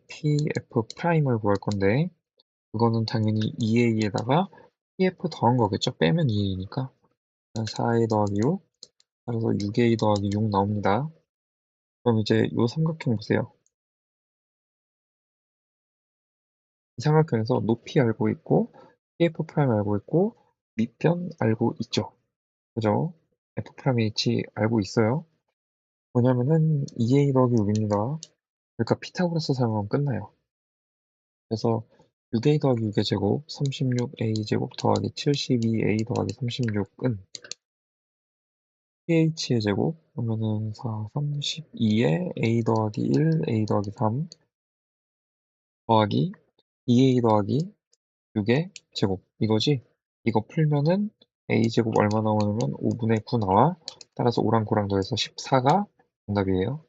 pf 프라임을 구할 건데 그거는 당연히 2a에다가 pf 더한 거겠죠? 빼면 2a니까 4a 더하기 6 그래서 6a 더하기 6 나옵니다. 그럼 이제 요 삼각형 보세요. 이 삼각형에서 높이 알고 있고 pf 프라임 알고 있고 밑변 알고 있죠. 그죠? f 프라임 h 알고 있어요. 뭐냐면은 2a 더하기 6입니다. 그러니까 피타고라스 사용하면 끝나요. 그래서 6a 더하기 6의 제곱 36a 제곱 더하기 72a 더하기 36은 ph의 제곱 그러면은 4, 32에 a 더하기 1, a 더하기 3 더하기 2a 더하기 6의 제곱 이거지? 이거 풀면은 a제곱 얼마 나오냐면 5분의 9 나와 따라서 5랑 9랑 더해서 14가 정답이에요.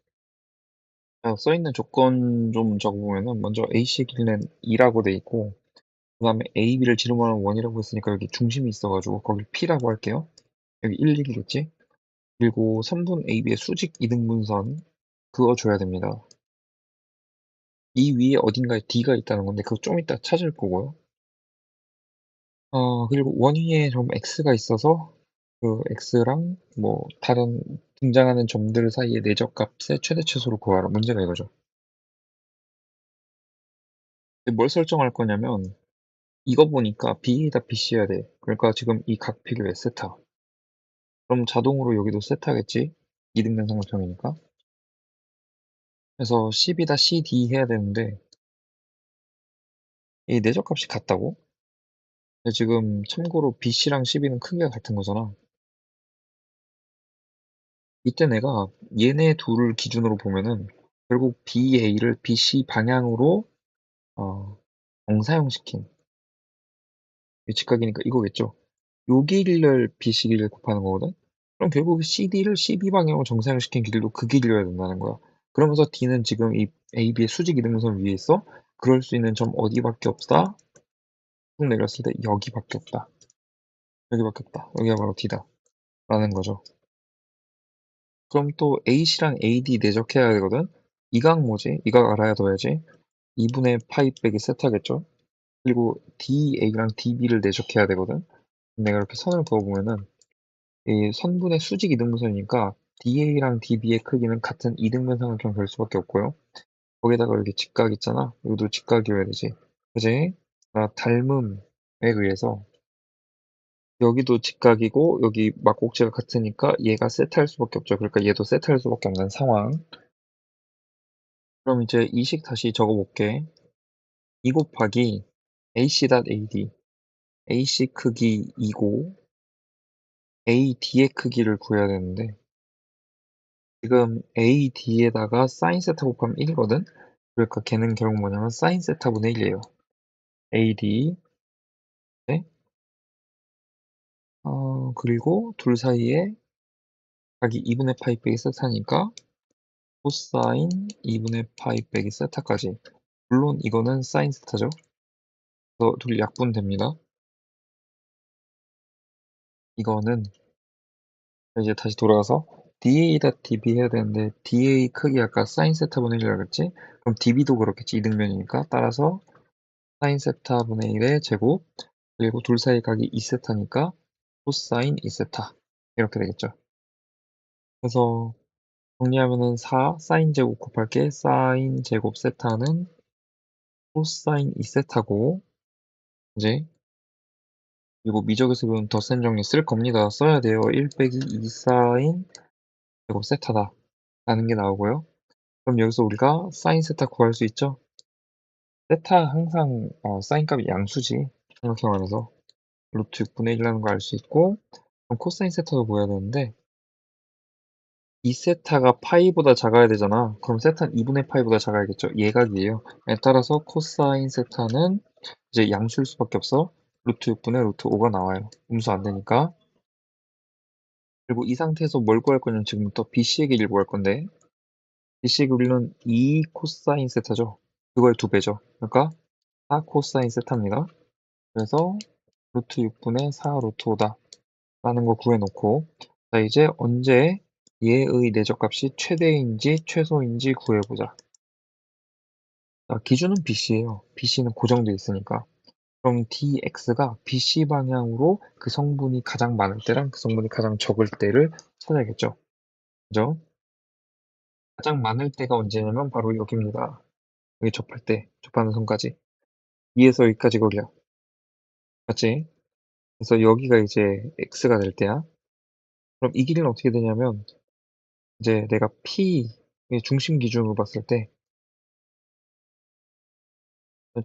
써있는 조건 좀 적어보면은 먼저 AC 길이는 2라고 돼 있고 그 다음에 AB를 지름하는 원이라고 했으니까 여기 중심이 있어가지고 거길 P라고 할게요. 여기 1, 2겠지? 그리고 3분 AB의 수직 이등분선 그어줘야 됩니다. 이 위에 어딘가에 D가 있다는 건데 그거 좀 이따 찾을 거고요. 그리고 원위에 좀 X가 있어서 그 X랑 뭐 다른 등장하는 점들 사이의 내적값의 최대 최소를 구하라. 문제가 이거죠. 근데 뭘 설정할 거냐면 이거 보니까 B에다 BC여야 돼. 그러니까 지금 이 각 필요해, 세타. 그럼 자동으로 여기도 세타겠지? 이등변 삼각형이니까. 그래서 10이다 CD 해야 되는데 이 내적값이 같다고? 근데 지금 참고로 BC랑 CB는 크기가 같은 거잖아. 이때 내가 얘네 둘을 기준으로 보면은 결국 BA를 BC 방향으로 어, 정사형시킨 이 직각이니까 이거겠죠. 요 길이를 BC 길이를 곱하는 거거든. 그럼 결국 CD를 CB 방향으로 정사형시킨 길이도 그 길이여야 된다는 거야. 그러면서 D는 지금 이 AB의 수직 이등분선 위에 있어. 그럴 수 있는 점 어디밖에 없다? 쭉 내렸을 때 여기밖에 없다. 여기밖에 없다. 여기가 바로 D다. 라는 거죠. 그럼 또 AC랑 AD 내적해야 되거든? 이 각 뭐지? 이 각 알아야 둬야지. 2분의 파이 빼기 세타겠죠? 그리고 DA랑 DB를 내적해야 되거든? 내가 이렇게 선을 그어보면은 이 선분의 수직 이등분선이니까 DA랑 DB의 크기는 같은 이등분선을 될 수밖에 없고요. 거기다가 여기 직각 있잖아. 여기도 직각이어야 되지. 그지? 닮음에 의해서 여기도 직각이고 여기 막곡지가 같으니까 얘가 세타일 수밖에 없죠. 그러니까 얘도 세타일 수밖에 없는 상황. 그럼 이제 이식 다시 적어볼게. 2 곱하기 AC.AD AC 크기 2고 AD의 크기를 구해야 되는데 지금 AD에다가 사인 세타 곱하면 1이거든? 그러니까 걔는 결국 뭐냐면 사인 세타분의 1이에요. AD 네? 그리고 둘 사이에 각이 2분의 파이 빼기 세타니까 코사인 2분의 파이 빼기 세타까지 물론 이거는 사인 세타죠. 그래서 둘이 약분됩니다. 이거는 이제 다시 돌아가서 dA.dB 해야 되는데 dA 크기 아까 사인 세타분의 1이라고 했지? 그럼 dB도 그렇겠지. 이등변이니까. 따라서 사인 세타분의 1의 제곱 그리고 둘 사이 각이 2세타니까 코사인 2세타 이렇게 되겠죠. 그래서 정리하면은 4 사인 제곱 곱할게 사인 제곱 세타는 코사인 2세타고 이제 그리고 미적에서 배운 덧셈 정리 쓸 겁니다. 써야 돼요. 1 빼기 2 사인 제곱 세타다 라는 게 나오고요. 그럼 여기서 우리가 사인 세타 구할 수 있죠? 세타 항상 사인 값이 양수지. 정확히 말해서 루트 6분의 1이라는 거 알 수 있고 그럼 코사인 세타도 구해야 되는데 2세타가 파이보다 작아야 되잖아. 그럼 세타는 2분의 파이보다 작아야겠죠. 예각이에요. 따라서 코사인 세타는 이제 양수일 수밖에 없어. 루트 6분의 루트 5가 나와요. 음수 안 되니까. 그리고 이 상태에서 뭘 구할 거냐면 지금부터 BC의 길이를 구할 건데 BC의 길이는 2 코사인 세타죠. 그거의 2배죠. 그러니까 4 코사인 세타입니다. 그래서 루트 6분의 4 루트 5다 라는 거 구해놓고 자 이제 언제 얘의 내적값이 최대인지 최소인지 구해보자. 자, 기준은 BC예요. BC는 고정돼 있으니까. 그럼 DX가 BC 방향으로 그 성분이 가장 많을 때랑 그 성분이 가장 적을 때를 찾아야겠죠. 그죠? 가장 많을 때가 언제냐면 바로 여기입니다. 여기 접할 때, 접하는 선까지. 2에서 여기까지 거리야. 맞지? 그래서 여기가 이제 X가 될 때야. 그럼 이 길이는 어떻게 되냐면 이제 내가 P 의 중심 기준으로 봤을 때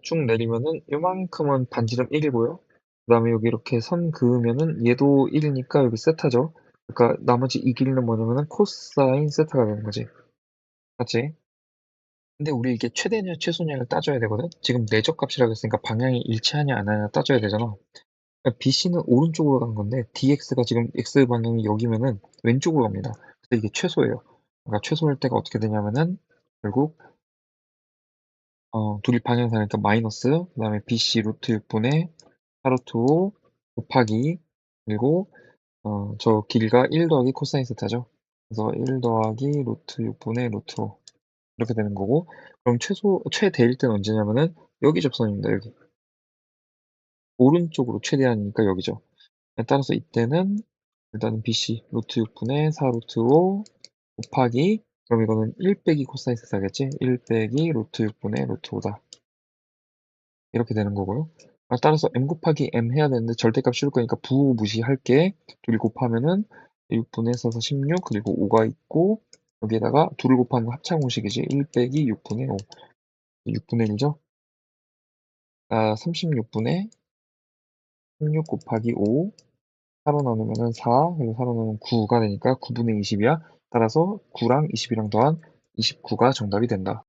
쭉 내리면은 요만큼은 반지름 1이고요. 그 다음에 여기 이렇게 선 그으면은 얘도 1이니까 여기 세타죠. 그러니까 나머지 이 길이는 뭐냐면은 코사인 세타가 되는 거지. 맞지? 근데 우리 이게 최대냐 최소냐를 따져야 되거든? 지금 내적값이라고 했으니까 방향이 일치하냐 안 하냐 따져야 되잖아. 그러니까 BC는 오른쪽으로 간 건데 DX가 지금 X 방향이 여기면은 왼쪽으로 갑니다. 그래서 이게 최소예요. 그러니까 최소할 때가 어떻게 되냐면은 결국 둘이 방향사니까 마이너스 그 다음에 BC 루트 6분의 4 루트 5 곱하기 그리고 저 길이가 1 더하기 코사인 세타죠. 그래서 1 더하기 루트 6분의 루트 5 이렇게 되는 거고 그럼 최대일 때는 언제냐면은 여기 접선입니다. 여기 오른쪽으로 최대한이니까 여기죠. 따라서 이때는 일단은 BC 루트 6분의 4 루트 5 곱하기 그럼 이거는 1 빼기 코사인 세타겠지? 1 빼기 루트 6분의 루트 5다. 이렇게 되는 거고요. 따라서 m 곱하기 m 해야 되는데 절대값 씌울 거니까 부 무시할게. 둘이 곱하면은 6분의 4서 16 그리고 5가 있고 여기에다가 둘을 곱하는 합창 공식이지. 1 빼기 6분의 5 6분의 1이죠. 36분의 16 곱하기 5 4로 나누면은 4, 그리고 4로 나누면 9가 되니까 9분의 20이야. 따라서 9랑 20이랑 더한 29가 정답이 된다.